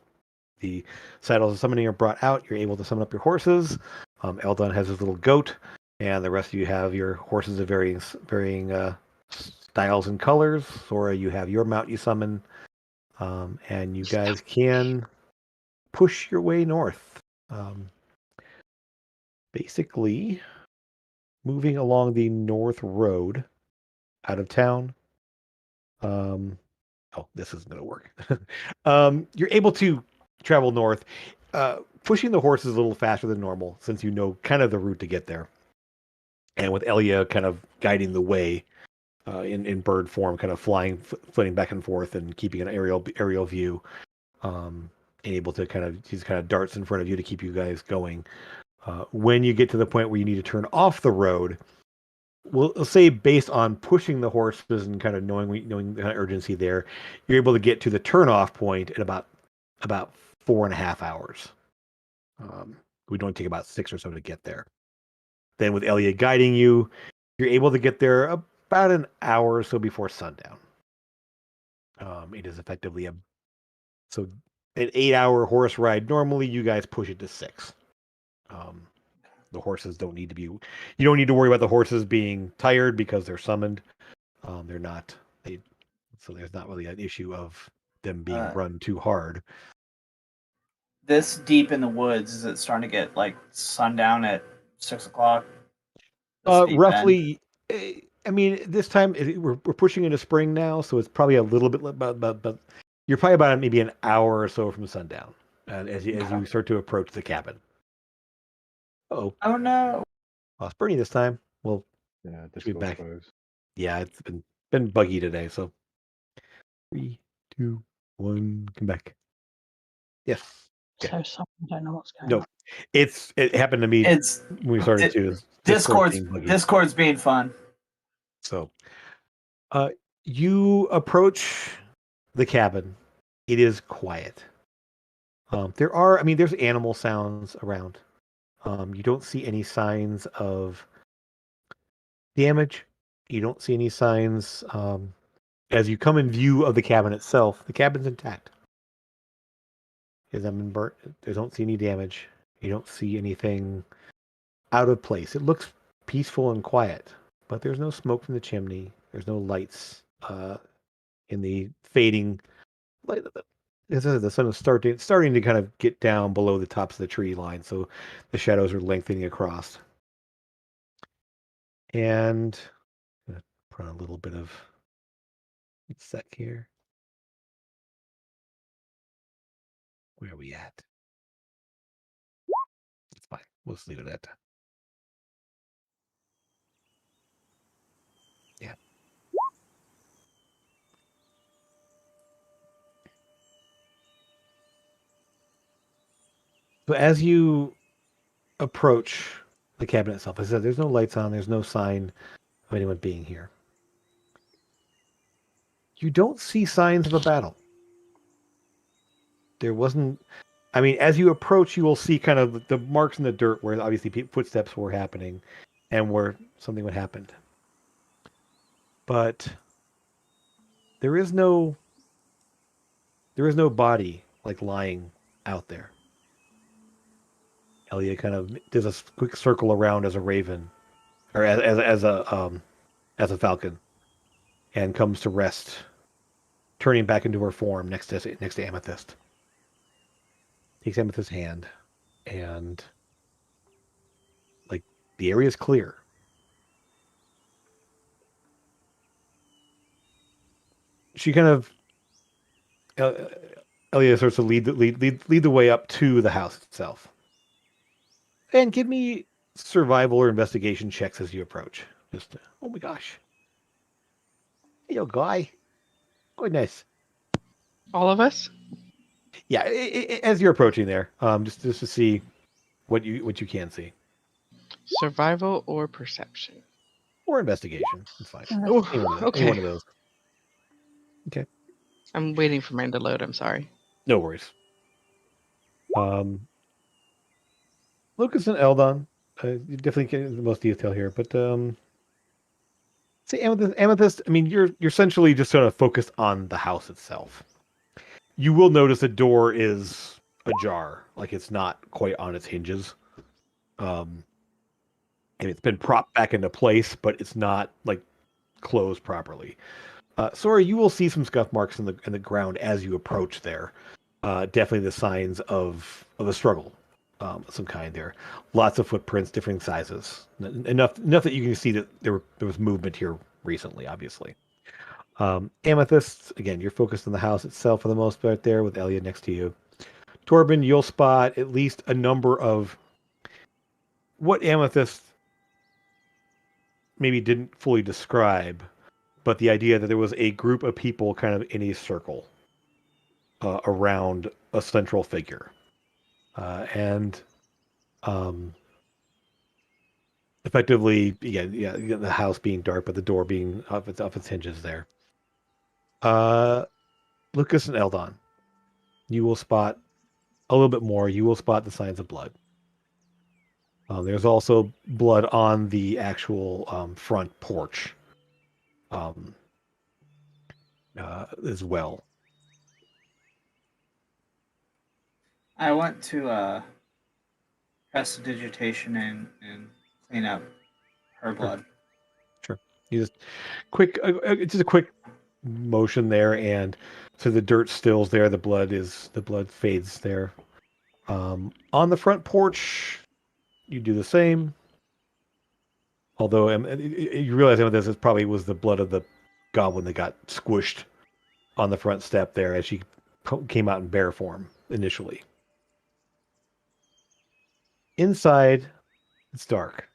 the saddles of summoning are brought out. You're able to summon up your horses. Eldon has his little goat, and the rest of you have your horses of varying styles and colors. Sora, you have your mount you summon. And you guys can push your way north. Basically, moving along the north road out of town. Oh, this isn't going to work. You're able to travel north, pushing the horses a little faster than normal since you know kind of the route to get there. And with Elia kind of guiding the way in bird form, kind of flitting back and forth and keeping an aerial view, and able to she's kind of darts in front of you to keep you guys going. When you get to the point where you need to turn off the road, we'll say based on pushing the horses and kind of knowing the kind of urgency there, you're able to get to the turnoff point in about 4.5 hours. We'd only take about 6 or so to get there. Then with Elia guiding you, you're able to get there about an hour or so before sundown. It is effectively an 8-hour horse ride. Normally, you guys push it to 6. The horses don't need to be. You don't need to worry about the horses being tired because they're summoned. They're not. So there's not really an issue of them being run too hard. This deep in the woods, is it starting to get like sundown at 6 o'clock? Roughly. I mean, this time we're pushing into spring now, so it's probably a little bit. But you're probably about maybe an hour or so from sundown, as you start to approach the cabin. Oh no! Lost Bernie this time. Well, Yeah, should be back. Close. Yeah, it's been buggy today. So 3, 2, 1, come back. Yes. So sorry, I don't know what's going on. It happened to me. It's when we started to Discord's being fun. So, you approach the cabin. It is quiet. There's animal sounds around. You don't see any signs of damage. You don't see any signs. As you come in view of the cabin itself, the cabin's intact. It hasn't been burnt. They don't see any damage. You don't see anything out of place. It looks peaceful and quiet, but there's no smoke from the chimney. There's no lights in the fading light. The sun is starting to kind of get down below the tops of the tree line, so the shadows are lengthening across. And I'm gonna put on a little bit of sec here. Where are we at? It's fine. We'll just leave it at that. Yeah. So as you approach the cabin itself, I said there's no lights on, there's no sign of anyone being here. You don't see signs of a battle. There wasn't. I mean, as you approach, you will see kind of the marks in the dirt where obviously footsteps were happening and where something would happen. But there is no body like lying out there. Elia kind of does a quick circle around as a raven, or as a falcon, and comes to rest, turning back into her form next to Amethyst. Takes Amethyst's hand, and the area is clear. She kind of Elia starts to lead the way up to the house itself. And give me survival or investigation checks as you approach. Just oh my gosh. Hey, yo, guy. Goodness. All of us? Yeah, as you're approaching there, just to see what you can see. Survival or perception? Or investigation. It's fine. Oh, Any one of those. Okay. I'm waiting for mine to load. I'm sorry. No worries. Lucas and Eldon, you definitely get the most detail here, but see Amethyst. I mean, you're essentially just sort of focused on the house itself. You will notice the door is ajar, like it's not quite on its hinges. And it's been propped back into place, but it's not closed properly. Sora, you will see some scuff marks in the ground as you approach there. Definitely the signs of a struggle, of some kind there. Lots of footprints, different sizes. Enough that you can see that there was movement here recently, obviously. Amethyst, again, you're focused on the house itself for the most part there with Elia next to you. Torben, you'll spot at least a number of what Amethyst maybe didn't fully describe, but the idea that there was a group of people kind of in a circle around a central figure. And effectively, the house being dark, but the door being off its hinges there. Lucas and Eldon, you will spot a little bit more. You will spot the signs of blood. There's also blood on the actual front porch as well. I want to prestidigitation and clean up her blood. Sure. You just just a quick motion there, and so the dirt stills there. The blood fades there. On the front porch, you do the same. Although you realize this probably was the blood of the goblin that got squished on the front step there as she came out in bear form initially. Inside, it's dark.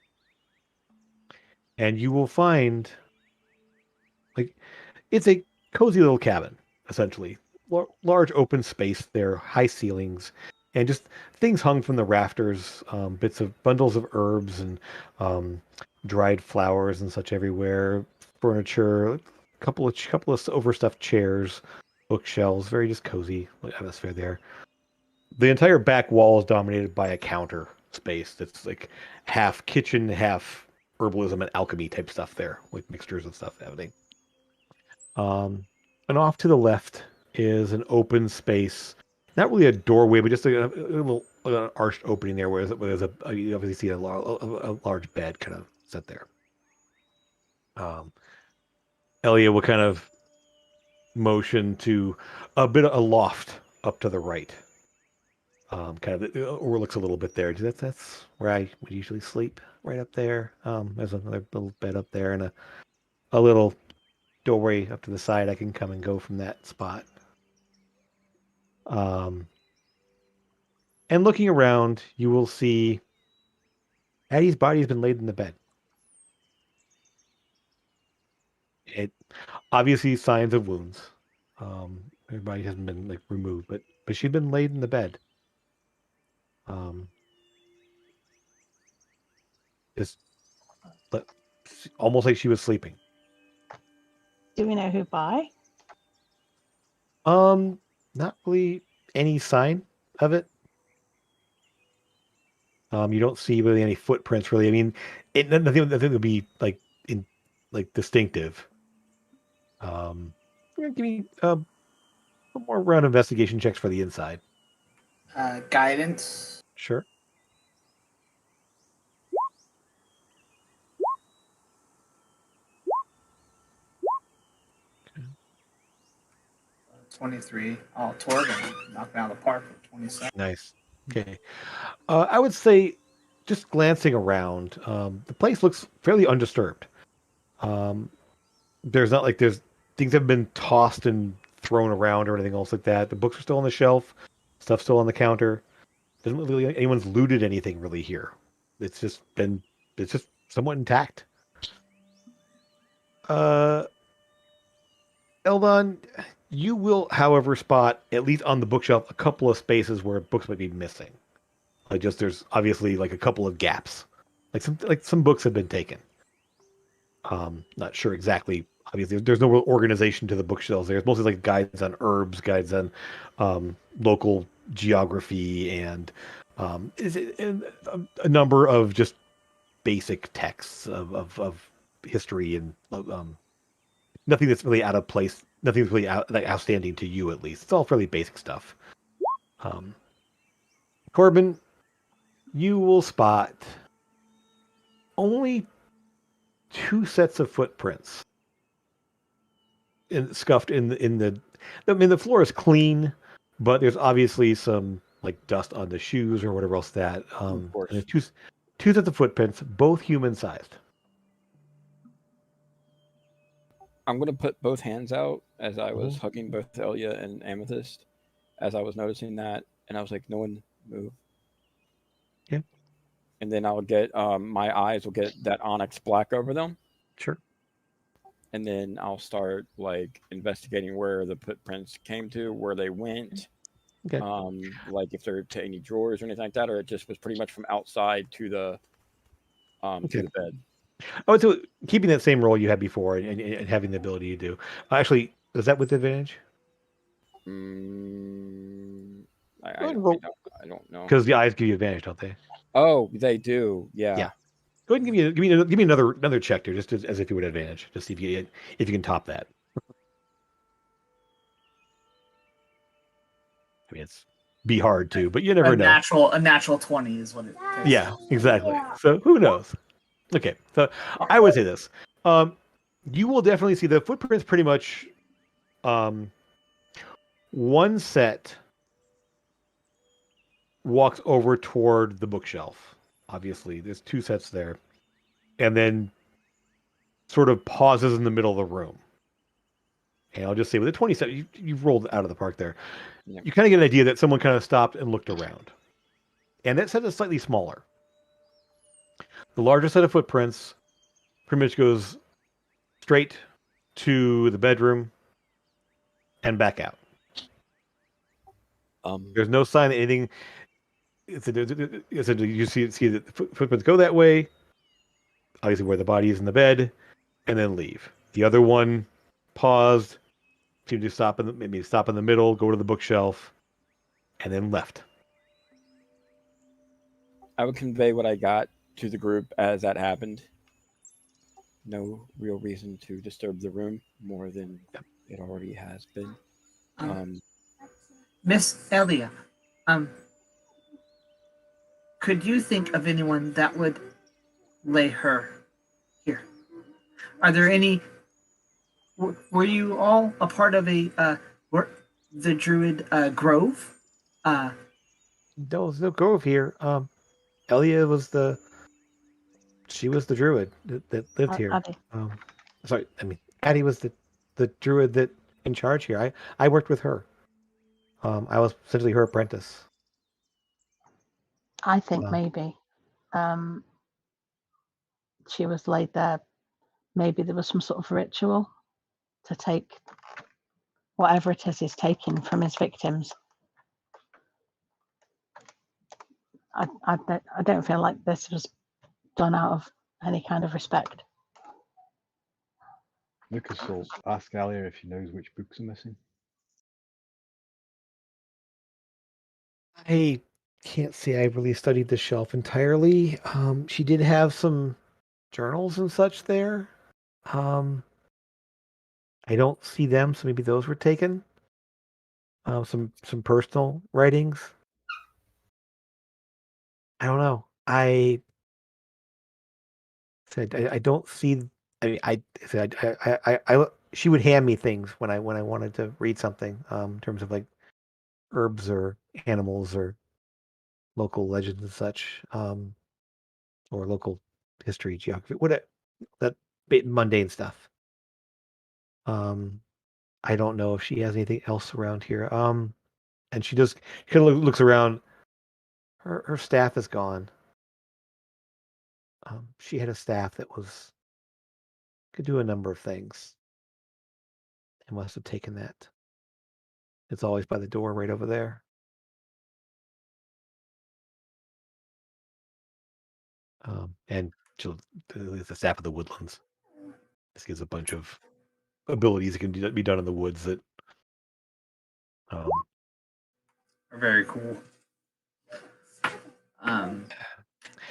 And you will find, it's a cozy little cabin, essentially. Large open space there, high ceilings, and just things hung from the rafters, bundles of herbs and dried flowers and such everywhere, furniture, a couple of overstuffed chairs, bookshelves, very just cozy atmosphere there. The entire back wall is dominated by a counter space that's like half kitchen, half herbalism and alchemy type stuff there, with mixtures and stuff happening. And off to the left is an open space, not really a doorway, but just a little arched opening there where there's you obviously see a large bed kind of set there. Elia will kind of motion to a bit of a loft up to the right. Kind of overlooks a little bit there. That's where I would usually sleep, right up there. There's another little bed up there and a little doorway up to the side. I can come and go from that spot. And looking around, you will see Addie's body has been laid in the bed. It obviously signs of wounds. Her body hasn't been removed, but she'd been laid in the bed. Just almost like she was sleeping. Do we know who by? Not really any sign of it. You don't see really any footprints. Really, I mean, nothing would be distinctive. Give me one more round of investigation checks for the inside. Guidance. Sure. Okay. 23. Oh, Torben knocking out of the park with 27. Nice. Okay. I would say, just glancing around, the place looks fairly undisturbed. There's not there's things have been tossed and thrown around or anything else like that. The books are still on the shelf, stuff's still on the counter. Doesn't look like anyone's looted anything really here. It's just somewhat intact. Eldon, you will, however, spot, at least on the bookshelf, a couple of spaces where books might be missing. There's obviously a couple of gaps. Some books have been taken. Not sure exactly. Obviously, there's no real organization to the bookshelves there. It's mostly guides on herbs, guides on local geography, and a number of just basic texts of history and nothing that's really out of place. Nothing that's really outstanding to you, at least. It's all fairly basic stuff. Corbin, you will spot only 2 sets of footprints scuffed in the. I mean, the floor is clean, but there's obviously some dust on the shoes or whatever else that. Of course. And there's two sets of footprints, both human sized. I'm gonna put both hands out as I was hugging both Elia and Amethyst, as I was noticing that, and I was like, "No one move." Yeah. And then I'll get my eyes will get that onyx black over them, Sure. and then I'll start like investigating where the footprints came to, where they went, Okay. like if they're to any drawers or anything like that, or it just was pretty much from outside to the Okay. bed. Oh, so keeping that same role you had before and having the ability you do. Actually, is that with advantage? Mm, I, Go I, ahead and I roll. don't I don't know. Because the eyes give you advantage, don't they? Oh, they do. Yeah. Yeah. Go ahead and give me another check there, just as if you would advantage, just see if you can top that. I mean, it's be hard to, but you never know. A natural 20 is what it takes. Yeah, exactly. So who knows? Okay, so I would say this: you will definitely see the footprints. Pretty much, one set walks over toward the bookshelf. Obviously, there's two sets there, and then sort of pauses in the middle of the room. And I'll just say with a 27, you've rolled out of the park there. Yep. You kind of get an idea that someone kind of stopped and looked around. And that set is slightly smaller. The larger set of footprints pretty much goes straight to the bedroom and back out. There's no sign that anything. You see that the footprints go that way, obviously where the body is in the bed, and then leave. The other one paused, seemed to stop maybe stop in the middle, go to the bookshelf, and then left. I would convey what I got to the group as that happened. No real reason to disturb the room more than it already has been. Miss Elia, could you think of anyone that would lay her here? Are there any? Were you all a part of the Druid Grove? There's no grove here. Elia was the druid that lived here. Addy. Sorry, I mean Addie was the druid that in charge here. I worked with her. I was essentially her apprentice. I think maybe she was laid there. Maybe there was some sort of ritual to take whatever it is he's taking from his victims. I don't feel like this was done out of any kind of respect. Lucas will ask Alia if she knows which books are missing. I can't say I really studied the shelf entirely. She did have some journals and such there. I don't see them, so maybe those were taken. Some personal writings. I don't know. I said I don't see. I mean, I said she would hand me things when I wanted to read something. In terms of like herbs or animals or local legends and such. Or local history, geography, that bit mundane stuff. I don't know if she has anything else around here. And she just kind of looks around. Her staff is gone. She had a staff that could do a number of things. And must have taken that. It's always by the door right over there. And the staff of the woodlands. This gives a bunch of abilities that can be done in the woods that Are very cool.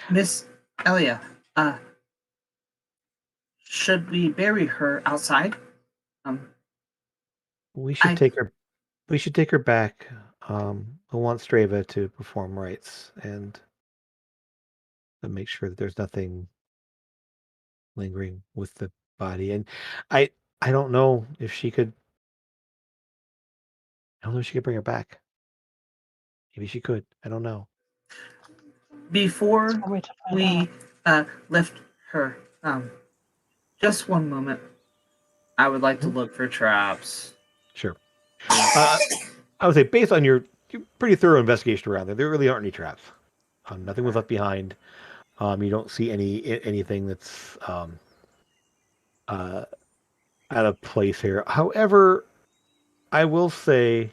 Miss Elia, should we bury her outside? we should take her. We should take her back. I want Strava to perform rites and make sure that there's nothing lingering with the body. And I I don't know if she could. I don't know if she could bring her back. Maybe she could. I don't know. Before we left her, just one moment. I would like to look for traps. Sure. I would say based on your pretty thorough investigation around there really aren't any traps. Nothing was left behind. You don't see anything that's out of place here. However, I will say,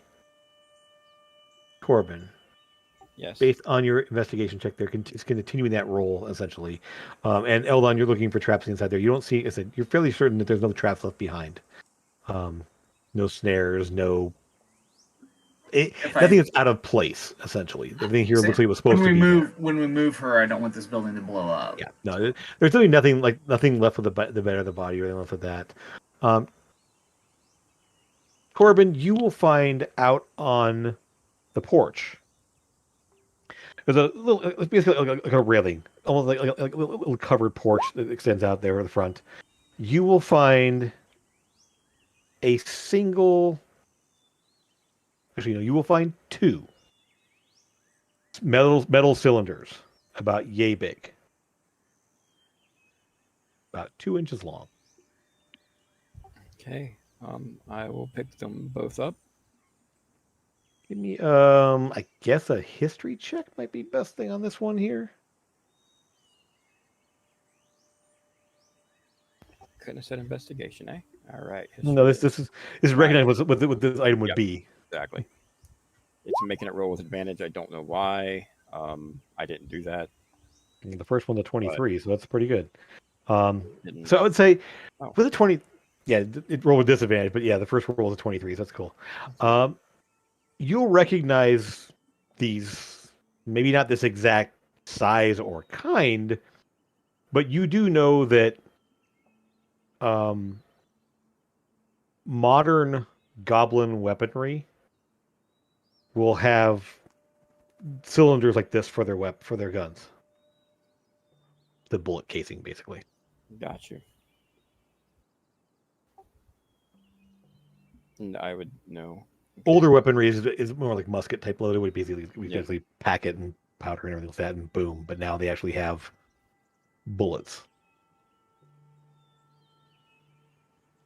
Corbin, Yes. based on your investigation check, there it's continuing that role essentially. And Eldon, you're looking for traps inside there. You don't see. I said you're fairly certain that there's no traps left behind. No snares, nothing that's out of place. Essentially, everything here looks like it was supposed to be. When we move her, I don't want this building to blow up. Yeah, no, there's really nothing left with the bed or the body or anything left with that. Corbin, you will find out on the porch. There's a little, it's basically like a railing, almost like a little covered porch that extends out there in the front. You will find a single. Actually, no, you will find two metal cylinders, about yay big, about 2 inches long. Okay. I will pick them both up. Give me, I guess a history check might be best thing on this one here. Couldn't have said investigation, eh? All right. No, this is recognized what this item would be. Exactly. It's making it roll with advantage. I don't know why. I didn't do that. And the first one's a 23, so that's pretty good. Didn't. So I would say with a 20, yeah, it rolled with disadvantage, but yeah, the first roll was a 23, so that's cool. You'll recognize these, maybe not this exact size or kind, but you do know that modern goblin weaponry will have cylinders like this for their guns. The bullet casing, basically. Got you. And I would know. Okay. Older weaponry is more like musket type loaded. We basically pack it and powder and everything like that, and boom. But now they actually have bullets.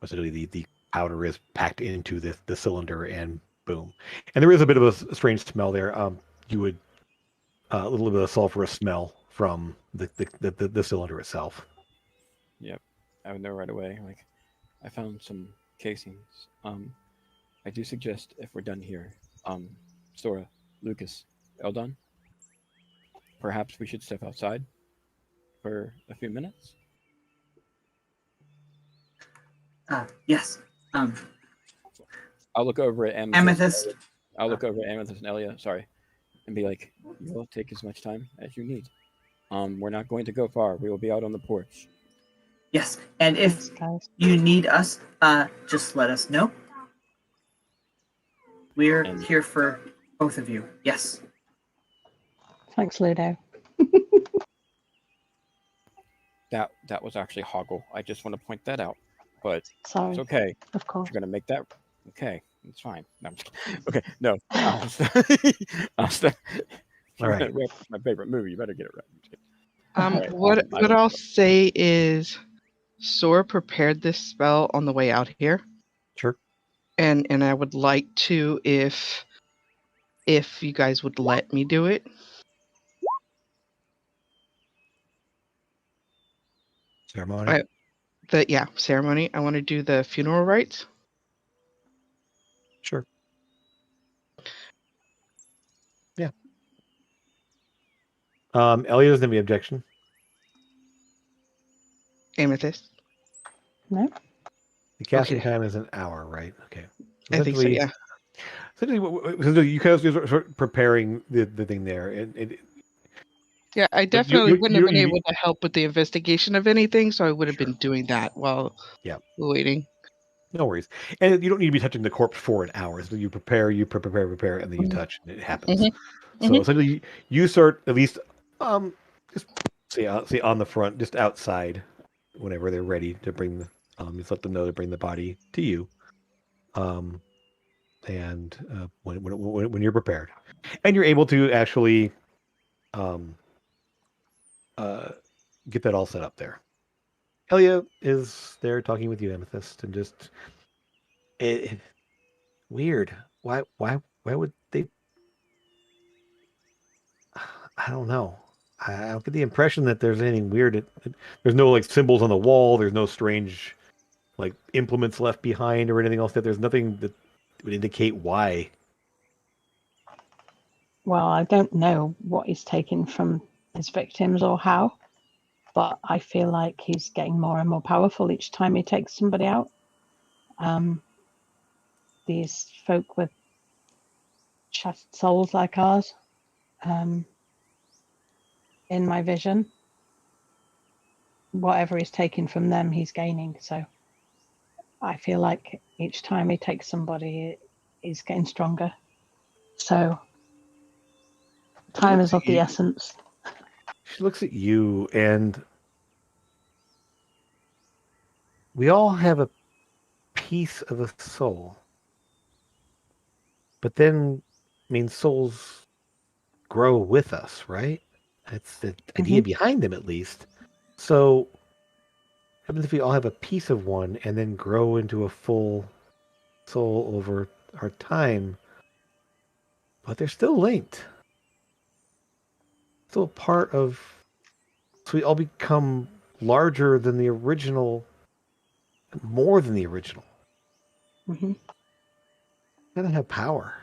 Essentially, the powder is packed into the cylinder, and boom. And there is a bit of a strange smell there. You would a little bit of sulfurous smell from the cylinder itself. Yep, I would know right away. Like, I found some casings. I do suggest if we're done here, Sora, Lucas, Eldon, perhaps we should step outside for a few minutes. Yes. I'll look over at Amethyst. I'll look over at Amethyst and Elia, sorry, and be like, you'll take as much time as you need. We're not going to go far. We will be out on the porch. Yes, and if you need us, just let us know. We're here for both of you. Yes. Thanks, Ludo. That was actually Hoggle. I just want to point that out. But Sorry. it's okay. Of course. You're gonna make that. Okay, it's fine. No, I'm just kidding. Okay, no. All right. My favorite movie. You better get it right. What I'll say is, Sora prepared this spell on the way out here. Sure. And I would like to, if you guys would let me do it. Ceremony. Ceremony. I want to do the funeral rites. Sure. Yeah. Elia doesn't have any objection. Amethyst. No. The casting time is an hour, right? Okay. I think so. Yeah. Essentially, you guys are sort of preparing the thing there, and yeah, I definitely wouldn't have been able to help with the investigation of anything, so I would have been doing that while waiting. No worries. And you don't need to be touching the corpse for an hour. So you prepare, and then you touch, and it happens. So essentially, you start at least, just say on the front, just outside, whenever they're ready to bring the, just let them know to bring the body to you. And when you're prepared, and you're able to actually, get that all set up there. Elia is there talking with you, Amethyst, and just weird. Why would they? I don't know. I don't get the impression that there's anything weird. There's no like symbols on the wall. There's no strange like implements left behind or anything else. That there's nothing that would indicate why. Well, I don't know what he's taking from his victims or how, but I feel like he's getting more and more powerful each time he takes somebody out. These folk with shattered souls like ours, in my vision, whatever he's taking from them, he's gaining. So I feel like each time he takes somebody, he's getting stronger. So time is of the essence. She looks at you, and we all have a piece of a soul. But then, I mean, souls grow with us, right? That's the idea behind them, at least. So, what happens if we all have a piece of one and then grow into a full soul over our time? But they're still linked. Still part of. So we all become larger than the original, more than the original. Mm-hmm. Gotta have power.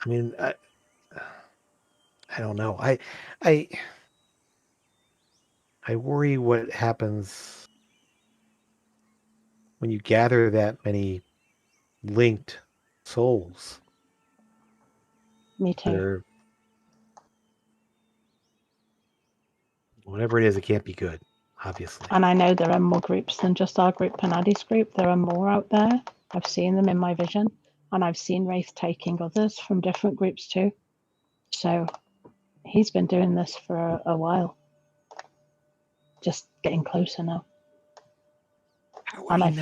I mean, I don't know. I worry what happens when you gather that many linked souls. Me too. They're, whatever it is, it can't be good, obviously. And I know there are more groups than just our group, Panadi's group. There are more out there. I've seen them in my vision, and I've seen Wraith taking others from different groups too. So he's been doing this for a while. Just getting closer now. And I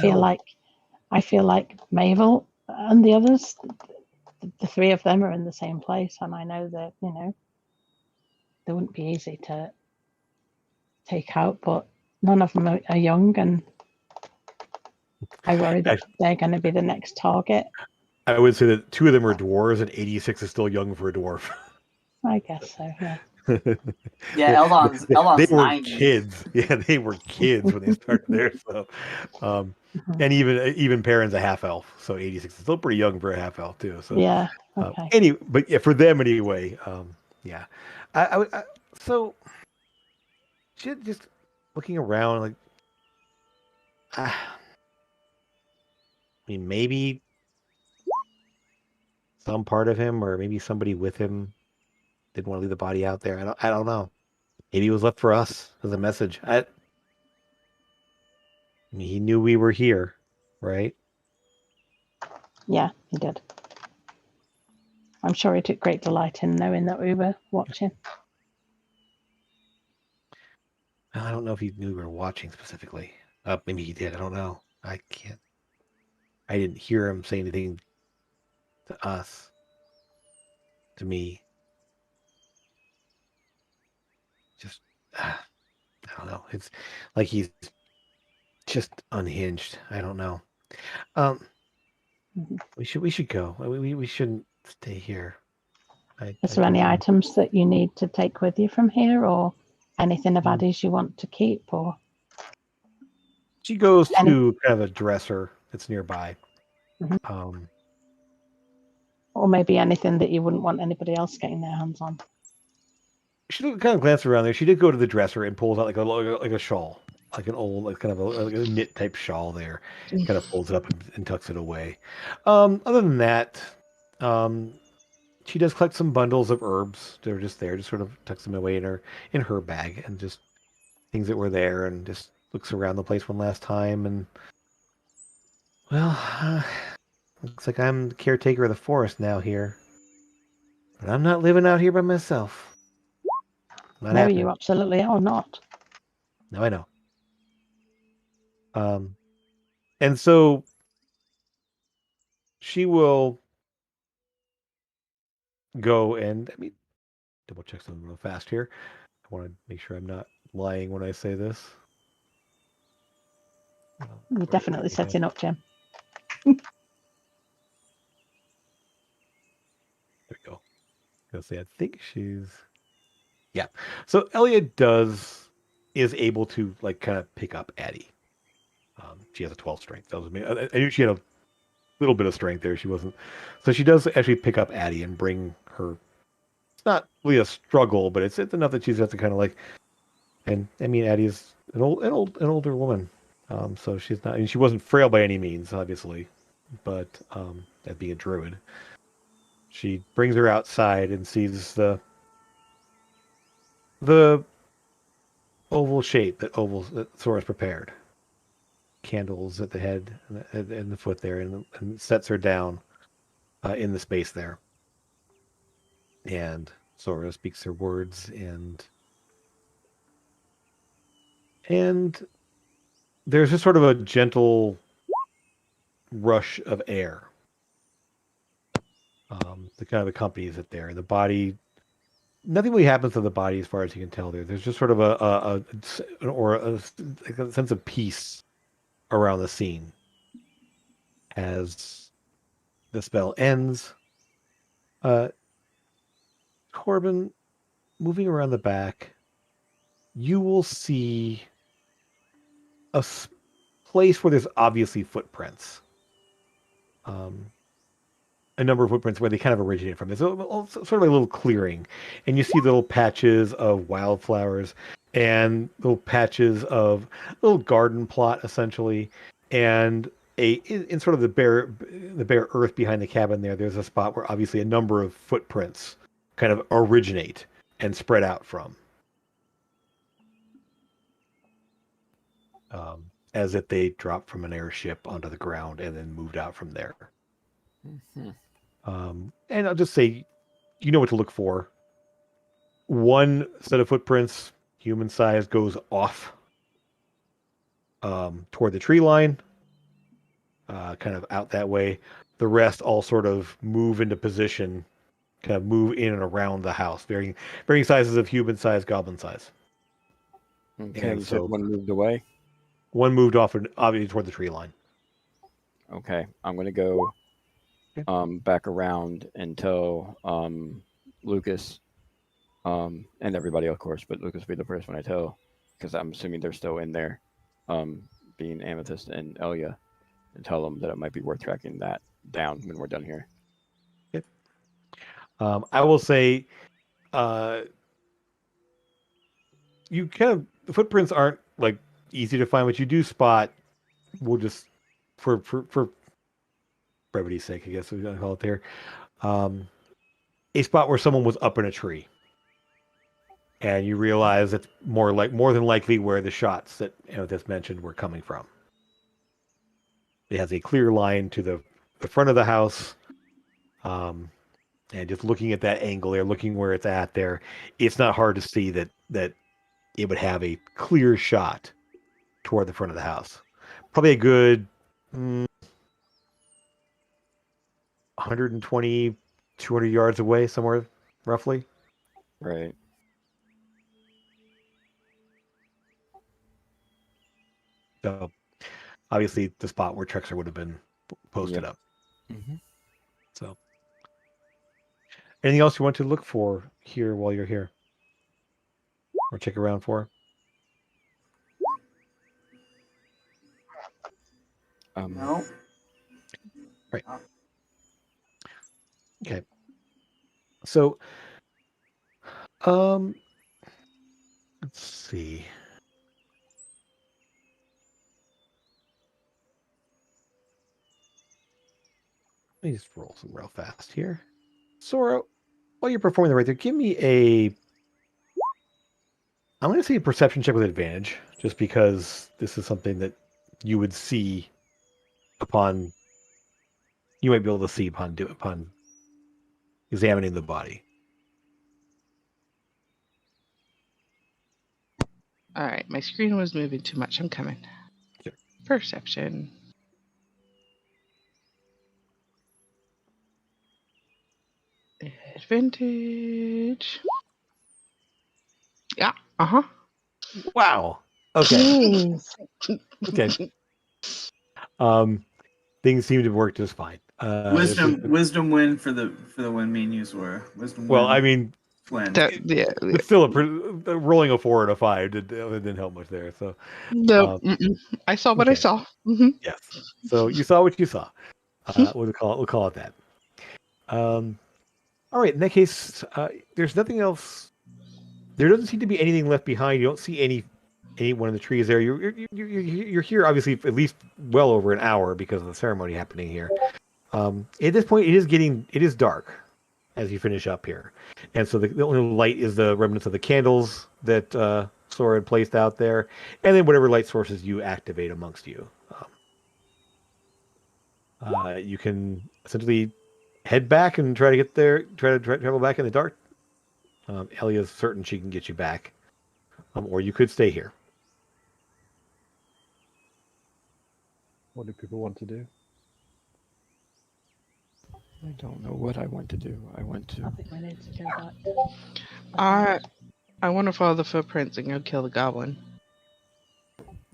feel like Mabel and the others, the three of them are in the same place, and I know that, they wouldn't be easy to take out, but none of them are young, and I worry that they're going to be the next target. I would say that 2 of them are dwarves, and 86 is still young for a dwarf. I guess so, yeah. Yeah, Eldon's they were 90. kids. Yeah, they were kids when they started there. So, and even Perrin's a half elf, so 86 is still pretty young for a half elf too. So Yeah. Okay. But yeah, for them anyway. Yeah, so she just looking around like, I mean, maybe some part of him, or maybe somebody with him, didn't want to leave the body out there. I don't know. Maybe it was left for us as a message. I mean, he knew we were here, right? Yeah, he did. I'm sure he took great delight in knowing that we were watching. I don't know if he knew we were watching specifically. Maybe he did. I don't know. I can't. I didn't hear him say anything to us, to me. Just, I don't know. It's like he's just unhinged. I don't know. We should go. We shouldn't stay here. Is there any items that you need to take with you from here, or anything of Addie's you want to keep, or? She goes to kind of a dresser that's nearby. Or maybe anything that you wouldn't want anybody else getting their hands on. She kind of glanced around there. She did go to the dresser and pulls out like a shawl, like an old, like kind of like a knit type shawl there. Kind of folds it up and tucks it away. Other than that, she does collect some bundles of herbs. They're just there, just sort of tucks them away in her bag, and just things that were there, and just looks around the place one last time. And well, looks like I'm the caretaker of the forest now here, but I'm not living out here by myself. No, you absolutely are not. No, I know. And so she will go and, double check something real fast here. I want to make sure I'm not lying when I say this. You're definitely setting up, Jim. There we go. I was gonna say, I think she's. Yeah. So Elliot is able to like kind of pick up Addie. She has a 12 strength. That was me. I knew she had a little bit of strength there. She wasn't. So she does actually pick up Addie and bring her. It's not really a struggle, but it's enough that she's got to kind of like. And I mean, Addie is an older woman. So she's not. I mean, she wasn't frail by any means, obviously, but as being a druid, she brings her outside and sees the oval shape that Sora's prepared. Candles at the head and the foot there, and sets her down in the space there. And Sora speaks her words, and there's just sort of a gentle rush of air that kind of accompanies it there. The body, nothing really happens to the body as far as you can tell there. There's just sort of a sense of peace around the scene as the spell ends. Corbin, moving around the back, you will see a place where there's obviously footprints. A number of footprints where they kind of originate from. It's sort of like a little clearing, and you see little patches of wildflowers and little patches of little garden plot, essentially, and in sort of the bare earth behind the cabin there. There's a spot where obviously a number of footprints kind of originate and spread out from, as if they dropped from an airship onto the ground and then moved out from there. Mm-hmm. And I'll just say, you know what to look for. One set of footprints, human size, goes off toward the tree line, kind of out that way. The rest all sort of move into position, kind of move in and around the house, varying sizes of human size, goblin size. Okay, And you said so one moved away. one moved off and obviously toward the tree line. Okay, I'm gonna go back around and tell Lucas and everybody, of course, but Lucas will be the first one I tell because I'm assuming they're still in there, being Amethyst and Elia, and tell them that it might be worth tracking that down when we're done here. Yep. I will say, you kind of the footprints aren't like easy to find, but you do spot. We'll just for brevity's sake, I guess we're gonna call it there. A spot where someone was up in a tree, and you realize it's more than likely where the shots that Amethyst mentioned were coming from. It has a clear line to the front of the house, and just looking at that angle there, looking where it's at there, it's not hard to see that it would have a clear shot toward the front of the house. Probably a good 120, 200 yards away, somewhere roughly. Right. So obviously the spot where Trexer would have been posted Yep. up. Mm-hmm. So anything else you want to look for here while you're here? Or check around for? No. Right. Okay. So let's see. Let me just roll some real fast here. Sora, while you're performing the right there, give me I'm going to say a perception check with advantage, just because this is something that you would see you might be able to see upon examining the body. All right, my screen was moving too much. I'm coming. Sure. Perception. Advantage. Yeah. Wow. Okay. Jeez. Okay. Things seem to work just fine. Wisdom win for the win menus were wisdom Well, win. I mean, Flynn. but still, rolling a 4 and a 5 didn't help much there. So, No, I saw what I okay. saw. Yes. So you saw what you saw. We'll call it that. All right. In that case, there's nothing else. There doesn't seem to be anything left behind. You don't see any one of the trees there. You're here obviously at least well over an hour because of the ceremony happening here. At this point, it is dark as you finish up here, and so the only light is the remnants of the candles that Sora had placed out there, and then whatever light sources you activate amongst you. You can essentially head back and try to get there. Try to travel back in the dark. Elia's certain she can get you back, or you could stay here. What do people want to do? I don't know what I want to do. I want to. I think we need to go back. I want to follow the footprints and go kill the goblin.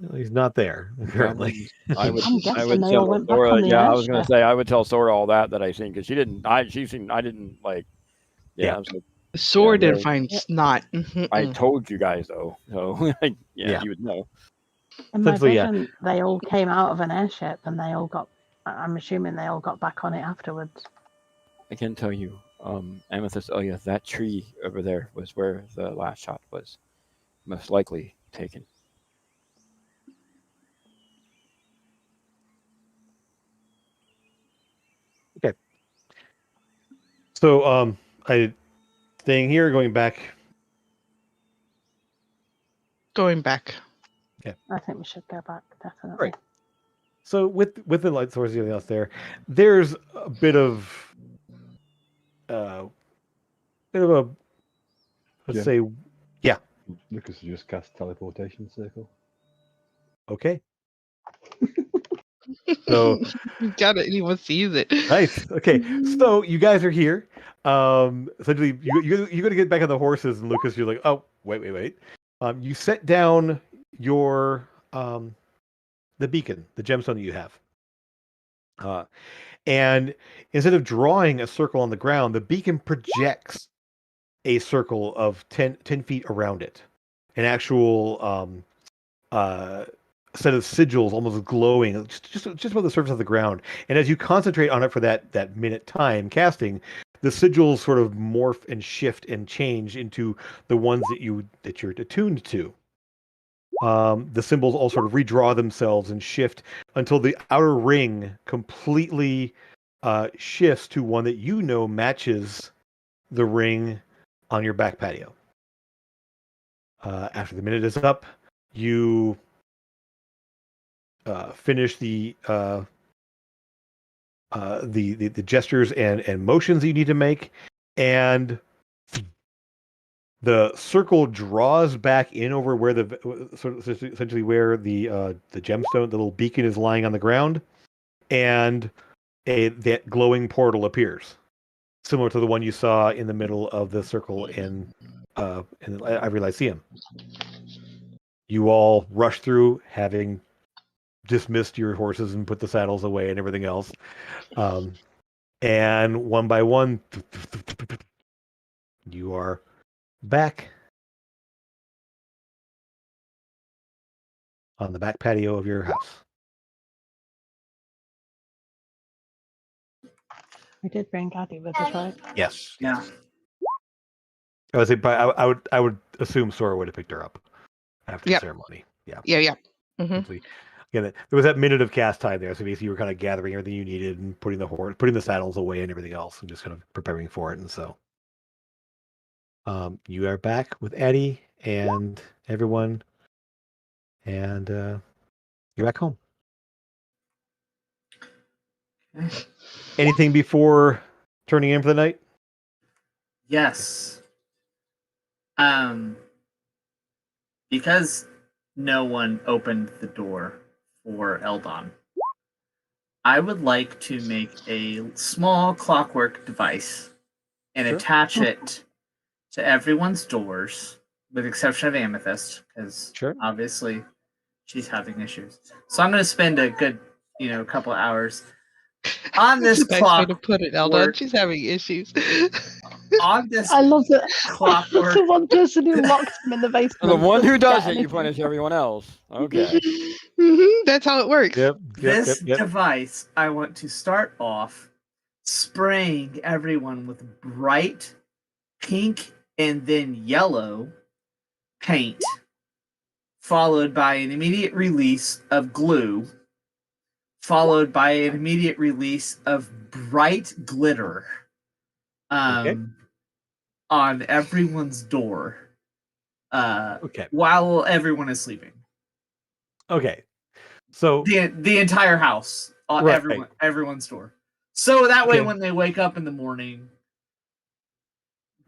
Well, he's not there currently. I would. I'm I guessing would they all tell went back Sora. on the Yeah, I was going to airship. say I would tell Sora all that I seen because she didn't. She seemed. I didn't like. Yeah. Yeah. I was like, Sword Yeah, didn't find snot. I told you guys though, so Yeah. you would know. In my Essentially, yeah. vision, they all came out of an airship and they all got. I'm assuming they all got back on it afterwards. I can tell you, Amethyst. Oh yeah, that tree over there was where the last shot was most likely taken. Okay. So, I staying here, going back. Going back. I think we should go back, definitely. Right. So with the light source and everything else there's a bit of a let's say Lucas just cast teleportation circle. okay. So Got it. Anyone sees it. nice. Okay. So you guys are here. Essentially you're gonna get back on the horses and Lucas, you're like, oh wait. You set down your the beacon, the gemstone that you have. And instead of drawing a circle on the ground, the beacon projects a circle of 10 feet around it. An actual set of sigils almost glowing just above the surface of the ground. And as you concentrate on it for that minute time casting, the sigils sort of morph and shift and change into the ones that you're attuned to. The symbols all sort of redraw themselves and shift until the outer ring completely shifts to one that you know matches the ring on your back patio. After the minute is up, you finish the gestures and motions that you need to make, and the circle draws back in over where essentially where the gemstone, the little beacon, is lying on the ground, and that glowing portal appears, similar to the one you saw in the middle of the circle in Ivory Lyceum. You all rush through, having dismissed your horses and put the saddles away and everything else, and one by one, you are back on the back patio of your house. We did bring Gaddy with us, right? Yes. Yeah. I would say, but I would assume Sora would have picked her up after the ceremony. Yeah. Yeah. Again, there was that minute of cast time there, so basically you were kind of gathering everything you needed and putting the saddles away and everything else, and just kind of preparing for it. And so, you are back with Eddie and everyone, and you're back home. Anything before turning in for the night? Yes. Because no one opened the door for Eldon, I would like to make a small clockwork device and attach it to everyone's doors with the exception of Amethyst, because Sure. obviously she's having issues. So I'm going to spend a good, couple hours on this That's a nice way to clock. put it, Eldon. She's having issues. On this I love that. clockwork. The one person who locks him in the basement. The one who doesn't does get it, you anything. punish everyone else. Okay. That's how it works. Yep. This Yep. device, I want to start off spraying everyone with bright pink and then yellow paint, followed by an immediate release of glue, followed by an immediate release of bright glitter on everyone's door Okay. while everyone is sleeping. Okay. So The entire house, Right. everyone's door. So that way, Okay. when they wake up in the morning,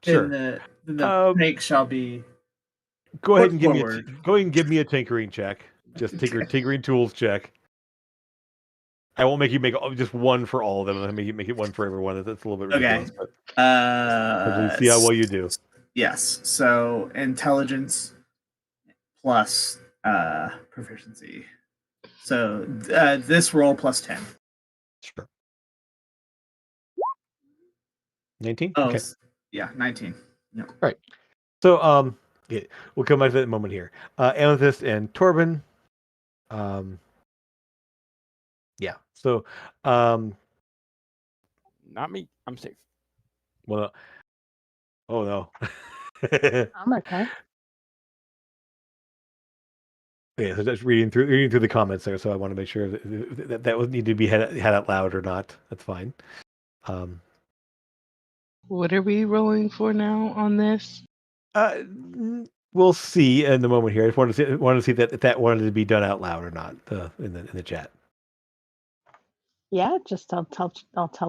Sure. then the prank shall be. Go ahead Put and give forward. me a tinkering check. Just tinkering tools check. I won't make you make just one for all of them. I'll make it one for everyone. That's a little bit ridiculous. Okay. But see how well you do. Yes. So intelligence plus proficiency. So this roll plus 10. Sure. 19? Oh, Okay. yeah, 19. Yep. Right. So yeah, we'll come back to that in a moment here. Amethyst and Torben. Yeah. So Not me. I'm safe. well, oh no. I'm okay. Yeah, so just reading through the comments there. So I want to make sure that would need to be had out loud or not. That's fine. What are we rolling for now on this? We'll see in the moment here. I just wanted to see that wanted to be done out loud or not in the chat. Yeah, just I'll tell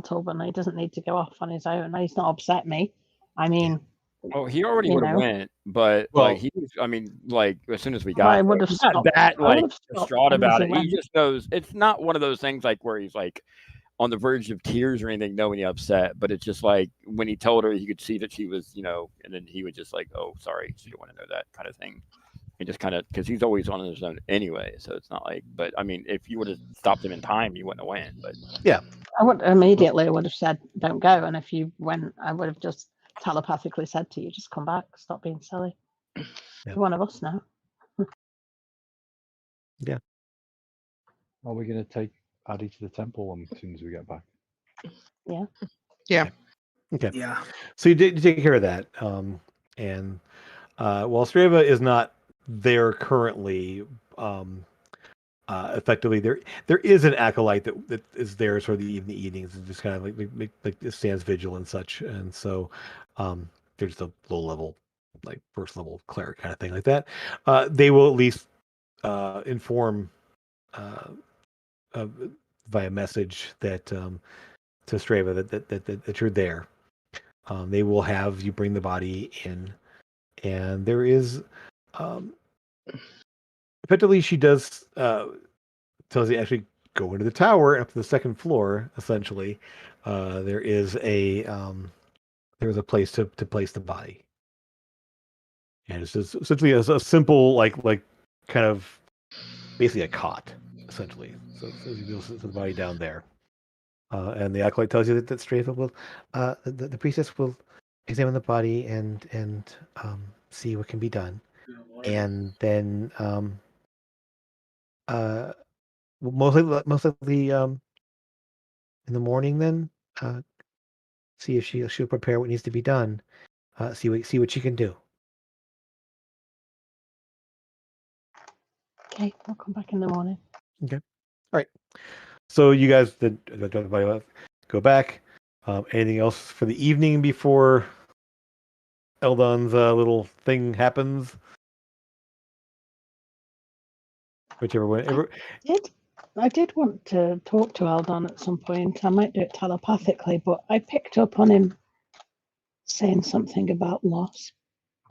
Torben he doesn't need to go off on his own. He's not upset me. I mean, Oh, he already You would have know. went, but Well- like he was. I mean, like as soon as we Well, I got, would there, have he's not stopped. that I would like have stopped distraught as about he it. He went. just knows it's not one of those things like where he's like on the verge of tears or anything, knowing he's upset. But it's just like when he told her, he could see that she was, and then he would just like, "Oh, sorry, she didn't want to know that," kind of thing. And just kind of because he's always on his own anyway, so it's not like. But I mean, if you would have stopped him in time, you wouldn't have went. But I would immediately would have said, "Don't go." And if you went, I would have just telepathically said to you, "Just come back. Stop being silly." Yeah. You're one of us now. Are we going to take Addy to the temple as soon as we get back? Yeah. Okay. Yeah. So you take care of that. And while Strava is not there currently, effectively there is an acolyte that is there sort of in the evenings and just kind of like stands vigil and such. And so they're just a low level, like first level cleric kind of thing like that. They will at least inform via message that to Strava that you're there. They will have you bring the body in, and there is effectively she does tells you actually go into the tower up to the second floor. Essentially, there is a place to place the body, and it's just essentially a simple like kind of basically a cot essentially. So you set the body down there. And the acolyte tells you that Strafa will, the priestess will examine the body and see what can be done, and then most likely in the morning then see if she'll prepare what needs to be done, see what she can do. Okay, I'll come back in the morning. Okay, all right. So you guys go back. Anything else for the evening before Eldon's little thing happens? Whichever way. I did want to talk to Eldon at some point. I might do it telepathically, but I picked up on him saying something about loss.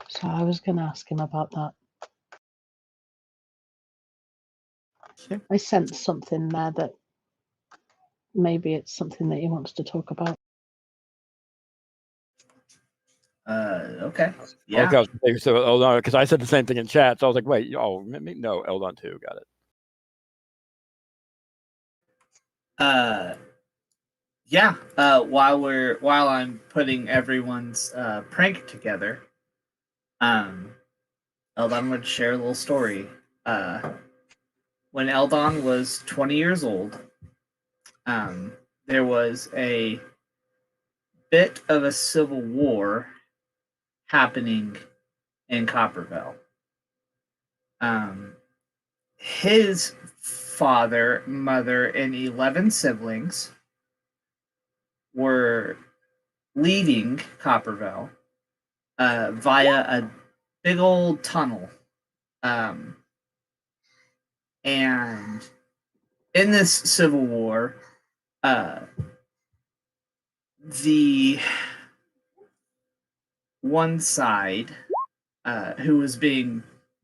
So I was going to ask him about that. Yeah. I sense something there that maybe it's something that he wants to talk about. Okay. Yeah. Okay, I was gonna say, so Eldon, because I said the same thing in chat, so I was like, wait, no, Eldon too, got it. Yeah. While I'm putting everyone's prank together, Eldon would share a little story. When Eldon was 20 years old, there was a bit of a civil war happening in Copperville. His father, mother, and 11 siblings were leaving Copperville via a big old tunnel. And in this civil war, the one side, who was being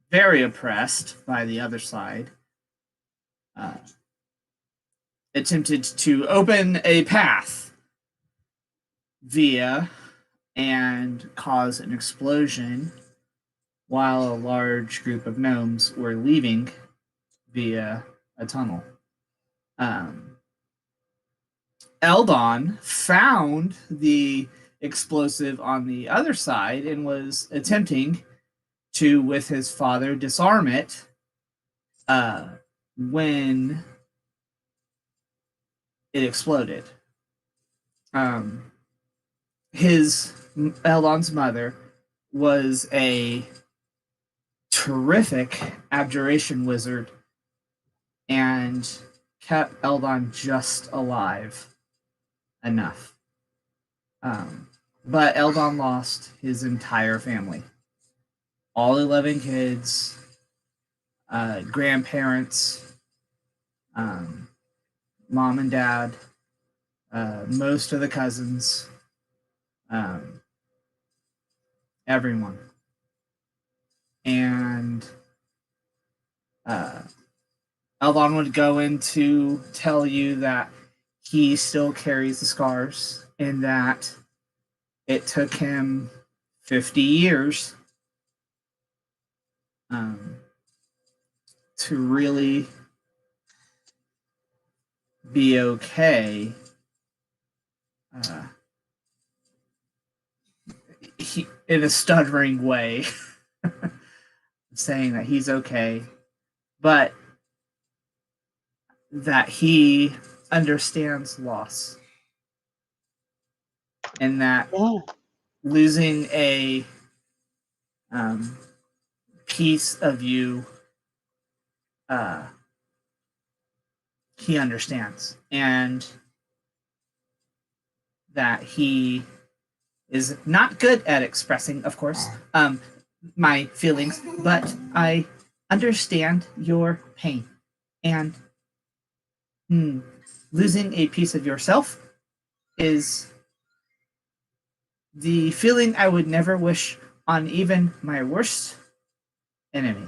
very oppressed by the other side, attempted to open a path via and cause an explosion while a large group of gnomes were leaving via a tunnel. Eldon found the explosive on the other side and was attempting to, with his father, disarm it when it exploded. Eldon's mother was a terrific abjuration wizard and kept Eldon just alive enough. But Eldon lost his entire family. All 11 kids, grandparents, mom and dad, most of the cousins, everyone. And Eldon would go in to tell you that he still carries the scars and that it took him 50 years to really be okay. In a stuttering way, saying that he's okay, but that he understands loss and that losing a piece of you, he understands, and that he is not good at expressing, of course, my feelings, but I understand your pain. And losing a piece of yourself is the feeling I would never wish on even my worst enemy.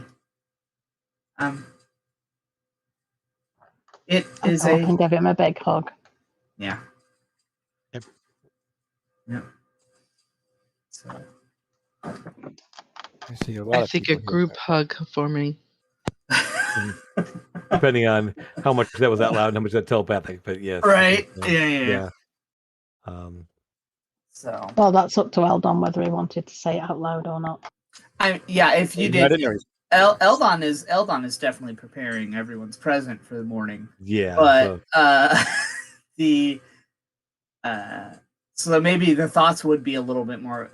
It is I can give him a big hug. Yeah. Yep. Yep. So I see a lot I of think a people here. group hug for me. Depending on how much that was out loud and how much that telepathic, but yes. Right. Yeah. So. Well, that's up to Eldon whether he wanted to say it out loud or not. If you did, didn't know. Eldon is definitely preparing everyone's present for the morning. Yeah. But so maybe the thoughts would be a little bit more.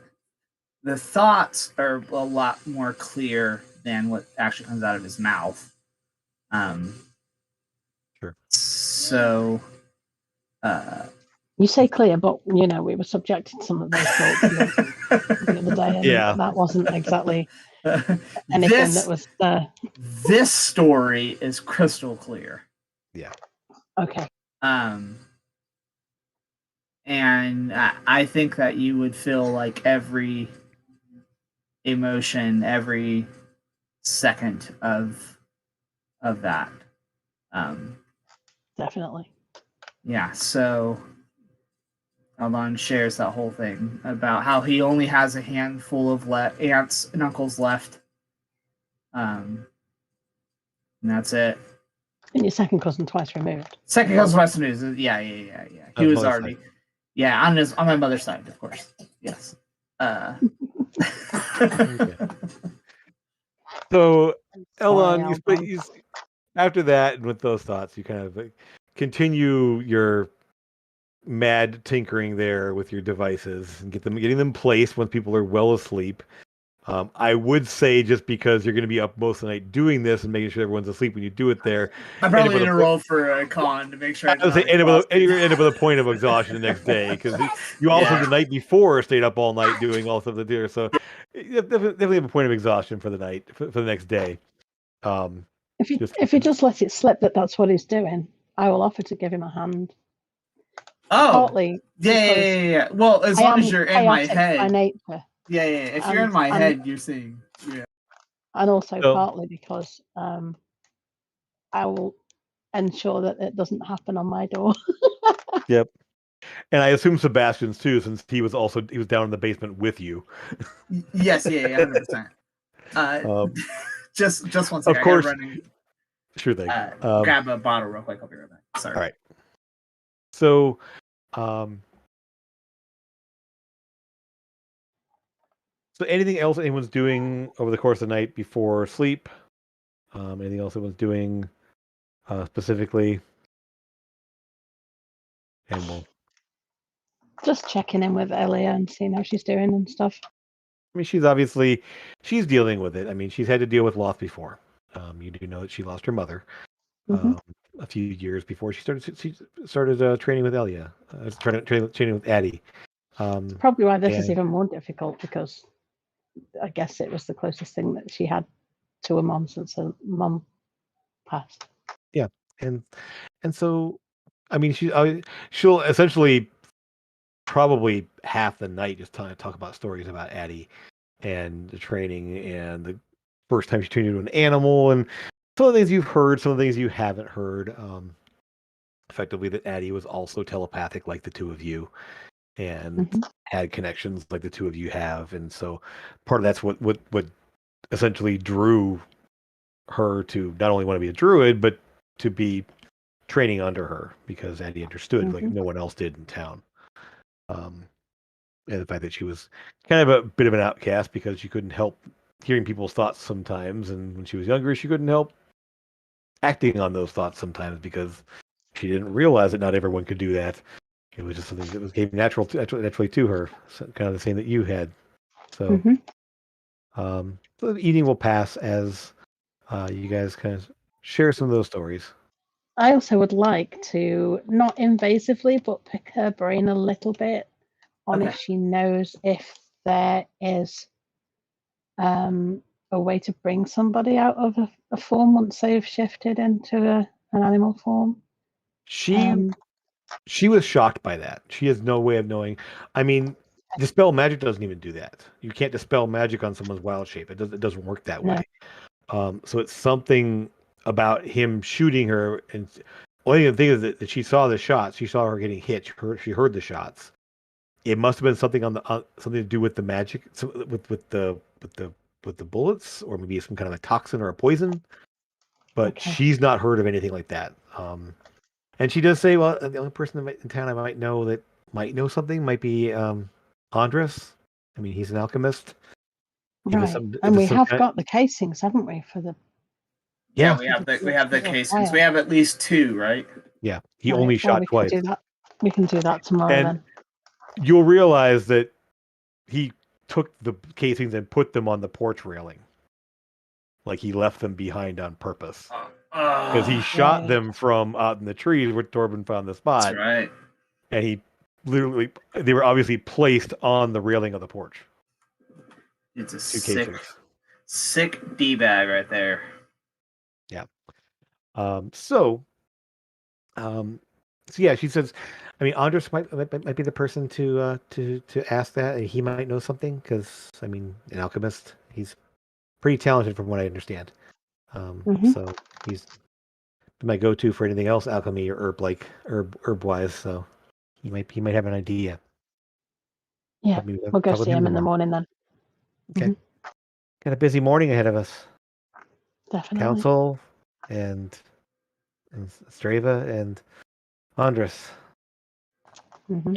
The thoughts are a lot more clear than what actually comes out of his mouth. Sure. So. You say clear, but we were subjected to some of those thoughts the other day, and that wasn't exactly anything that was there. This story is crystal clear. Yeah. Okay. And I think that you would feel like every emotion, every second of that. Definitely. Yeah. So Eldon shares that whole thing about how he only has a handful of aunts and uncles left. And that's it. And your second cousin twice removed. Second cousin Western News. Yeah. He was already. Side. Yeah, on my mother's side, of course. Yes. Okay. So, Eldon, you after that, and with those thoughts, you kind of continue your mad tinkering there with your devices and getting them placed when people are well asleep. I would say just because you're going to be up most of the night doing this and making sure everyone's asleep when you do it there. I'm probably going to roll for a con to make sure. I would say end up with a point of exhaustion the next day because you also the night before stayed up all night doing all stuff to do. So you definitely have a point of exhaustion for the night for the next day. If he just let it slip that's what he's doing, I will offer to give him a hand. Oh, partly. Yeah. Well, as long as you're in my head. By nature. Yeah. If you're in my head, you're seeing. Yeah. And also partly because I will ensure that it doesn't happen on my door. Yep. And I assume Sebastian's too, since he was down in the basement with you. Yes, 100%. Just one second. Of course. Sure thing. Grab a bottle real quick. I'll be right back. Sorry. All right. So, so anything else anyone's doing over the course of the night before sleep? Anything else anyone's doing specifically? And we'll just checking in with Elia and seeing how she's doing and stuff. I mean, she's dealing with it. I mean, she's had to deal with loss before. You do know that she lost her mother a few years before she started training with Elia, training with Addie. Probably why this is even more difficult because I guess it was the closest thing that she had to a mom since her mom passed. Yeah, and so, I mean, she'll essentially probably half the night just talk about stories about Addie and the training and the first time she turned into an animal and some of the things you've heard, some of the things you haven't heard. Effectively, that Addie was also telepathic like the two of you and had connections like the two of you have. And so part of that's what essentially drew her to not only want to be a druid, but to be training under her because Addie understood like no one else did in town. And the fact that she was kind of a bit of an outcast because she couldn't help hearing people's thoughts sometimes. And when she was younger, she couldn't help acting on those thoughts sometimes because she didn't realize that not everyone could do that. It was just something that came naturally to her, so kind of the same that you had. So, so the evening will pass as you guys kind of share some of those stories. I also would like to, not invasively, but pick her brain a little bit on if she knows if there is a way to bring somebody out of a form once they've shifted into an animal form. She was shocked by that. She has no way of knowing. I mean, dispel magic doesn't even do that. You can't dispel magic on someone's wild shape. It doesn't work that way. So it's something about him shooting her, and only thing is that she saw the shots. She saw her getting hit. She heard the shots. It must have been something something to do with the magic, with the bullets, or maybe some kind of a toxin or a poison. But she's not heard of anything like that. And she does say, well, the only person in town I might know that might know something might be Avress. I mean, he's an alchemist. Right, and we have got the casings, haven't we, for the... Yeah, we have the casings. We have at least 2, right? Yeah, he only shot twice. We can do that tomorrow then. You'll realize that he took the casings and put them on the porch railing. Like he left them behind on purpose. Because he shot them from out in the trees where Torben found the spot. That's right. And they were obviously placed on the railing of the porch. It's a sick D-bag right there. Yeah. So yeah, she says, I mean, Andres might be the person to ask that, and he might know something because, I mean, an alchemist, he's pretty talented from what I understand. So he's my go-to for anything else alchemy or herb wise. So he might have an idea. Yeah, we'll go talk with see him in the tomorrow. morning then. Okay. Got a busy morning ahead of us. Definitely. Council and Strava and Andres.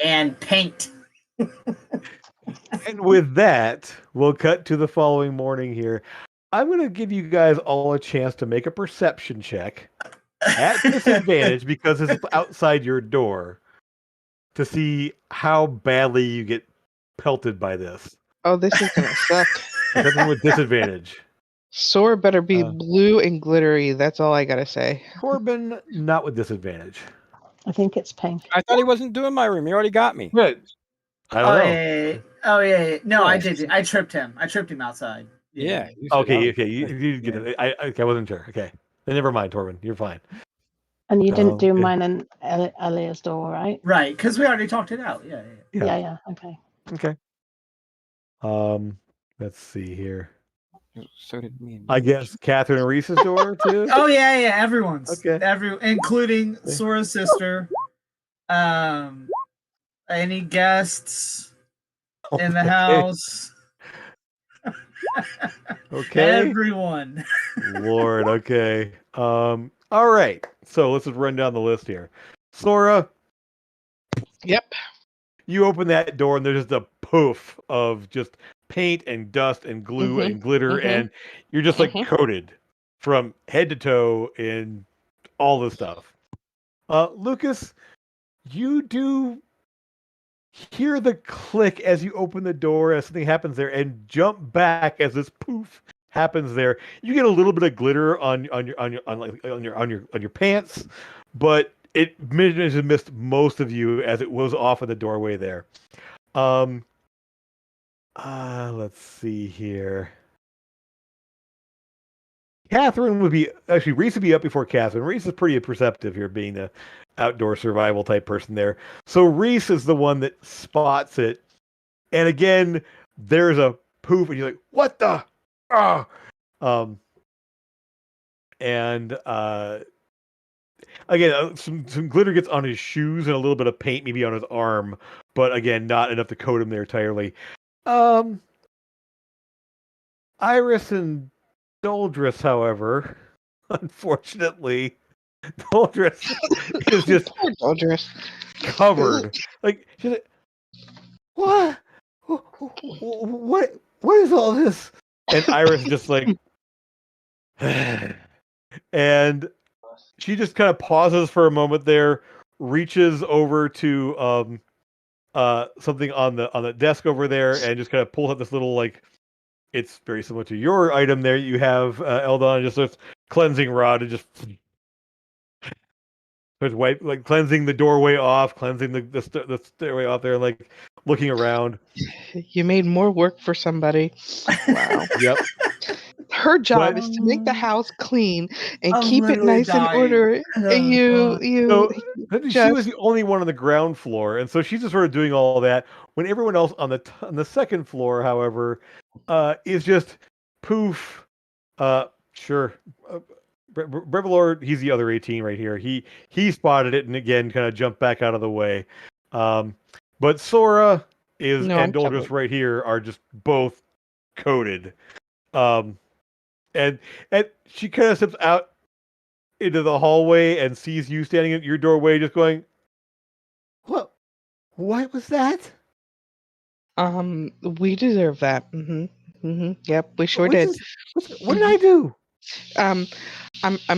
And paint. And with that, we'll cut to the following morning here. I'm going to give you guys all a chance to make a perception check at disadvantage because it's outside your door to see how badly you get pelted by this. Oh, this is gonna suck. Perception with disadvantage. Sora better be blue and glittery. That's all I gotta say. Corbin, not with disadvantage. I think it's pink. I thought he wasn't doing my room. He already got me. Good. I don't know. Yeah. Oh yeah. No, I Yes. did. I tripped him. I tripped him outside. Yeah. you said Okay, that. okay. You get it. I wasn't sure. Okay. Then never mind, Torben. You're fine. And you didn't do Okay. mine and Elia's door, right? Right, because we already talked it out. Yeah. Yeah. Okay. Okay. Let's see here. So did me. And I you. guess Catherine and Reese's door too. Oh yeah. Everyone's. Okay. Including Sora's sister. Any guests in the house? Okay. Everyone. Lord. Okay. All right. So let's just run down the list here. Sora, Yep. you open that door and there's just a poof of just paint and dust and glue and glitter, and you're just like coated from head to toe in all this stuff. Lucas, you do hear the click as you open the door as something happens there, and jump back as this poof happens there. You get a little bit of glitter on your pants, but it missed most of you as it was off in the doorway there. Let's see here. Catherine would be actually Reese would be up before Catherine. Reese is pretty perceptive here, being the outdoor survival type person there. So Reese is the one that spots it, and again, there's a poof, and you're like, "What the?" Ah, and again, some glitter gets on his shoes and a little bit of paint maybe on his arm, but again, not enough to coat him there entirely. Iris and Doldris, however, unfortunately, Doldris is just Poor Doldris. covered. Like, she's like, what? What is all this? And Iris just like, and she just kind of pauses for a moment there, reaches over to something on the desk over there, and just kind of pulls out this little, like, it's very similar to your item there. You have Eldon just starts cleansing rod and just starts like cleansing the doorway off, cleansing the stairway off there, like looking around. You made more work for somebody. Wow. Yep. Her job is to make the house clean and I'm keep it literally nice dying. and orderly. And you So she was just the only one on the ground floor, and so she's just sort of doing all that. When everyone else on the second floor, however, is just poof. Sure. Brevilor, he's the other 18 right here. He spotted it and again kind of jumped back out of the way. But Sora and Doldris right here are just both coated. And she kind of steps out into the hallway and sees you standing at your doorway, just going, "What? What was that?" we deserve that. Yep, we sure did. What did I do? I'm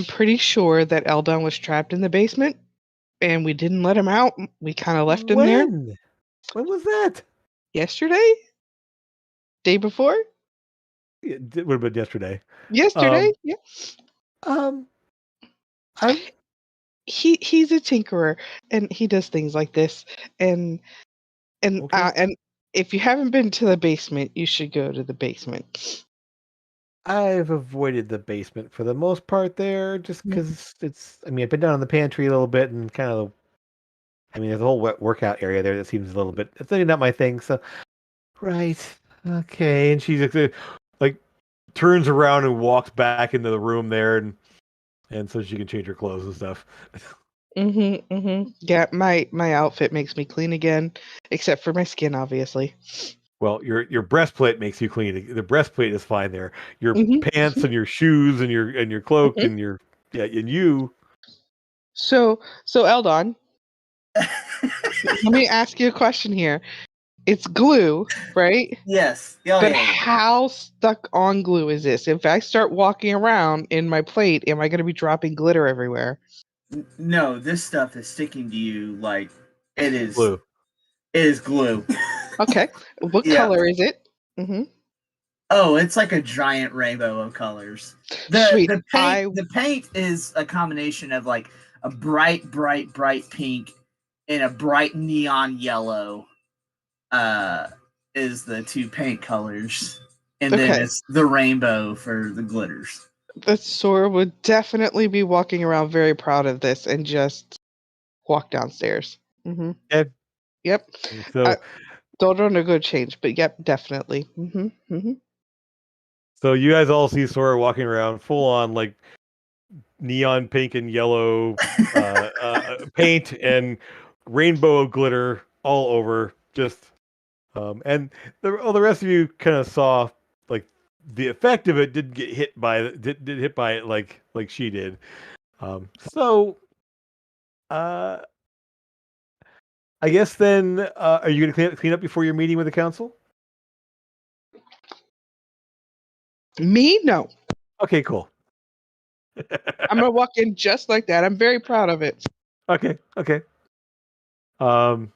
pretty sure that Eldon was trapped in the basement, and we didn't let him out. We kind of left him there. When was that? Yesterday? Day before? It would have been yesterday. Yesterday? Yeah. He's a tinkerer, and he does things like this. And if you haven't been to the basement, you should go to the basement. I've avoided the basement for the most part there, just because I've been down in the pantry a little bit and kind of, there's a whole workout area there that seems a little bit, it's really not my thing. So, right. Okay. And she like turns around and walks back into the room there, and so she can change her clothes and stuff. Yeah, my outfit makes me clean again, except for my skin, obviously. Well, your breastplate makes you clean. The breastplate is fine there. Your Mhm. pants and your shoes and your cloak Mhm. and your and you. So Eldon, let me ask you a question here. It's glue, right? Yes. Oh, But yeah. how stuck on glue is this? If I start walking around in my plate, am I going to be dropping glitter everywhere? No, this stuff is sticking to you like it is. Blue. It is glue. Okay. What Yeah. color is it? Mm-hmm. Oh, it's like a giant rainbow of colors. Sweet. The paint is a combination of like a bright pink and a bright neon yellow. Is the two paint colors, and then Okay. it's the rainbow for the glitters. The Sora would definitely be walking around very proud of this and just walk downstairs. Mm-hmm. Yeah. Yep. So Don't know good change, but yep, definitely. Mm-hmm. Mm-hmm. so you guys all see Sora walking around full on like neon pink and yellow paint and rainbow of glitter all over. Just and the rest of you kind of saw like the effect of it didn't get hit by did hit by it like she did. So I guess then are you going to clean up before your meeting with the council? Me? No. Okay, cool. I'm gonna walk in just like that. I'm very proud of it. Okay. All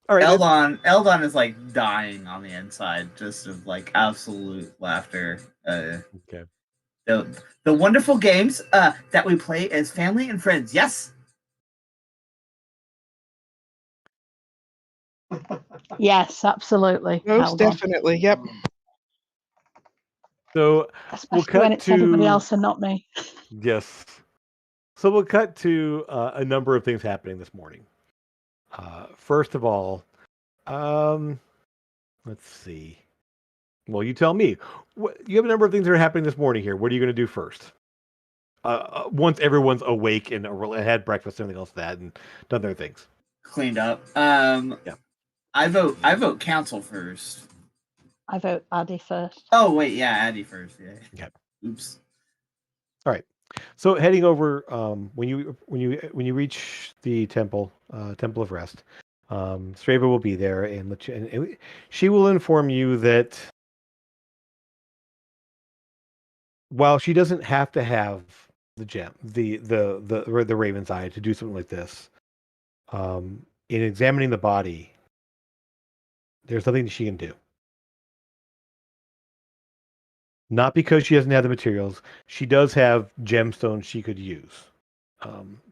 right. Eldon is like dying on the inside, just of like absolute laughter. Okay. The wonderful games that we play as family and friends. Yes. Yes, absolutely. Most Hold on. definitely. Yep. So Especially when it's everybody else and not me. Yes. So we'll cut to a number of things happening this morning. First of all, let's see. Well, you tell me. You have a number of things that are happening this morning here. What are you going to do first? Once everyone's awake and had breakfast and everything else that and done their things. Cleaned up. Yeah. I vote council first. I vote Addy first. Oh wait, yeah, Addy first. Yeah. Okay. Oops. All right. So heading over, when you reach the temple, Temple of Rest, Strava will be there, and she will inform you that while she doesn't have to have the gem, the Raven's Eye to do something like this, in examining the body, there's nothing she can do. Not because she doesn't have the materials. She does have gemstones she could use.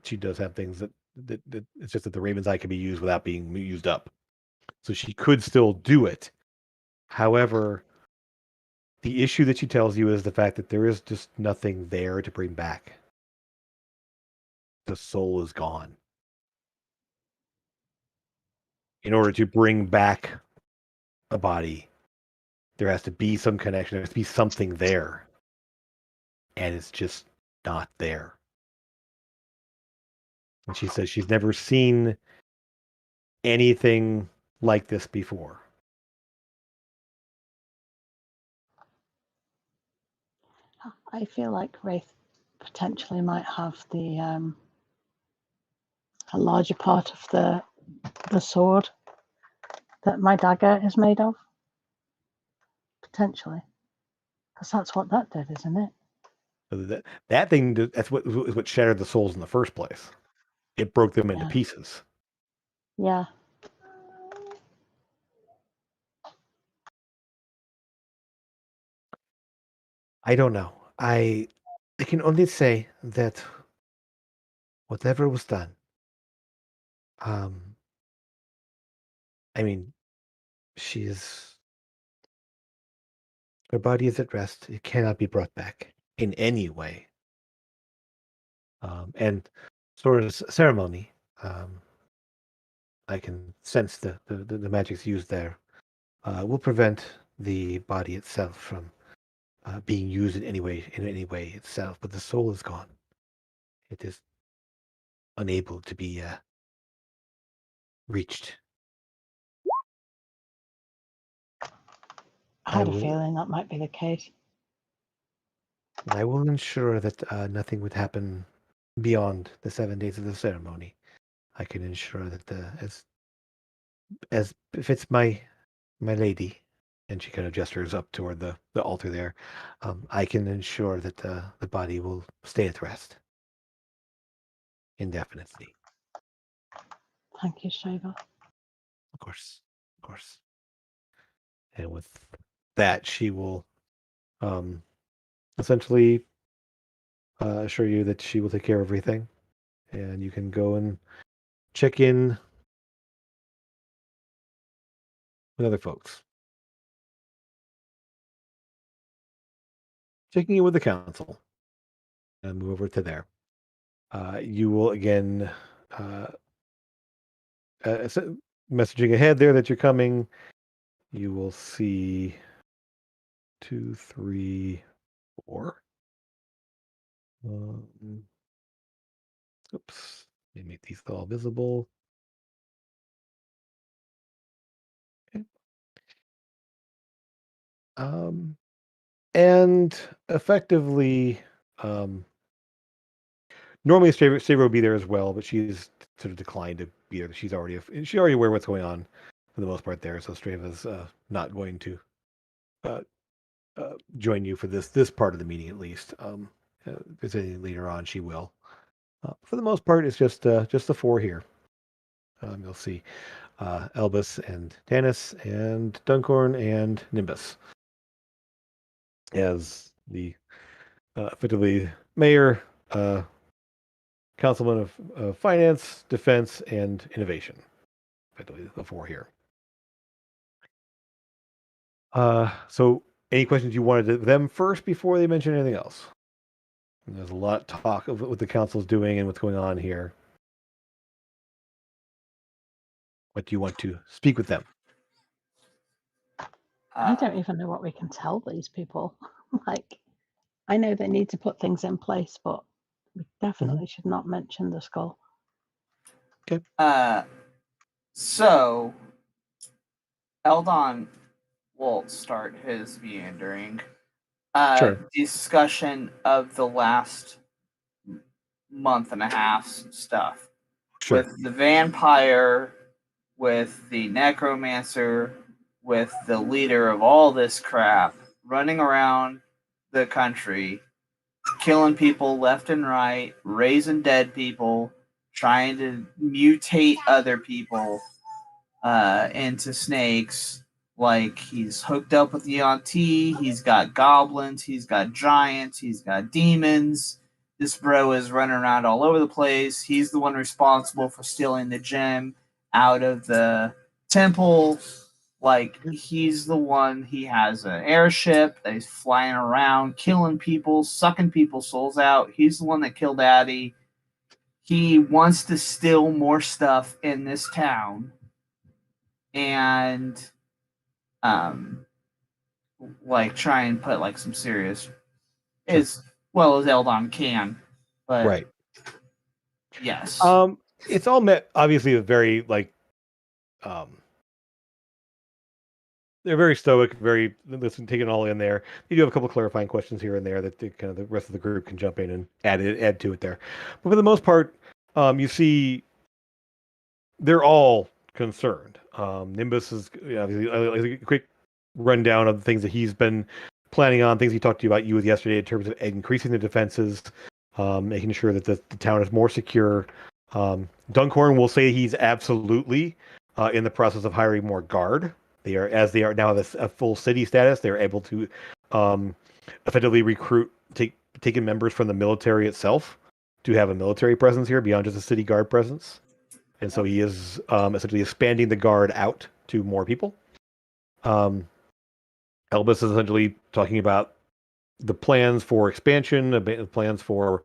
She does have things that it's just that the Raven's Eye can be used without being used up. So she could still do it. However, the issue that she tells you is the fact that there is just nothing there to bring back. The soul is gone. In order to bring back a body, there has to be some connection. There has to be something there. And it's just not there. And she says she's never seen anything like this before. I feel like Wraith potentially might have the a larger part of the sword that my dagger is made of. Potentially, because that's what that did, isn't it? So that thing, that's what shattered the souls in the first place. It broke them into pieces. Yeah. I don't know. I can only say that whatever was done, um, I mean, she's her body is at rest. It cannot be brought back in any way. And sort of ceremony, I can sense the magic's used there. Will prevent the body itself from being used in any way itself. But the soul is gone. It is unable to be reached. I had I a will- feeling that might be the case. I will ensure that nothing would happen beyond the 7 days of the ceremony. I can ensure that as befits my lady, and she kind of gestures up toward the altar there. I can ensure that the body will stay at rest indefinitely. Thank you, Shiva. Of course, of course. And with that, she will essentially assure you that she will take care of everything, and you can go and check in with other folks. Checking in with the council, and move over to there. You will again uh, messaging ahead there that you're coming. You will see 2, 3, 4. Oops. Let me make these all visible. Okay. And effectively, normally Saber would be there as well, but she's sort of declined to be there. She's already aware what's going on for the most part there. So Strava's not going to uh, join you for this part of the meeting at least. If there's anything later on, she will. For the most part, it's just the four here. You'll see Elbus and Tanis and Duncorn and Nimbus as the effectively mayor, councilman of finance, defense, and innovation. Effectively, the four here. So, any questions you wanted to them first before they mention anything else? And there's a lot of talk of what the council's doing and what's going on here. What do you want to speak with them? I don't even know what we can tell these people. Like, I know they need to put things in place, but we definitely should not mention the skull. So Eldon will start his meandering Sure. discussion of the last month and a half stuff Sure. with the vampire, with the necromancer, with the leader of all this crap running around the country, killing people left and right, raising dead people, trying to mutate other people into snakes. Like, he's hooked up with the Auntie, he's got goblins, he's got giants, he's got demons. This bro is running around all over the place. He's the one responsible for stealing the gem out of the temple. Like, he's the one, he has an airship that he's flying around, killing people, sucking people's souls out. He's the one that killed Addie. He wants to steal more stuff in this town. And like try and put like some serious as well as Eldon can. But Right. yes. It's all met obviously with very like they're very stoic, very listen, take it all in there. You do have a couple clarifying questions here and there that kind of the rest of the group can jump in and add to it there. But for the most part, you see they're all concerned. Nimbus is obviously a quick rundown of the things that he's been planning on, things he talked to you about you with yesterday in terms of increasing the defenses, making sure that the town is more secure. Duncorn will say he's absolutely in the process of hiring more guard. They are now a full city status. They're able to effectively taking members from the military itself to have a military presence here beyond just a city guard presence. And so he is essentially expanding the guard out to more people. Elbus is essentially talking about the plans for expansion, the plans for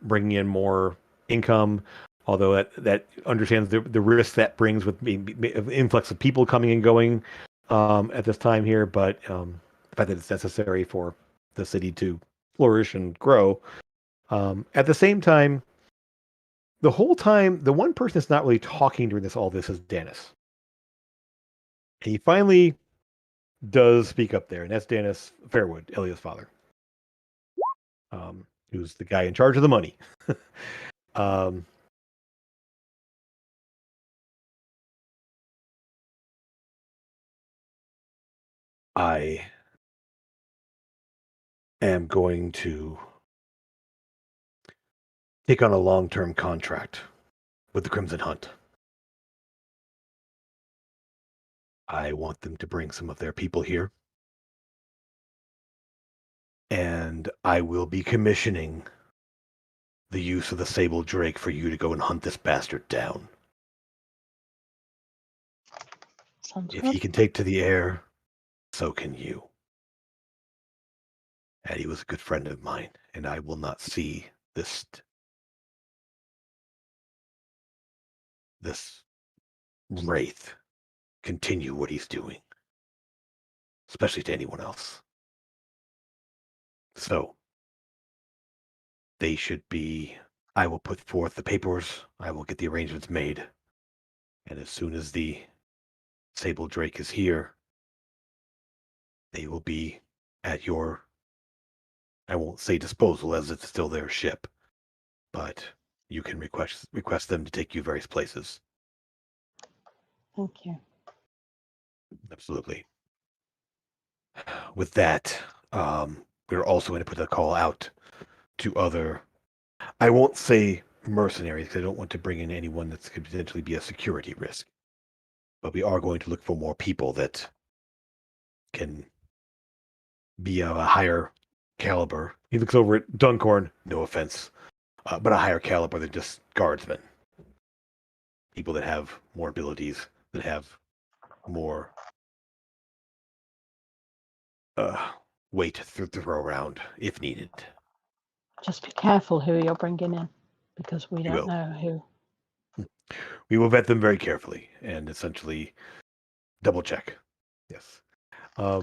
bringing in more income, although that understands the risk that brings with influx of people coming and going at this time here, but the fact that it's necessary for the city to flourish and grow. At the same time, the whole time, the one person that's not really talking during all this is Dennis. And he finally does speak up there, and that's Dennis Fairwood, Elia's father, who's the guy in charge of the money. um, I am going to take on a long-term contract with the Crimson Hunt. I want them to bring some of their people here. And I will be commissioning the use of the Sable Drake for you to go and hunt this bastard down. Sounds If good. he can take to the air, so can you. And he was a good friend of mine, and I will not see this wraith continue what he's doing, especially to anyone else. So, they should be. I will put forth the papers. I will get the arrangements made. And as soon as the Sable Drake is here, they will be at your, I won't say disposal as it's still their ship, but you can request them to take you various places. Thank you. Absolutely. With that, we're also going to put a call out to other, I won't say mercenaries because I don't want to bring in anyone that could potentially be a security risk. But we are going to look for more people that can be of a higher caliber. He looks over at Duncorn, no offense, but a higher caliber than just guardsmen. People that have more abilities, that have more weight to throw around if needed. Just be careful who you're bringing in, because we We don't will. know who. We will vet them very carefully and essentially double check. Yes. I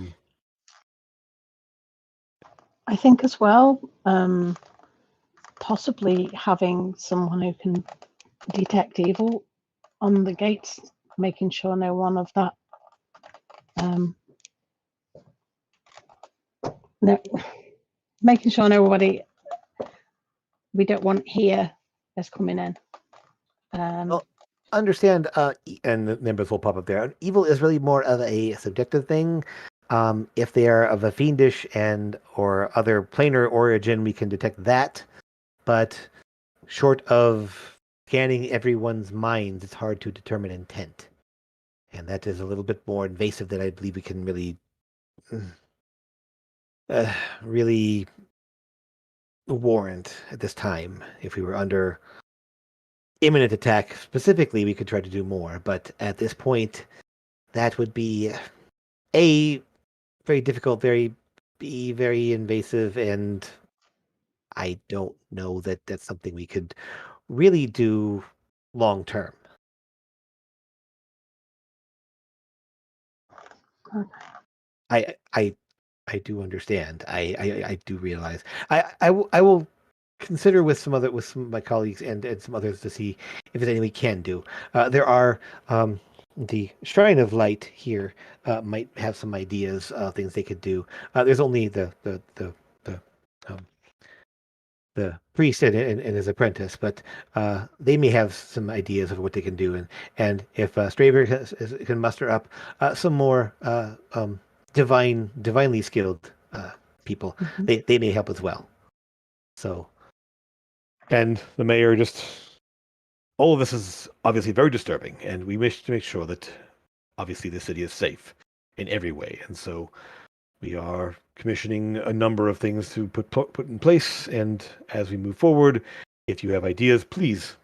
think as well, possibly having someone who can detect evil on the gates, making sure no one of that, no, making sure nobody we don't want here is coming in. Well, understand, and the numbers will pop up there. Evil is really more of a subjective thing. If they are of a fiendish and or other planar origin, we can detect that. But short of scanning everyone's minds, it's hard to determine intent. And that is a little bit more invasive than I believe we can really, really warrant at this time. If we were under imminent attack specifically, we could try to do more. But at this point, that would be A, very difficult, B, very invasive, and I don't know that that's something we could really do long term. I do understand. I do realize. I will consider with some of my colleagues and some others to see if there's anything we can do. There are the Shrine of Light here might have some ideas of things they could do. There's only um, the priest and his apprentice, but they may have some ideas of what they can do. And if Straver can muster up some more divinely skilled people, they may help as well. So, and the mayor just, all of this is obviously very disturbing, and we wish to make sure that obviously the city is safe in every way. And so we are commissioning a number of things to put in place. And as we move forward, if you have ideas, please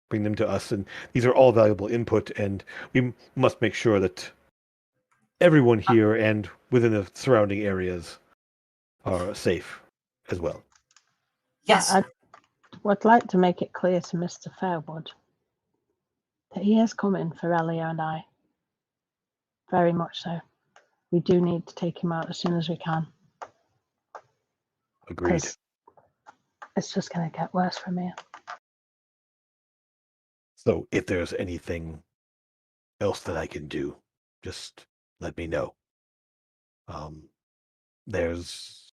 bring them to us. And these are all valuable input, and we must make sure that everyone here and within the surrounding areas are safe as well. Yes. I would like to make it clear to Mr. Fairwood that he is coming for Elia and I. Very much so. We do need to take him out as soon as we can. Agreed. It's just going to get worse from here. So if there's anything else that I can do, just let me know. There's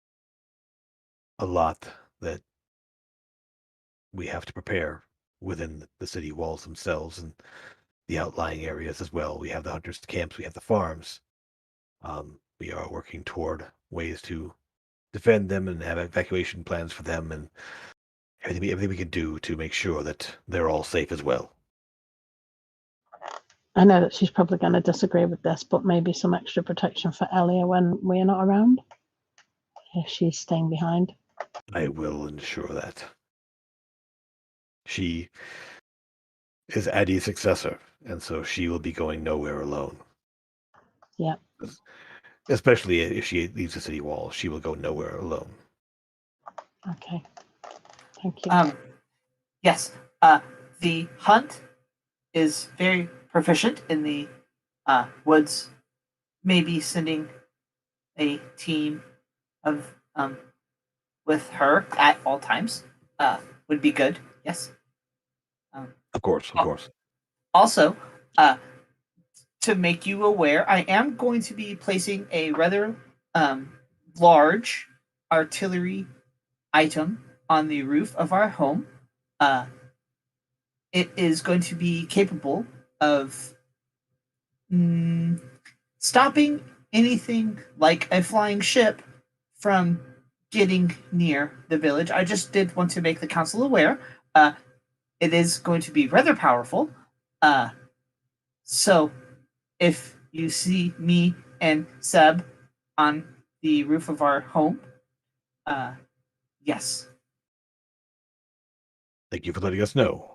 a lot that we have to prepare within the city walls themselves and the outlying areas as well. We have the hunters' camps, we have the farms. We are working toward ways to defend them and have evacuation plans for them and everything we can do to make sure that they're all safe as well. I know that she's probably going to disagree with this, but maybe some extra protection for Elia when we're not around, if she's staying behind. I will ensure that. She is Addie's successor, and so she will be going nowhere alone. Yeah. Especially if she leaves the city wall, she will go nowhere alone. Okay. Thank you. Yes. The hunt is very proficient in the woods. Maybe sending a team of with her at all times would be good. Yes. Of course. Also, to make you aware, I am going to be placing a rather large artillery item on the roof of our home. It is going to be capable of stopping anything like a flying ship from getting near the village. I just did want to make the council aware. It is going to be rather powerful. So if you see me and Seb on the roof of our home, yes. Thank you for letting us know.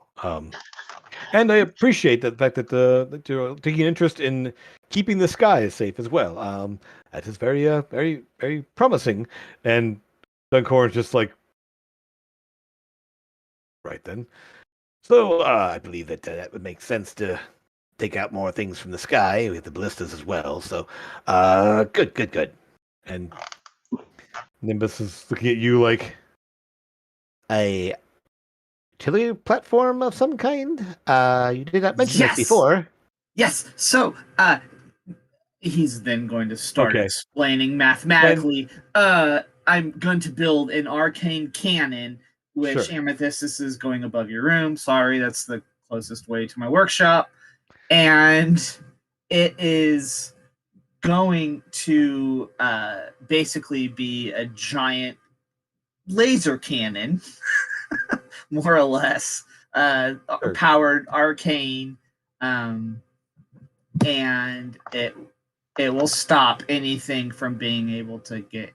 And I appreciate the fact that you're taking interest in keeping the skies safe as well. That is very, very, very promising. And Duncorn's just like, right then. So I believe that that would make sense to take out more things from the sky. We have the ballistas as well. So, good. And Nimbus is looking at you like a artillery platform of some kind. You did not mention Yes! this before. Yes. So he's then going to start Okay. explaining mathematically. I'm going to build an arcane cannon, which Sure. Amethyst is going above your room. Sorry, that's the closest way to my workshop. And it is going to basically be a giant laser cannon, more or less, Sure. powered arcane, and it will stop anything from being able to get.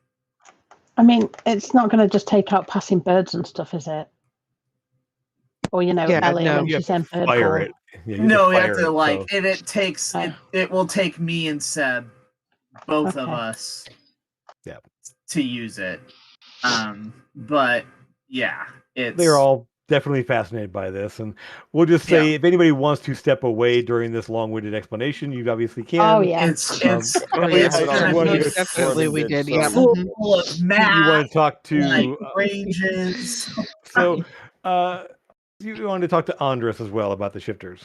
I mean, it's not going to just take out passing birds and stuff, is it? Or, Yeah, Ellie no. when You she's have in to bird fire form. it. Yeah, No, you have fire to it, like, so. and it takes it will take me and Seb, both of Okay. us, Yeah. to use it. But yeah, it's They're all definitely fascinated by this, and we'll just say if anybody wants to step away during this long-winded explanation, you obviously can. Oh, yeah. it's Oh, it's yeah. gonna Most be Definitely we did. Yeah. full Mhm. of You math, want to talk like to ranges. so you wanted to talk to Andres as well about the shifters.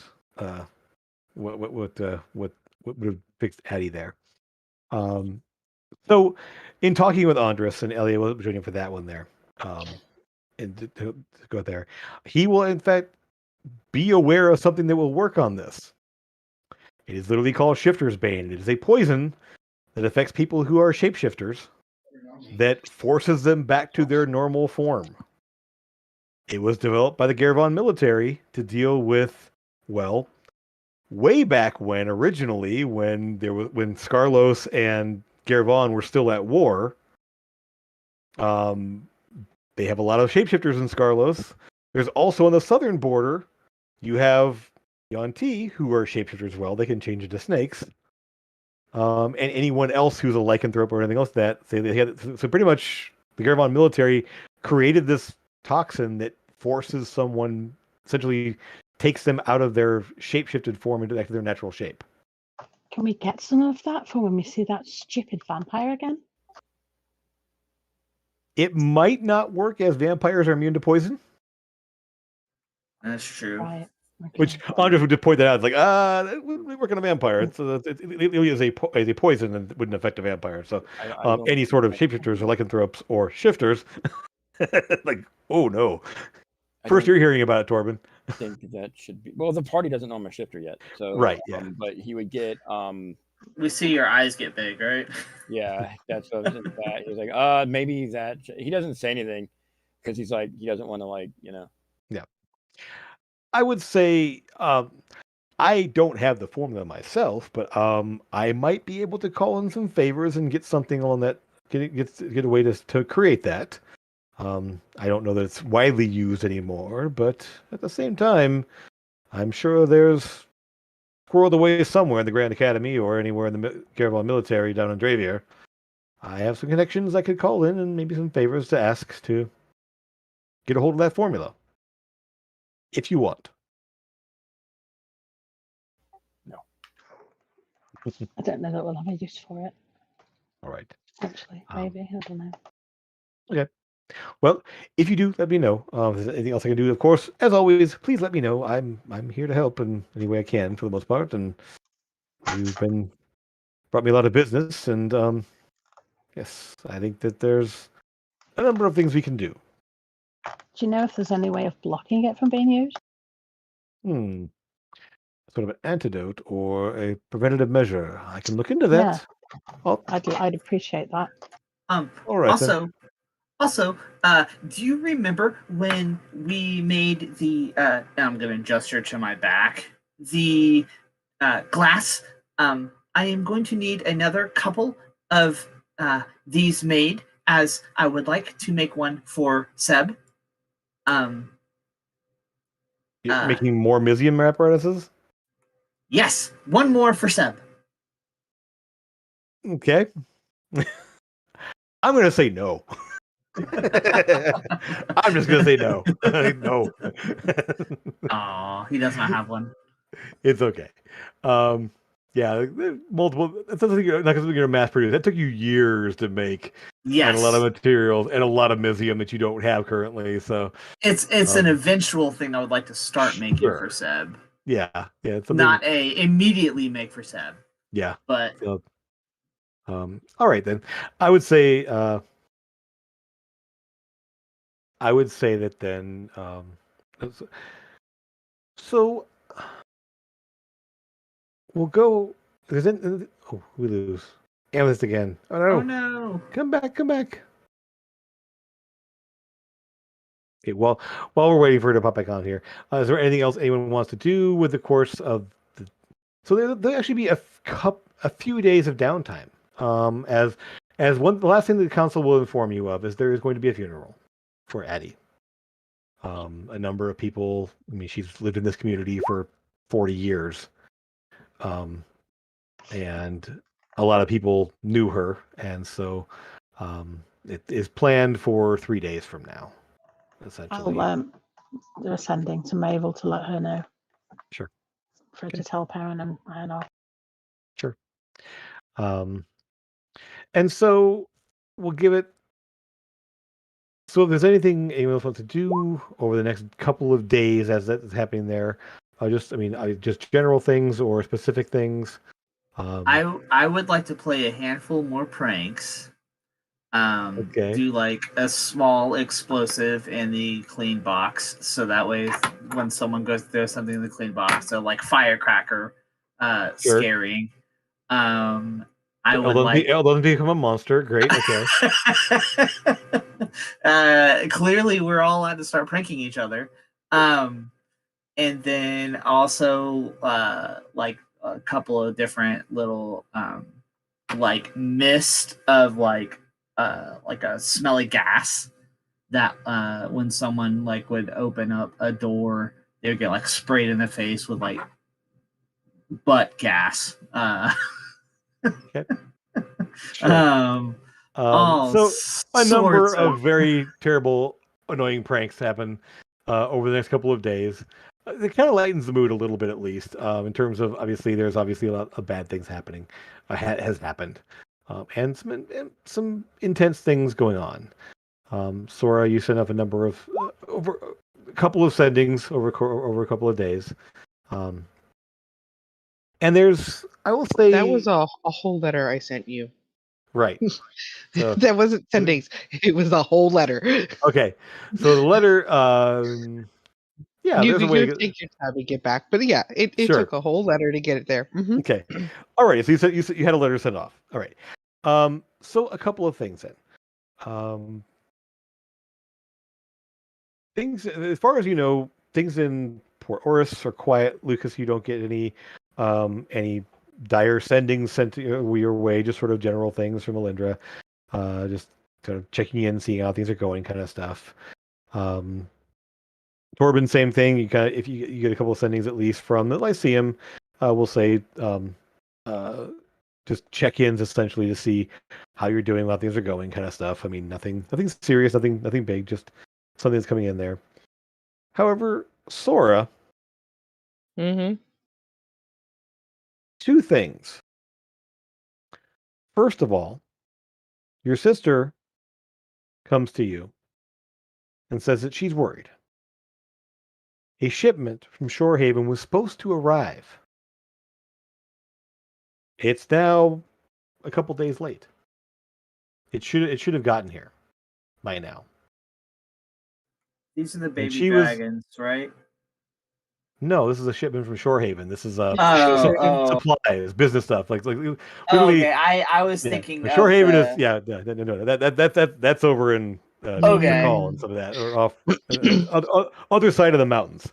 What would have fixed Addie there? So in talking with Andres, and Elliot will join you for that one there. And to go there, he will in fact be aware of something that will work on this. It is literally called Shifter's Bane. It is a poison that affects people who are shapeshifters that forces them back to their normal form. It was developed by the Garvon military to deal with, well, way back when originally, when Scarlos and Garvon were still at war. They have a lot of shapeshifters in Scarlos. There's also on the southern border, you have Yuan-Ti, who are shapeshifters as well. They can change into snakes. And anyone else who's a lycanthrope or anything else that so pretty much the Garvon military created this toxin that forces someone, essentially takes them out of their shapeshifted form into their natural shape. Can we get some of that for when we see that stupid vampire again? It might not work as vampires are immune to poison. That's true. Right. Which Andres would just point that out. It's like, we work on a vampire. It is a poison and wouldn't affect a vampire. So I don't any sort of shapeshifters or lycanthropes or shifters, like, oh no. First you're hearing about it, Torben. think that should be well. The party doesn't know I'm a shifter yet, so Right, yeah. But he would get We see your eyes get big, right? yeah. That's what that he was like. Maybe that he doesn't say anything because he's like he doesn't want to like Yeah. I would say I don't have the formula myself, but I might be able to call in some favors and get something on that. Get a way to create that. I don't know that it's widely used anymore, but at the same time, I'm sure there's squirreled away somewhere in the Grand Academy or anywhere in the Caravan military down in Dravier. I have some connections I could call in and maybe some favors to ask to get a hold of that formula. If you want. No. I don't know that we'll have a use for it. All right. Actually, maybe. I don't know. Okay. Well, if you do, let me know. If there's anything else I can do, of course, as always, please let me know. I'm here to help in any way I can for the most part, and you've brought me a lot of business, and yes, I think that there's a number of things we can do. Do you know if there's any way of blocking it from being used? Sort of an antidote or a preventative measure. I can look into that. Yeah. I'd appreciate that. All right. Also, do you remember when we made the? I'm going to gesture to my back. The glass. I am going to need another couple of these made, as I would like to make one for Seb. You're making more Mizium apparatuses? Yes, one more for Seb. Okay. I'm going to say no. I'm just going to say no. No. Aw, he does not have one. It's okay. Yeah, multiple. It doesn't like not because you're mass produce. That took you years to make. Yes, and a lot of materials and a lot of Mizium that you don't have currently. So it's an eventual thing I would like to start making for Seb. Yeah, it's something, not a immediately make for Seb. Yeah, but all right then. I would say that then. So we'll go. We lose. Amethyst again. Oh no! Oh no! Come back! Okay. Well, while we're waiting for it to pop back on here, is there anything else anyone wants to do with the course of the? So there'll actually be a few days of downtime. The last thing that the council will inform you of is there is going to be a funeral for Addie. A number of people. I mean, she's lived in this community for 40 years. And a lot of people knew her, and so it is planned for 3 days from now. Essentially, I'll do a sending to Mabel to let her know. Sure. For her to tell Perrin and iron off. Sure. And so we'll give it. So if there's anything anyone else wants to do over the next couple of days as that's happening there, just general things or specific things. I would like to play a handful more pranks. Okay. Do like a small explosive in the clean box, so that way when someone goes through something in the clean box, so like firecracker, scaring. I would like. Doesn't become a monster. Great. Okay. Clearly, we're all allowed to start pranking each other. And then also like a couple of different little like mist of like a smelly gas that when someone like would open up a door, they would get like sprayed in the face with like butt gas. Okay. Sure. So a number of very terrible, annoying pranks happen over the next couple of days. It kind of lightens the mood a little bit, at least, in terms of there's obviously a lot of bad things happening, has happened, and some intense things going on. Sora, you sent up a number of a couple of sendings over a couple of days. And there's, I will say, That was a whole letter I sent you. right. So That wasn't sendings. It was a whole letter. okay, so the letter, yeah, You there's a could way. take your time to get back, but yeah, it Sure. took a whole letter to get it there. Okay, all right. So you said you had a letter sent off. All right. So a couple of things then. Things as far as you know, things in Port Oris are quiet. Lucas, you don't get any dire sendings sent your way. Just sort of general things from Alindra. Just kind of checking in, seeing how things are going, kind of stuff. Torben, same thing. You kind of, if you get a couple of sendings at least from the Lyceum, we'll say just check-ins essentially to see how you're doing, how things are going, kind of stuff. I mean, nothing serious, nothing big, just something that's coming in there. However, Sora, Mm-hmm. two things. First of all, your sister comes to you and says that she's worried. A shipment from Shorehaven was supposed to arrive. It's now a couple days late. It should have gotten here by now. These are the baby she was- dragons, right? No, this is a shipment from Shorehaven. This is supplies, business stuff. Like literally. Okay. I was Yeah. thinking of Shorehaven the... is no. That's over in Okay. Call and some of that, or off other side of the mountains.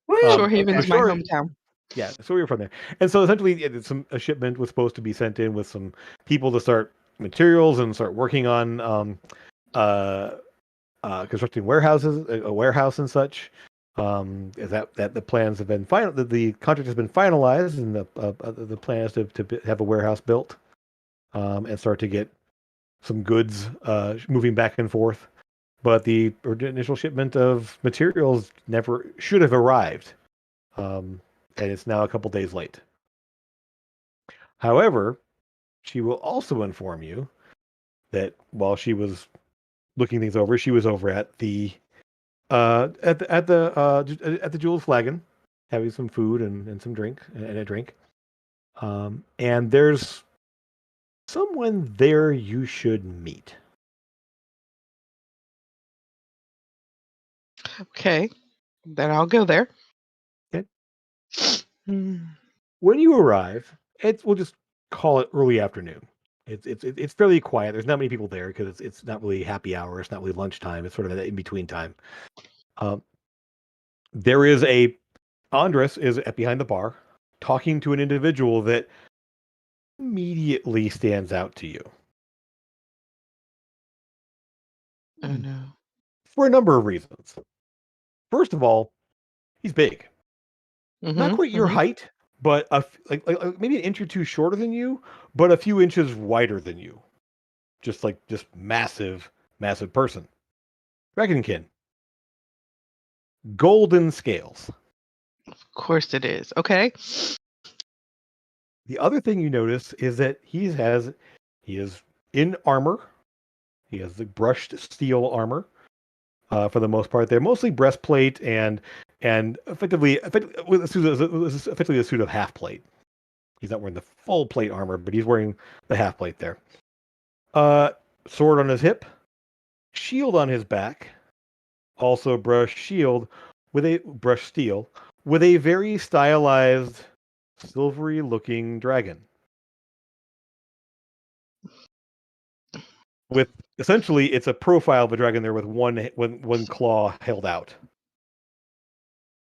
Woo! Shorehaven is my Shore- hometown. Yeah, so we were from there, and so essentially, a shipment was supposed to be sent in with some people to start materials and start working on constructing warehouses, a warehouse and such. Is that the plans have been final? The contract has been finalized, and the plan is to have a warehouse built, and start to get some goods moving back and forth. But the initial shipment of materials never should have arrived, and it's now a couple days late. However, she will also inform you that while she was looking things over, she was over at the Jewel's Flagon, having some food and some drink and a drink. And there's someone there you should meet. Okay, then I'll go there. Okay. Hmm. When you arrive, we'll just call it early afternoon. It's fairly quiet. There's not many people there because it's not really happy hour. It's not really lunchtime. It's sort of an in between time. There is Andres is behind the bar talking to an individual that immediately stands out to you. Oh no. For a number of reasons. First of all, he's big. Not quite your height, but like maybe an inch or two shorter than you, but a few inches wider than you. Just massive person. Dragonkin. Golden scales. Of course it is. Okay. The other thing you notice is that he is in armor. He has the brushed steel armor. For the most part, they're mostly breastplate and effectively a suit of half plate. He's not wearing the full plate armor, but he's wearing the half plate there. Sword on his hip, shield on his back, also brushed steel with a very stylized, silvery-looking dragon. With essentially, it's a profile of a dragon there with one claw held out.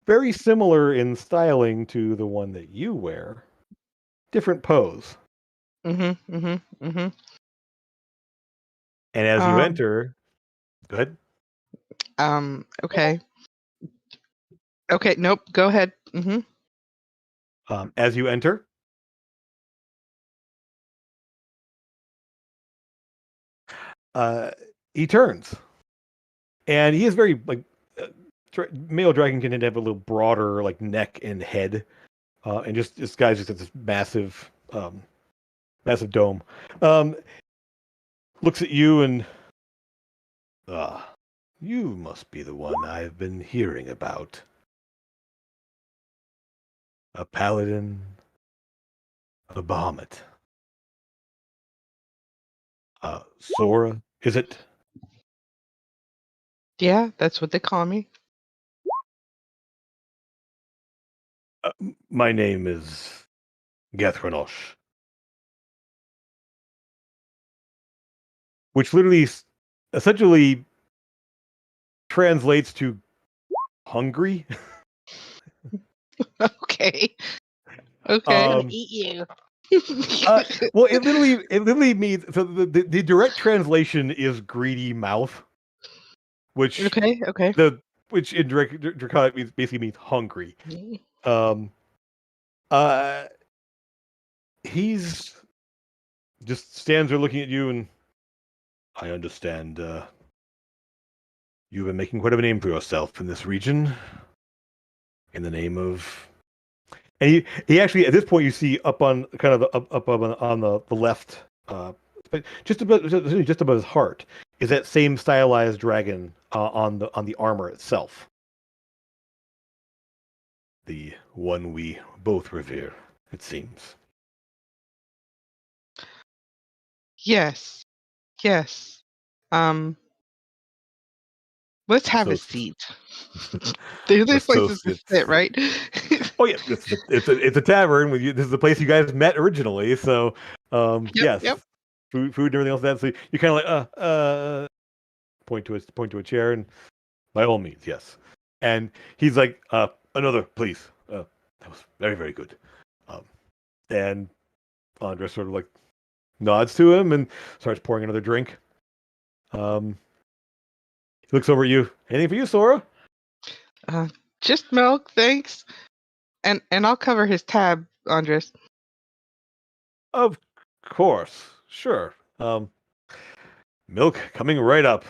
Very similar in styling to the one that you wear. Different pose. And as you enter, go ahead. Okay. Okay. Nope. Go ahead. As you enter, he turns, and he is very male dragon can tend to have a little broader neck and head, and just this guy's just got this massive dome. Looks at you and You must be the one I've been hearing about. A paladin of Bahamut. Sora, is it? Yeah, that's what they call me. My name is Gethranosh. Which literally, essentially translates to hungry. Okay. I'm Okay. gonna Um, eat you. well, it literally means, so the direct translation is greedy mouth, which okay. Okay. which in draconic means basically means hungry. Um, uh, he's just stands there looking at you, and I understand. You've been making quite of a name for yourself in this region, in the name of. And he actually, at this point, you see up on kind of up on the left, but just above his heart is that same stylized dragon on the armor itself, the one we both revere. It seems. Yes. Yes. Let's have a Associates. seat. There's places to Associates. sit, right? Oh yeah, it's a tavern. This is the place you guys met originally. So, Yep, yes, yep. food and everything else. That so you kind of like point to a chair, and by all means, yes. And he's like, another, please. That was very, very good. And Andres sort of like nods to him and starts pouring another drink. He looks over at you. Anything for you, Sora? Just milk, thanks. And I'll cover his tab, Andres. Of course, sure. Milk coming right up.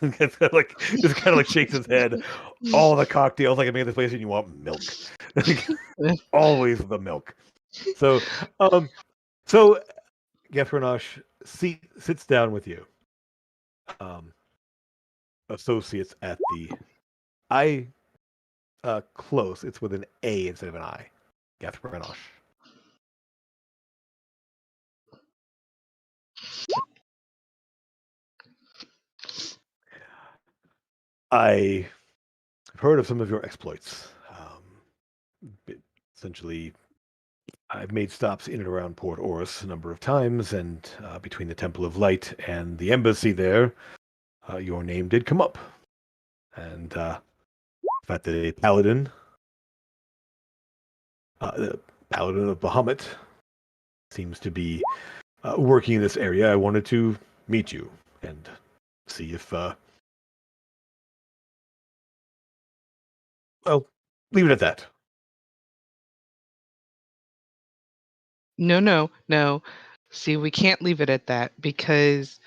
It's kind of like just kind of like shakes his head. All the cocktails like I made this place, and you want milk. Always the milk. So, so Gefranosh sits down with you. Associates at the I close. It's with an A instead of an I. Gefranosh. I've heard of some of your exploits. Essentially, I've made stops in and around Port Oris a number of times, and between the Temple of Light and the embassy there, your name did come up. And the fact that a the paladin of Bahamut, seems to be working in this area, I wanted to meet you and see if, well, leave it at that. No. See, we can't leave it at that because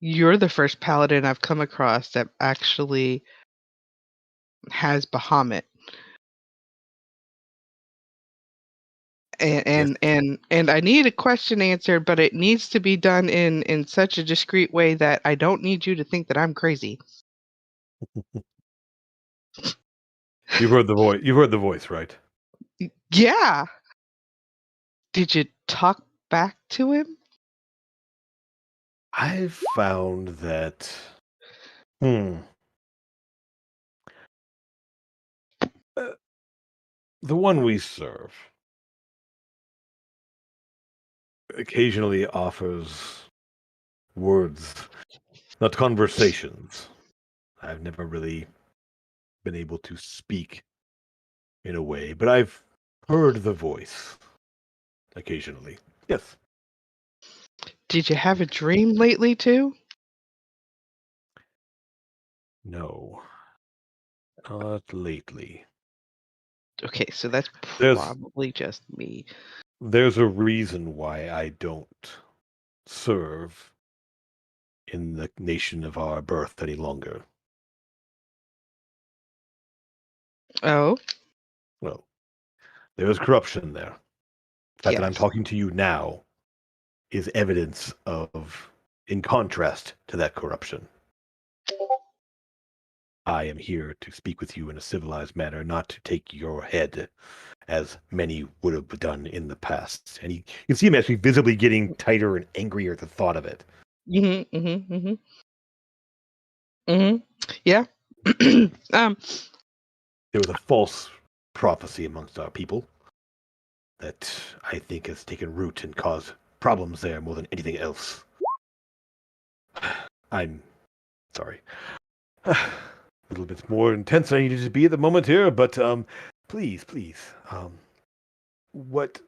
you're the first paladin I've come across that actually has Bahamut. Yes. And I need a question answered, but it needs to be done in such a discreet way that I don't need you to think that I'm crazy. You've heard the voice. You've heard the voice, right? Yeah. Did you talk back to him? I've found that. The one we serve occasionally offers words, not conversations. I've never really been able to speak in a way, but I've heard the voice occasionally. Yes. Did you have a dream lately too? No. Not lately. Okay, so that's There's probably just me. there's a reason why I don't serve in the nation of our birth any longer. Oh, Well, there is corruption there. The fact that I'm yes. talking to you now is evidence of, in contrast to that corruption. I am here to speak with you in a civilized manner, not to take your head, as many would have done in the past. And you can see him actually visibly getting tighter and angrier at the thought of it. Yeah. There was a false prophecy amongst our people that I think has taken root and caused problems there more than anything else. I'm sorry. A little bit more intense than I needed to be at the moment here, but please, what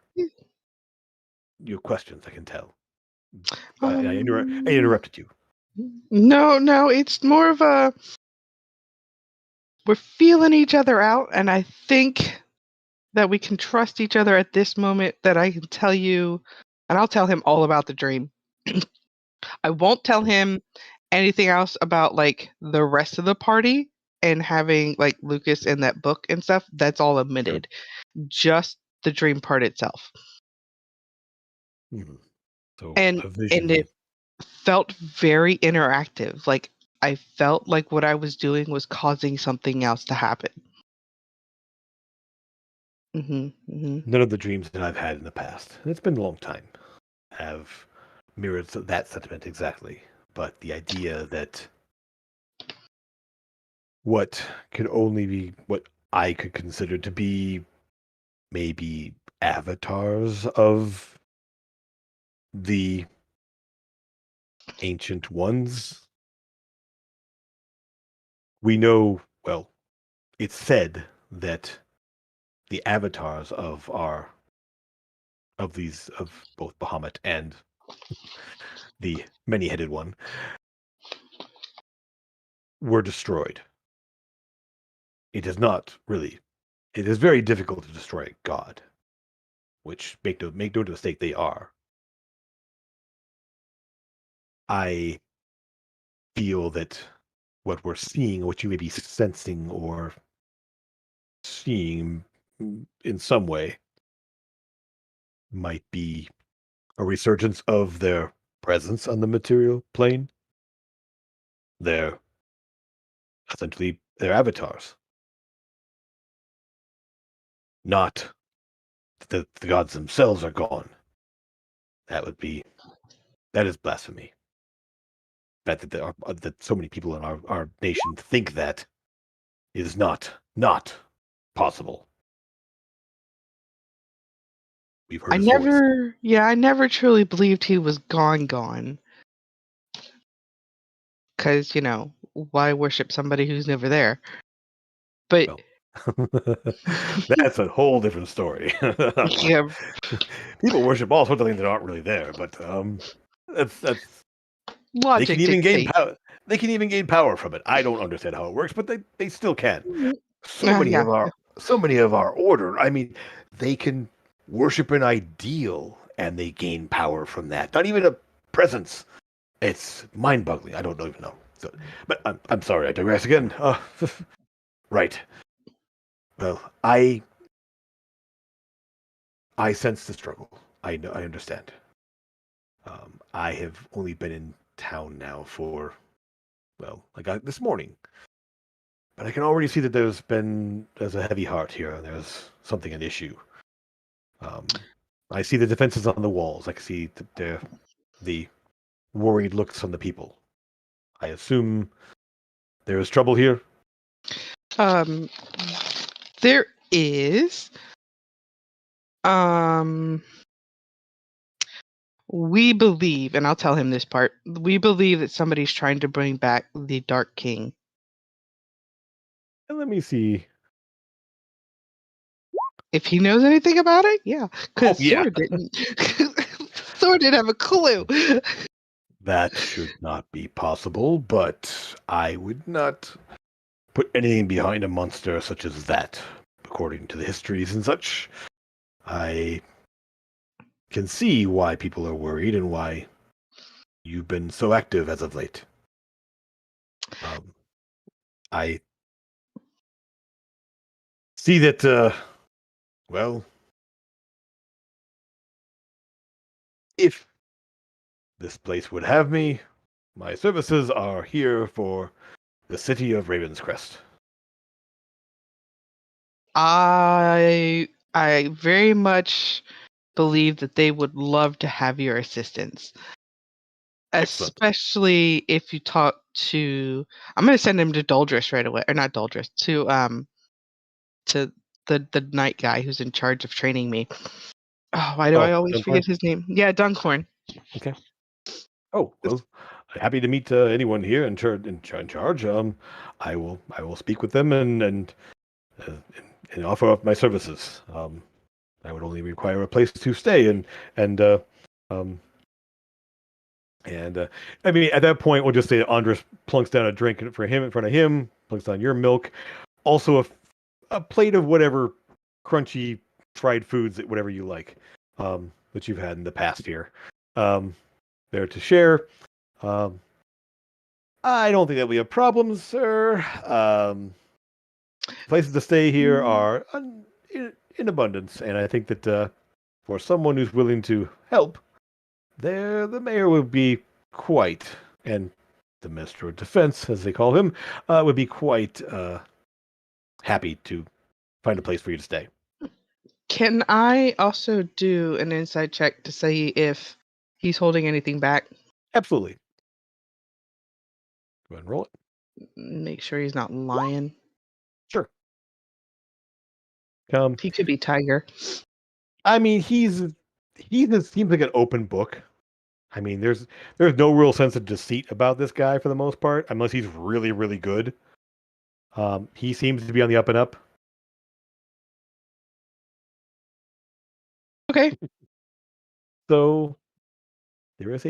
your questions? I can tell. I interrupted you. No, it's more of a we're feeling each other out, and I think that we can trust each other at this moment. That I can tell you, and I'll tell him all about the dream. I won't tell him anything else about like the rest of the party and having like Lucas in that book and stuff. That's all omitted. Just the dream part itself. So And a vision. it felt very interactive. Like I felt like what I was doing was causing something else to happen. None of the dreams that I've had in the past, and it's been a long time, have mirrored that sentiment exactly. But the idea that what could only be what I could consider to be maybe avatars of the ancient ones. We know, well, it's said that the avatars of both Bahamut and the many-headed one were destroyed. It is not really. It is very difficult to destroy God, which make no mistake they are. I feel that what we're seeing, what you may be sensing or seeing in some way, might be a resurgence of their presence on the material plane. They're essentially their avatars. Not that the gods themselves are gone. That is blasphemy. That so many people in our nation think that is not possible. We've heard I his voice. I never truly believed he was gone. Because, why worship somebody who's never there? But Well, that's a whole different story. yeah, People worship all sorts of things that aren't really there, but that's they can logic even gain dictates. power. They can even gain power from it. I don't understand how it works, but they still can. Yeah. So many of our order. I mean, they can worship an ideal and they gain power from that. Not even a presence. It's mind-boggling. I don't even know. So, but I'm sorry. I digress again. Right. Well, I sense the struggle. I know. I understand. I have only been in town now for, well, this morning. But I can already see that there's a heavy heart here. There's something at issue. I see the defenses on the walls. I can see the worried looks on the people. I assume there is trouble here. There is. We believe, and I'll tell him this part. We believe that somebody's trying to bring back the Dark King. And let me see. If he knows anything about it, yeah. Because yeah. Sword didn't. Sword didn't have a clue. That should not be possible, but I would not put anything behind a monster such as that. According to the histories and such, I can see why people are worried and why you've been so active as of late. I see that, well, if this place would have me, my services are here for the city of Ravenscrest. I very much believe that they would love to have your assistance. Excellent. Especially if you talk to I'm gonna send him to Doldris right away. Or not Doldris, to the night guy who's in charge of training me. Oh, why do I always Duncorn? forget his name? Yeah, Duncorn. Okay. Oh, well, happy to meet anyone here in charge. I will speak with them and offer up my services. I would only require a place to stay and I mean, at that point, we'll just say that Andres plunks down a drink for him in front of him, plunks down your milk, also a plate of whatever crunchy fried foods that whatever you like, that you've had in the past here, there to share. I don't think that'll be a problem, sir. Places to stay here are in abundance, and I think that for someone who's willing to help, the mayor would be quite, and the Minister of Defense, as they call him, would be quite happy to find a place for you to stay. Can I also do an inside check to see if he's holding anything back? Absolutely. Go ahead and roll it. Make sure he's not lying. Sure. He could be Tiger. I mean, he seems like an open book. I mean, there's no real sense of deceit about this guy for the most part, unless he's really, really good. He seems to be on the up and up. Okay. So there is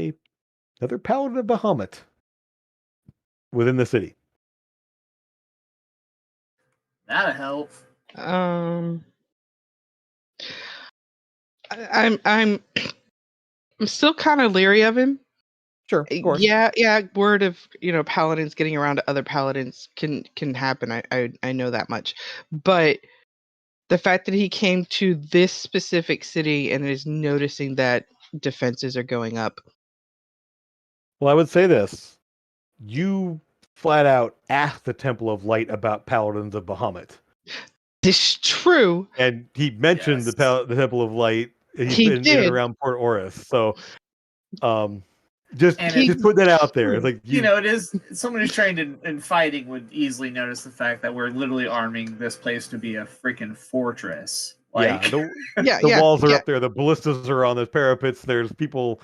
another paladin of Bahamut within the city. That'll help. I'm still kind of leery of him. Sure, of course. Yeah. Word of paladins getting around to other paladins can happen. I know that much, but the fact that he came to this specific city and is noticing that defenses are going up. Well, I would say this: you flat out asked the Temple of Light about paladins of Bahamut. This is true, and he mentioned Yes. the Temple of Light. And he's He been in did. and around Port Oris, so just And put that out there. It's like it is someone who's trained in fighting would easily notice the fact that we're literally arming this place to be a freaking fortress. Like, the walls are up there, the ballistas are on the parapets. There's people.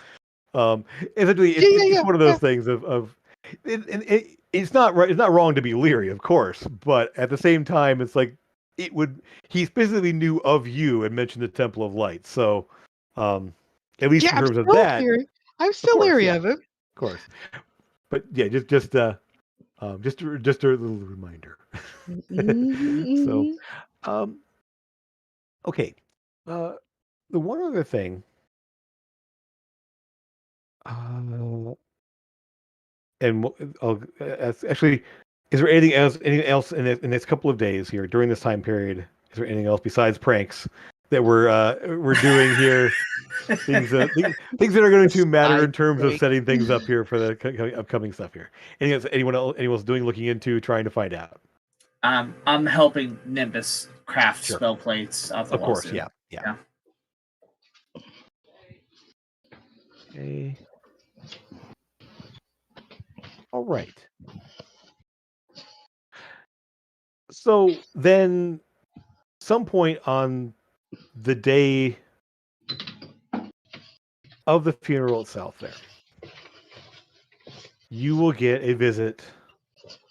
Essentially, it's one of those things of it's not right. It's not wrong to be leery, of course, but at the same time, it's like he specifically knew of you and mentioned the Temple of Light. So, at least in terms of that, I'm still leery of it. Of course, but yeah, just a little reminder. So, okay. The one other thing, and actually, is there anything else in the next couple of days here during this time period? Is there anything else besides pranks that we're doing here? things that are going to matter in terms of setting things up here for the upcoming stuff here. Anyone else doing, looking into, trying to find out? I'm helping Nimbus craft spell plates. Of course, yeah. Okay. All right. So then, some point on the day of the funeral itself, there, you will get a visit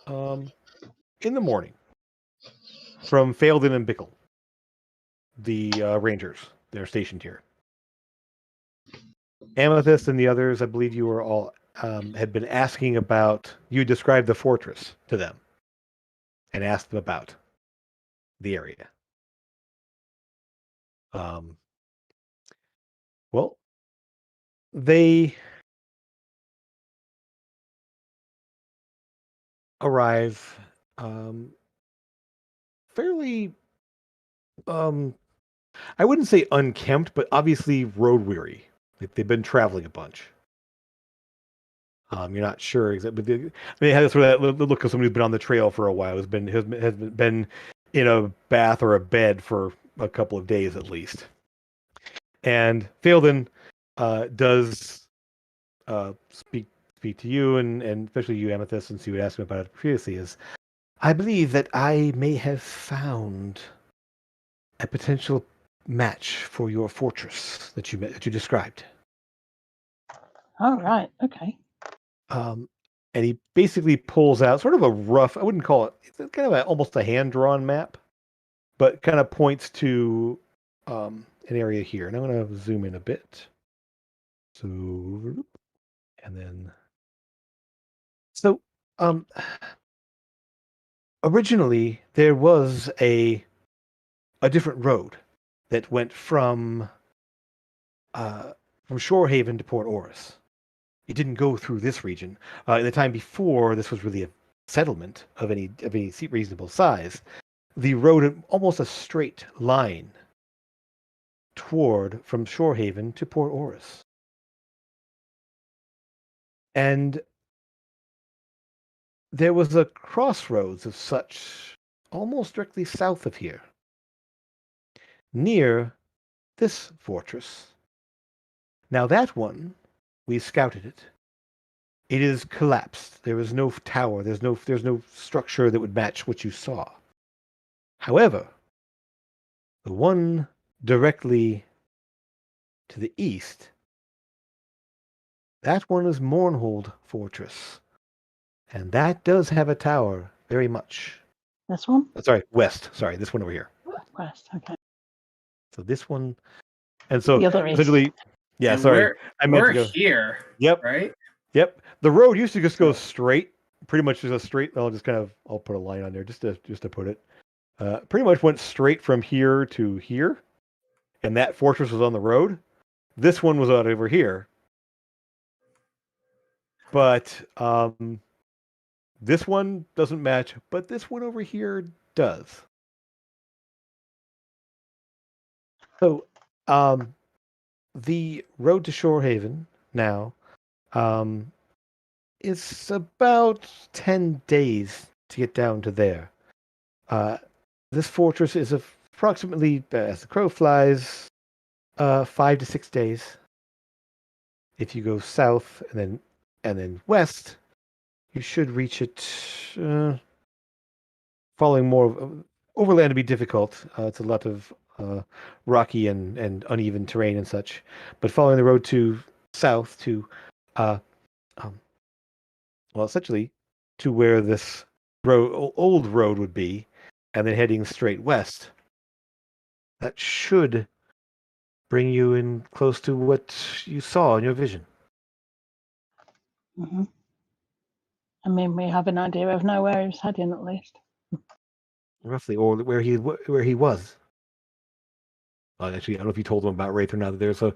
in the morning from Failden and Bickle, the Rangers. They're stationed here. Amethyst and the others, I believe you were all had been asking about. You described the fortress to them and asked them about the area. Well, they arrive fairly, I wouldn't say unkempt, but obviously road weary. They've been traveling a bunch. You're not sure exactly. It has sort of that look of somebody who's been on the trail for a while. Has been in a bath or a bed for a couple of days at least. And Pheldon does speak to you and especially you, Amethyst, since you had asked him about it previously. Is I believe that I may have found a potential match for your fortress that you described. Oh, right. Okay. And he basically pulls out sort of a rough, I wouldn't call it, it's kind of almost a hand-drawn map, but kind of points to an area here. And I'm going to zoom in a bit. So, and then, so, originally there was a different road that went from Shorehaven to Port Oris. It didn't go through this region. In the time before this was really a settlement of any reasonable size, the road had almost a straight line toward from Shorehaven to Port Oris. And there was a crossroads of such almost directly south of here, near this fortress. Now that one, we scouted it. It is collapsed. There is no tower. There's no structure that would match what you saw. However, the one directly to the east, that one is Mournhold Fortress. And that does have a tower, very much. This one? Sorry, west. Sorry, this one over here. West. Okay. So this one, and so The other east. essentially, yeah. And Sorry, I meant to we're go. here. Yep. Right. Yep. The road used to just go straight, pretty much just a straight. I'll put a line on there just to put it. Pretty much went straight from here to here, and that fortress was on the road. This one was out over here, but this one doesn't match. But this one over here does. So, the road to Shorehaven now is about 10 days to get down to there. This fortress is approximately, as the crow flies, 5 to 6 days. If you go south and then west, you should reach it. Following more overland would be difficult. It's a lot of rocky and uneven terrain and such. But following the road to south to, essentially to where this old road would be, and then heading straight west, that should bring you in close to what you saw in your vision. Mm-hmm. I mean, we have an idea of now where he's heading, at least. Roughly, or where he was. Actually, I don't know if you told him about Wraith or not there. So,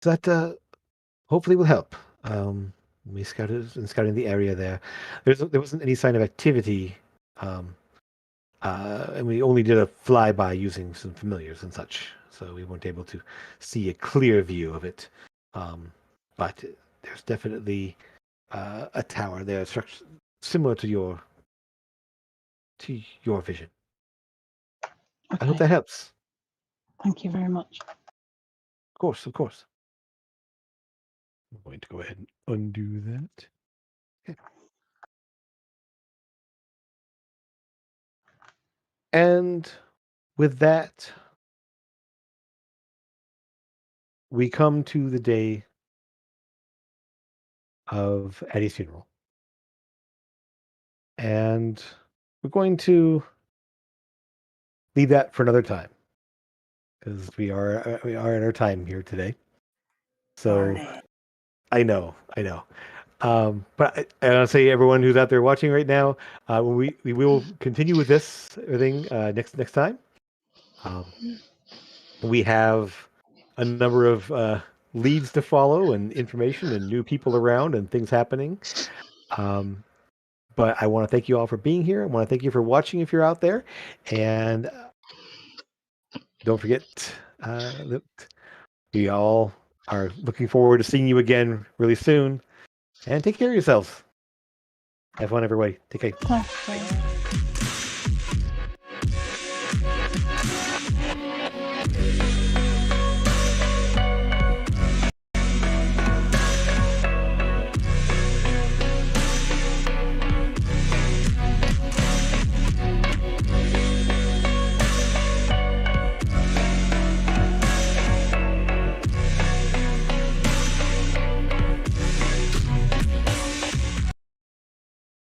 that hopefully will help. We scouting the area there. There wasn't any sign of activity, and we only did a flyby using some familiars and such, so we weren't able to see a clear view of it. But there's definitely a tower there, similar to your vision. Okay. I hope that helps. Thank you very much. Of course. I'm going to go ahead and undo that. Okay. And with that, we come to the day of Addie's funeral. And we're going to leave that for another time, because we are in our time here today. So I know. But I'll say everyone who's out there watching right now, we will continue with this thing next time. We have a number of leads to follow and information and new people around and things happening. But I want to thank you all for being here. I want to thank you for watching if you're out there. And don't forget that we all are looking forward to seeing you again really soon. And take care of yourselves. Have fun, everybody. Take care. Thanks,